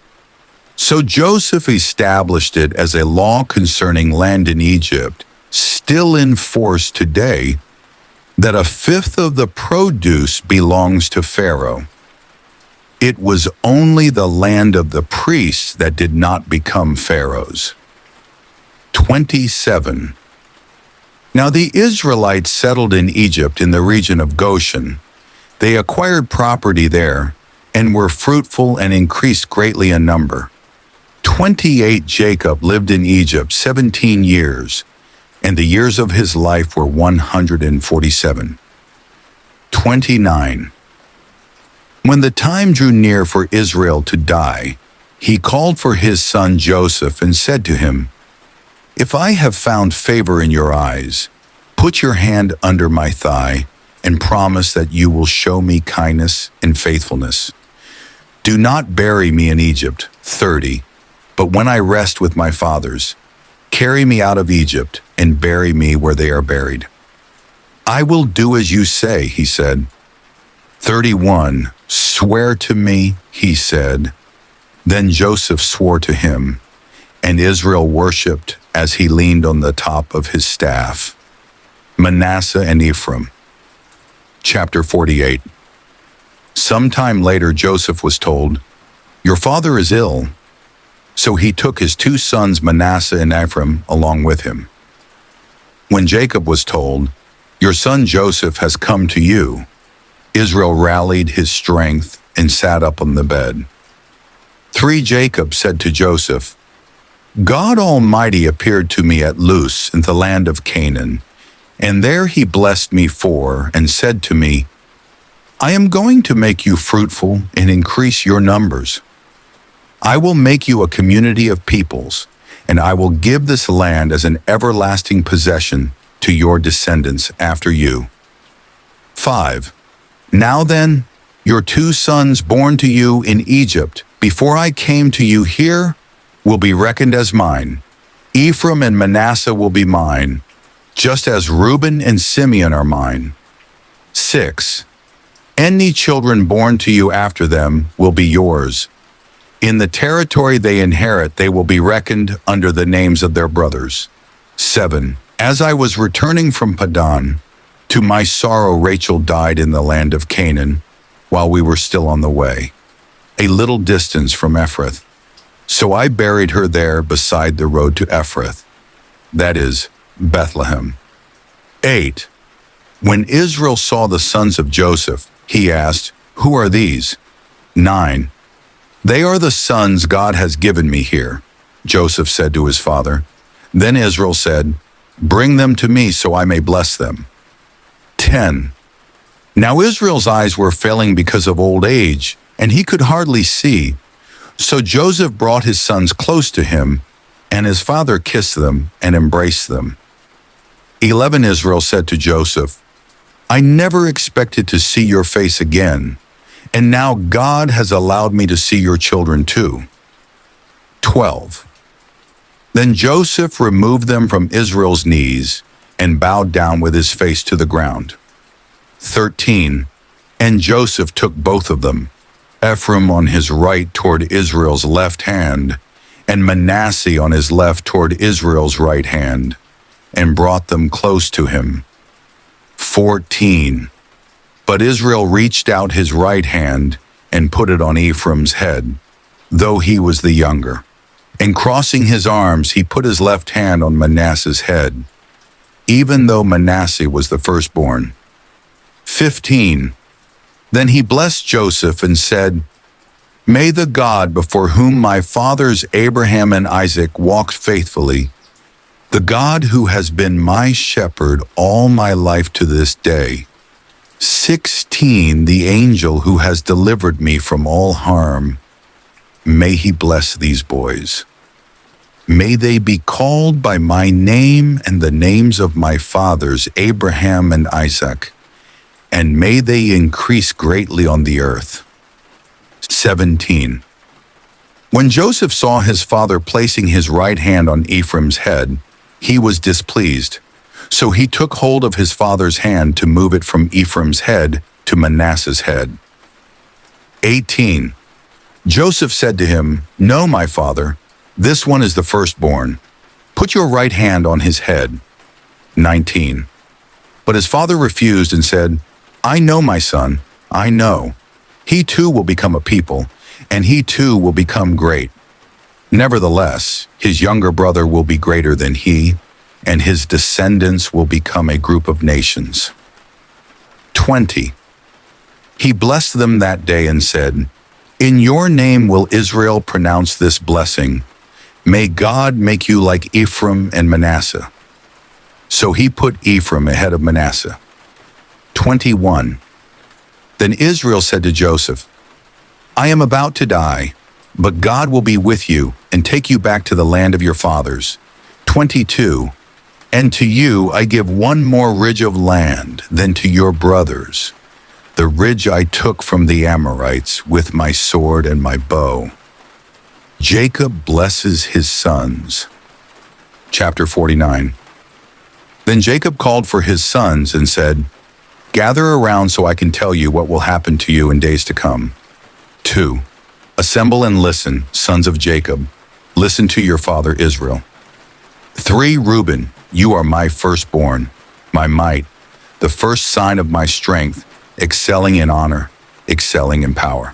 So Joseph established it as a law concerning land in Egypt, still in force today, that a fifth of the produce belongs to Pharaoh. It was only the land of the priests that did not become Pharaoh's. 27. Now the Israelites settled in Egypt in the region of Goshen. They acquired property there and were fruitful and increased greatly in number. 28. Jacob lived in Egypt 17 years, and the years of his life were 147. 29. When the time drew near for Israel to die, he called for his son Joseph and said to him, "If I have found favor in your eyes, put your hand under my thigh and promise that you will show me kindness and faithfulness. Do not bury me in Egypt." 30. But when I rest with my fathers, carry me out of Egypt and bury me where they are buried. "I will do as you say," he said. 31. Swear to me, he said. Then Joseph swore to him, and Israel worshipped as he leaned on the top of his staff. Manasseh and Ephraim. Chapter 48. Sometime later Joseph was told, "Your father is ill." So he took his 2 sons Manasseh and Ephraim along with him. When Jacob was told, "Your son Joseph has come to you," Israel rallied his strength and sat up on the bed. 3. Jacob said to Joseph, "God Almighty appeared to me at Luz in the land of Canaan, and there he blessed me and said to me, 'I am going to make you fruitful and increase your numbers. I will make you a community of peoples, and I will give this land as an everlasting possession to your descendants after you.' 5. Now then, your 2 sons born to you in Egypt before I came to you here will be reckoned as mine. Ephraim and Manasseh will be mine, just as Reuben and Simeon are mine. 6. Any children born to you after them will be yours. In the territory they inherit, they will be reckoned under the names of their brothers. 7. As I was returning from Padan, to my sorrow Rachel died in the land of Canaan, while we were still on the way, a little distance from Ephrath. So I buried her there beside the road to Ephrath, that is, Bethlehem. 8. When Israel saw the sons of Joseph, he asked, "Who are these?" 9. "They are the sons God has given me here," Joseph said to his father. Then Israel said, "Bring them to me so I may bless them." 10. Now Israel's eyes were failing because of old age, and he could hardly see. So Joseph brought his sons close to him, and his father kissed them and embraced them. 11. Israel said to Joseph, "I never expected to see your face again, and now God has allowed me to see your children too." 12. Then Joseph removed them from Israel's knees and bowed down with his face to the ground. 13. And Joseph took both of them, Ephraim on his right toward Israel's left hand, and Manasseh on his left toward Israel's right hand, and brought them close to him. 14. But Israel reached out his right hand and put it on Ephraim's head, though he was the younger. And crossing his arms, he put his left hand on Manasseh's head, even though Manasseh was the firstborn. 15. Then he blessed Joseph and said, "May the God before whom my fathers Abraham and Isaac walked faithfully, the God who has been my shepherd all my life to this day, 16. The angel who has delivered me from all harm, may he bless these boys. May they be called by my name and the names of my fathers Abraham and Isaac, and may they increase greatly on the earth." 17. When Joseph saw his father placing his right hand on Ephraim's head, he was displeased. So he took hold of his father's hand to move it from Ephraim's head to Manasseh's head. 18. Joseph said to him, "No, my father, this one is the firstborn. Put your right hand on his head." 19. But his father refused and said, "I know, my son, I know. He too will become a people, and he too will become great. Nevertheless, his younger brother will be greater than he, and his descendants will become a group of nations." 20. He blessed them that day and said, "In your name will Israel pronounce this blessing. May God make you like Ephraim and Manasseh." So he put Ephraim ahead of Manasseh. 21. Then Israel said to Joseph, "I am about to die, but God will be with you and take you back to the land of your fathers." 22. And to you I give one more ridge of land than to your brothers, the ridge I took from the Amorites with my sword and my bow. Jacob blesses his sons. Chapter 49. Then Jacob called for his sons and said, "Gather around so I can tell you what will happen to you in days to come." 2. Assemble and listen, sons of Jacob. Listen to your father Israel. 3. Reuben, you are my firstborn, my might, the first sign of my strength, excelling in honor, excelling in power.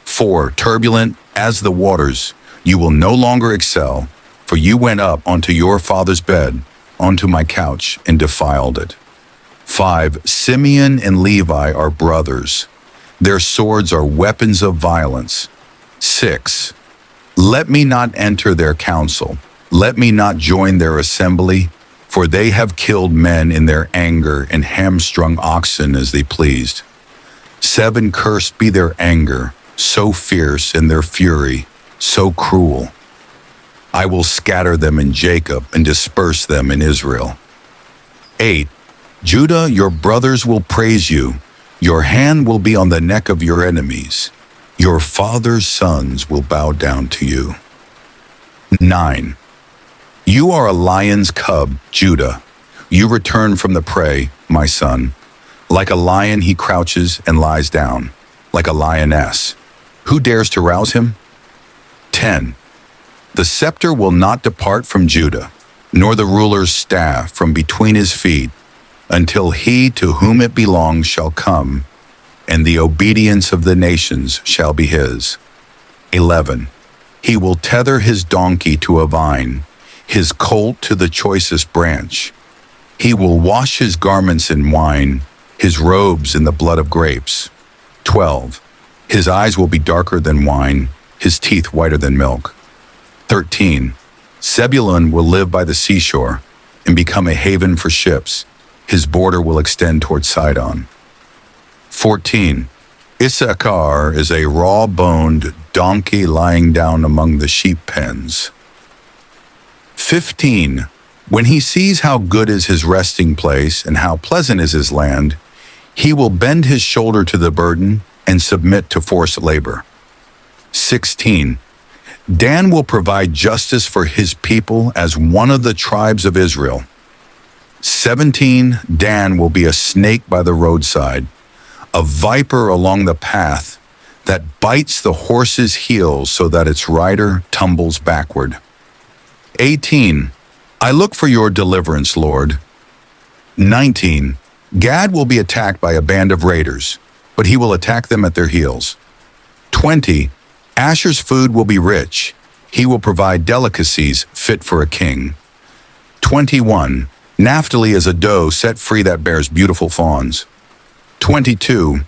4. Turbulent as the waters, you will no longer excel, for you went up onto your father's bed, onto my couch, and defiled it. 5. Simeon and Levi are brothers. Their swords are weapons of violence. 6. Let me not enter their council. Let me not join their assembly, for they have killed men in their anger and hamstrung oxen as they pleased. 7. Cursed be their anger, so fierce, and their fury, so cruel. I will scatter them in Jacob and disperse them in Israel. 8. Judah, your brothers will praise you. Your hand will be on the neck of your enemies. Your father's sons will bow down to you. 9. You are a lion's cub, Judah. You return from the prey, my son. Like a lion he crouches and lies down, like a lioness. Who dares to rouse him? 10. The scepter will not depart from Judah, nor the ruler's staff from between his feet, until he to whom it belongs shall come, and the obedience of the nations shall be his. 11. He will tether his donkey to a vine, his colt to the choicest branch. He will wash his garments in wine, his robes in the blood of grapes. 12. His eyes will be darker than wine, his teeth whiter than milk. 13. Zebulun will live by the seashore and become a haven for ships. His border will extend toward Sidon. 14. Issachar is a raw-boned donkey lying down among the sheep pens. 15. When he sees how good is his resting place and how pleasant is his land, he will bend his shoulder to the burden and submit to forced labor. 16. Dan will provide justice for his people as one of the tribes of Israel. 17. Dan will be a snake by the roadside, a viper along the path that bites the horse's heels so that its rider tumbles backward. 18. I look for your deliverance, Lord. 19. Gad will be attacked by a band of raiders, but he will attack them at their heels. 20. Asher's food will be rich. He will provide delicacies fit for a king. 21. Naphtali is a doe set free that bears beautiful fawns. 22.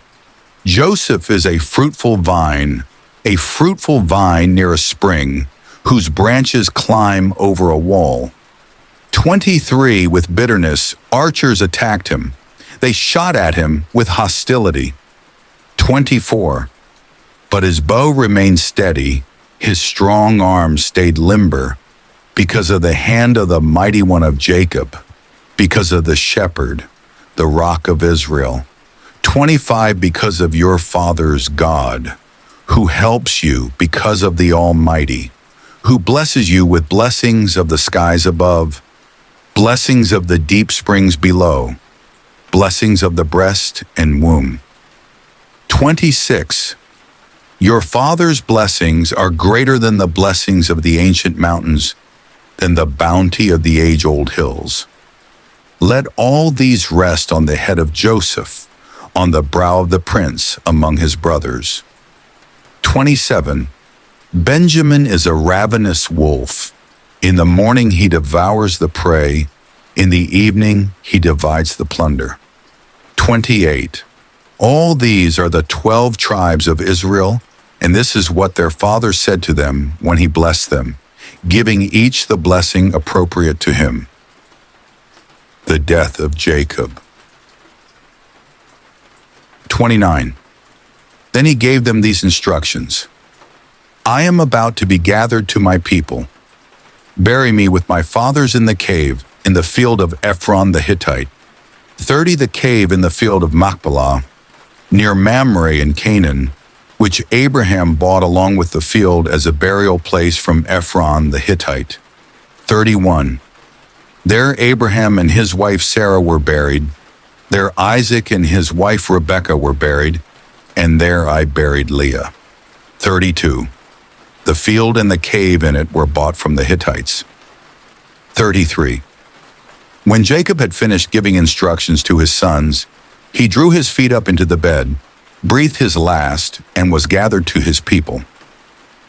Joseph is a fruitful vine near a spring, whose branches climb over a wall. 23. With bitterness, archers attacked him. They shot at him with hostility. 24. But his bow remained steady, his strong arm stayed limber, because of the hand of the mighty one of Jacob, because of the shepherd, the rock of Israel. 25. Because of your father's God, who helps you because of the Almighty, who blesses you with blessings of the skies above, blessings of the deep springs below, blessings of the breast and womb. 26. Your father's blessings are greater than the blessings of the ancient mountains, than the bounty of the age-old hills. Let all these rest on the head of Joseph, on the brow of the prince among his brothers. 27. Benjamin is a ravenous wolf. In the morning he devours the prey, in the evening he divides the plunder. 28. All these are the 12 tribes of Israel, and this is what their father said to them when he blessed them, giving each the blessing appropriate to him. The death of Jacob. 29. Then he gave them these instructions. I am about to be gathered to my people. Bury me with my fathers in the cave, in the field of Ephron the Hittite. 30 the cave in the field of Machpelah, near Mamre in Canaan, which Abraham bought along with the field as a burial place from Ephron the Hittite. 31. There Abraham and his wife Sarah were buried. There Isaac and his wife Rebekah were buried, and there I buried Leah. 32. The field and the cave in it were bought from the Hittites. 33. When Jacob had finished giving instructions to his sons, he drew his feet up into the bed, breathed his last, and was gathered to his people.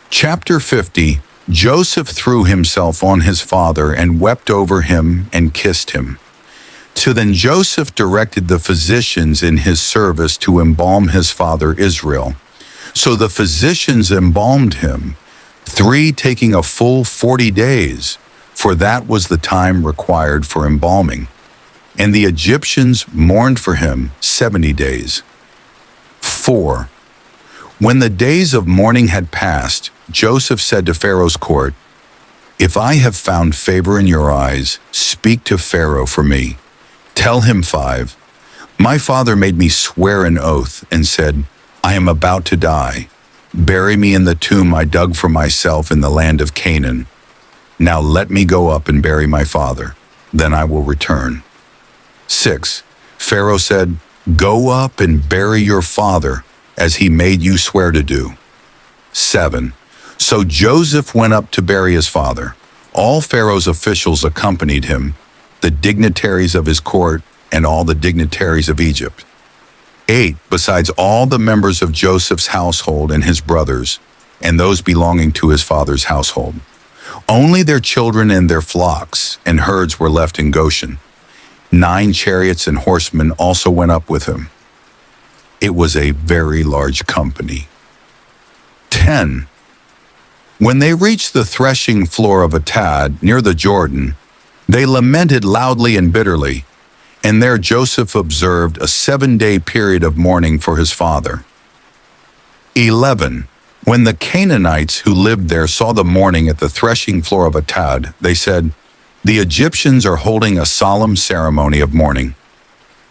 Chapter 50. Joseph threw himself on his father and wept over him and kissed him. So then Joseph directed the physicians in his service to embalm his father Israel. So the physicians embalmed him, 3 taking a full 40 days, for that was the time required for embalming. And the Egyptians mourned for him 70 days. 4. When the days of mourning had passed, Joseph said to Pharaoh's court, If I have found favor in your eyes, speak to Pharaoh for me. Tell him 5. My father made me swear an oath and said, I am about to die. Bury me in the tomb I dug for myself in the land of Canaan. Now let me go up and bury my father. Then I will return. 6. Pharaoh said, Go up and bury your father, as he made you swear to do. 7. So Joseph went up to bury his father. All Pharaoh's officials accompanied him, the dignitaries of his court and all the dignitaries of Egypt. 8. Besides all the members of Joseph's household and his brothers, and those belonging to his father's household. Only their children and their flocks and herds were left in Goshen. 9 chariots and horsemen also went up with him. It was a very large company. 10. When they reached the threshing floor of Atad near the Jordan, they lamented loudly and bitterly, and there Joseph observed a 7-day period of mourning for his father. 11. When the Canaanites who lived there saw the mourning at the threshing floor of Atad, they said, "The Egyptians are holding a solemn ceremony of mourning."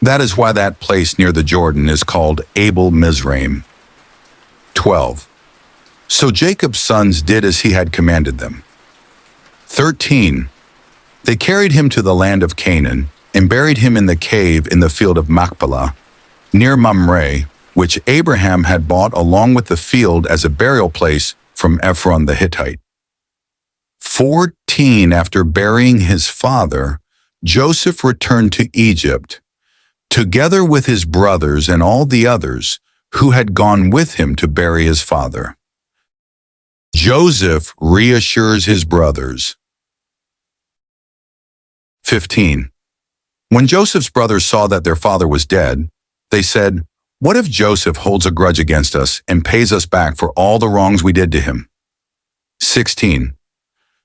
That is why that place near the Jordan is called Abel Mizraim. 12. So Jacob's sons did as he had commanded them. 13. They carried him to the land of Canaan and buried him in the cave in the field of Machpelah, near Mamre, which Abraham had bought along with the field as a burial place from Ephron the Hittite. 14. After burying his father, Joseph returned to Egypt, together with his brothers and all the others who had gone with him to bury his father. Joseph reassures his brothers. 15. When Joseph's brothers saw that their father was dead, they said, "What if Joseph holds a grudge against us and pays us back for all the wrongs we did to him?" 16.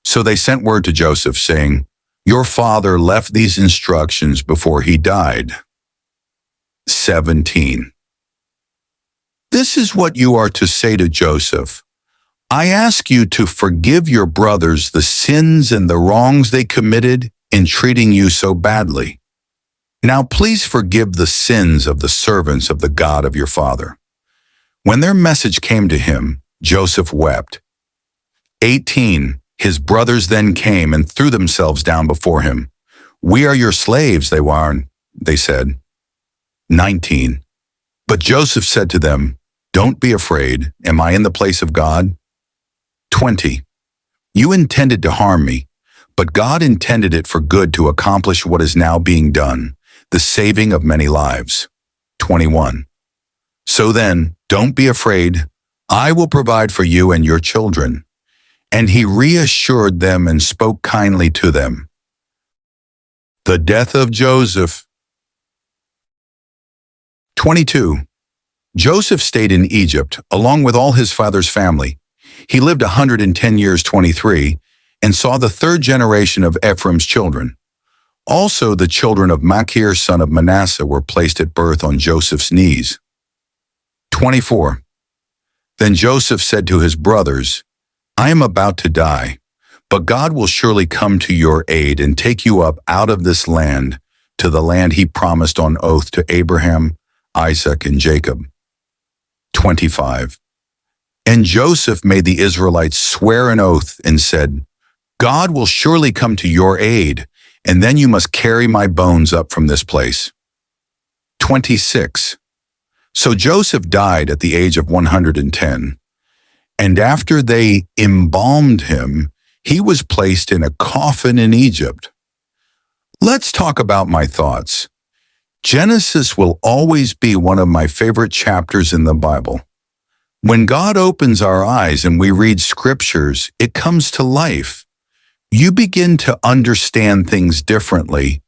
So they sent word to Joseph saying, "Your father left these instructions before he died." 17. This is what you are to say to Joseph. I ask you to forgive your brothers the sins and the wrongs they committed in treating you so badly. Now please forgive the sins of the servants of the God of your father. When their message came to him, Joseph wept. 18. His brothers then came and threw themselves down before him. "We are your slaves," they said. 19. But Joseph said to them, "Don't be afraid. Am I in the place of God?" 20. You intended to harm me, but God intended it for good to accomplish what is now being done, the saving of many lives. 21. So then, don't be afraid. I will provide for you and your children. And he reassured them and spoke kindly to them. The death of Joseph. 22. Joseph stayed in Egypt, along with all his father's family. He lived 110 years 23, and saw the 3rd generation of Ephraim's children. Also the children of Machir, son of Manasseh, were placed at birth on Joseph's knees. 24. Then Joseph said to his brothers, I am about to die, but God will surely come to your aid and take you up out of this land to the land he promised on oath to Abraham, Isaac, and Jacob. 25. And Joseph made the Israelites swear an oath and said, God will surely come to your aid, and then you must carry my bones up from this place. 26. So Joseph died at the age of 110, and after they embalmed him, he was placed in a coffin in Egypt. Let's talk about my thoughts. Genesis will always be one of my favorite chapters in the Bible. When God opens our eyes and we read scriptures, it comes to life. You begin to understand things differently.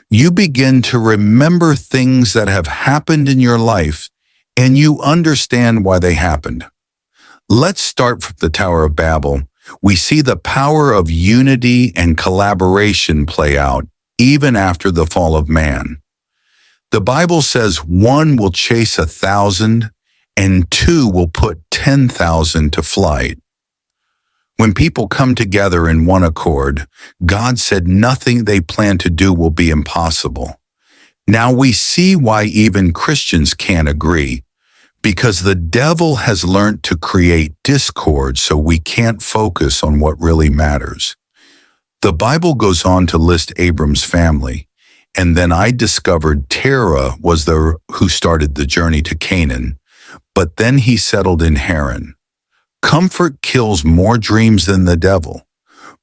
You begin to remember things that have happened in your life, and you understand why they happened. Let's start from the Tower of Babel. We see the power of unity and collaboration play out, even after the fall of man. The Bible says 1 will chase 1,000, and 2 will put 10,000 to flight. When people come together in one accord, God said nothing they plan to do will be impossible. Now we see why even Christians can't agree, because the devil has learned to create discord so we can't focus on what really matters. The Bible goes on to list Abram's family, and then I discovered Terah was who started the journey to Canaan, but then he settled in Haran. Comfort kills more dreams than the devil.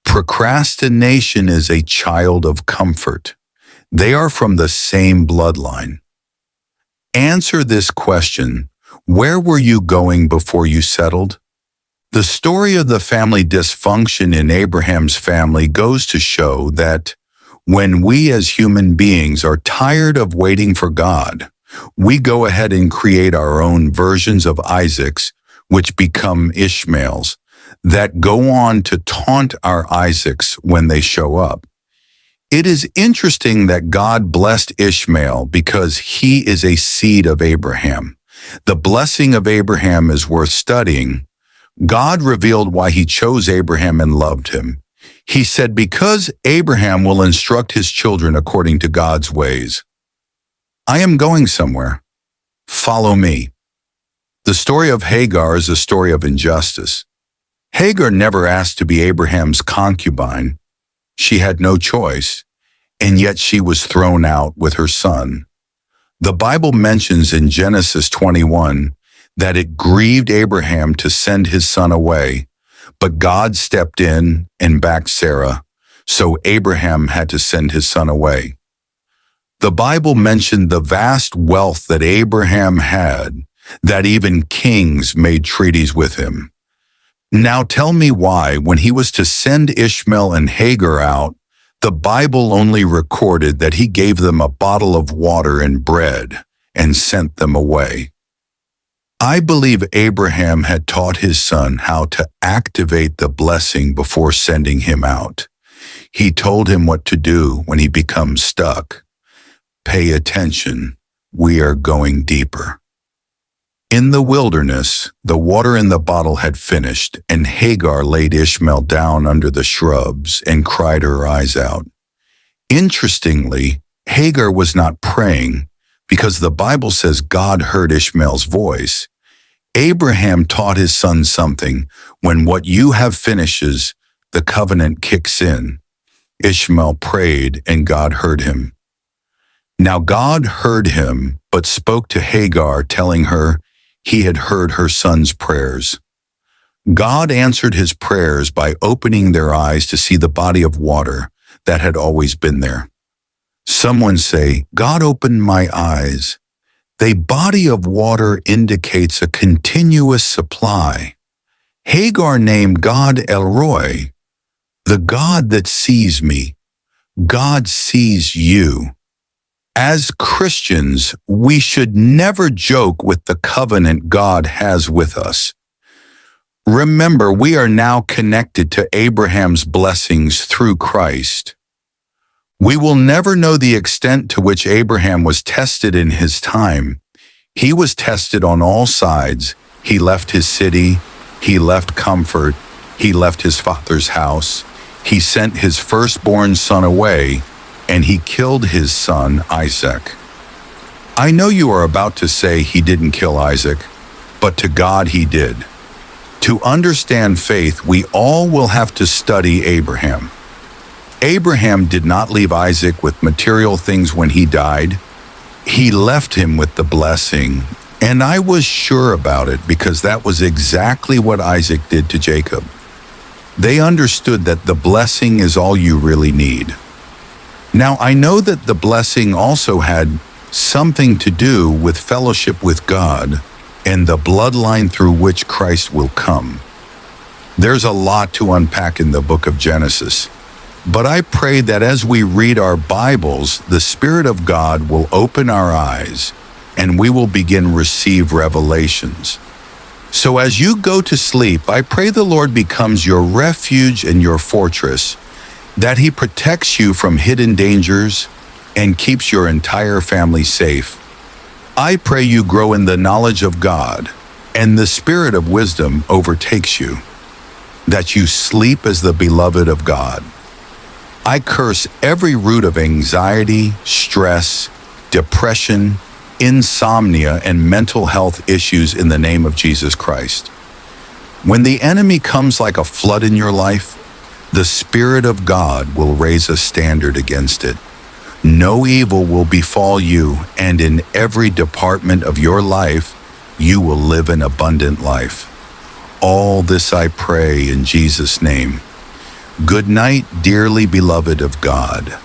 Procrastination is a child of comfort. They are from the same bloodline. Answer this question. Where were you going before you settled? The story of the family dysfunction in Abraham's family goes to show that when we as human beings are tired of waiting for God, we go ahead and create our own versions of Isaacs, which become Ishmaels, that go on to taunt our Isaacs when they show up. It is interesting that God blessed Ishmael because he is a seed of Abraham. The blessing of Abraham is worth studying. God revealed why he chose Abraham and loved him. He said, because Abraham will instruct his children according to God's ways. I am going somewhere. Follow me. The story of Hagar is a story of injustice. Hagar never asked to be Abraham's concubine. She had no choice, and yet she was thrown out with her son. The Bible mentions in Genesis 21 that it grieved Abraham to send his son away, but God stepped in and backed Sarah, so Abraham had to send his son away. The Bible mentioned the vast wealth that Abraham had, that even kings made treaties with him. Now tell me why, when he was to send Ishmael and Hagar out, the Bible only recorded that he gave them a bottle of water and bread and sent them away. I believe Abraham had taught his son how to activate the blessing before sending him out. He told him what to do when he becomes stuck. Pay attention, we are going deeper. In the wilderness, the water in the bottle had finished, and Hagar laid Ishmael down under the shrubs and cried her eyes out. Interestingly, Hagar was not praying, because the Bible says God heard Ishmael's voice. Abraham taught his son something. When what you have finishes, the covenant kicks in. Ishmael prayed, and God heard him. Now God heard him, but spoke to Hagar, telling her he had heard her son's prayers. God answered his prayers by opening their eyes to see the body of water that had always been there. Someone say, God opened my eyes. The body of water indicates a continuous supply. Hagar named God El Roi, the God that sees me. God sees you. As Christians, we should never joke with the covenant God has with us. Remember, we are now connected to Abraham's blessings through Christ. We will never know the extent to which Abraham was tested in his time. He was tested on all sides. He left his city. He left comfort. He left his father's house. He sent his firstborn son away, and he killed his son Isaac. I know you are about to say he didn't kill Isaac, but to God he did. To understand faith, we all will have to study Abraham. Abraham did not leave Isaac with material things when he died. He left him with the blessing, and I was sure about it because that was exactly what Isaac did to Jacob. They understood that the blessing is all you really need. Now, I know that the blessing also had something to do with fellowship with God and the bloodline through which Christ will come. There's a lot to unpack in the book of Genesis, but I pray that as we read our Bibles, the Spirit of God will open our eyes and we will begin to receive revelations. So as you go to sleep, I pray the Lord becomes your refuge and your fortress, that he protects you from hidden dangers and keeps your entire family safe. I pray you grow in the knowledge of God and the spirit of wisdom overtakes you, that you sleep as the beloved of God. I curse every root of anxiety, stress, depression, insomnia, and mental health issues in the name of Jesus Christ. When the enemy comes like a flood in your life, the Spirit of God will raise a standard against it. No evil will befall you, and in every department of your life, you will live an abundant life. All this I pray in Jesus' name. Good night, dearly beloved of God.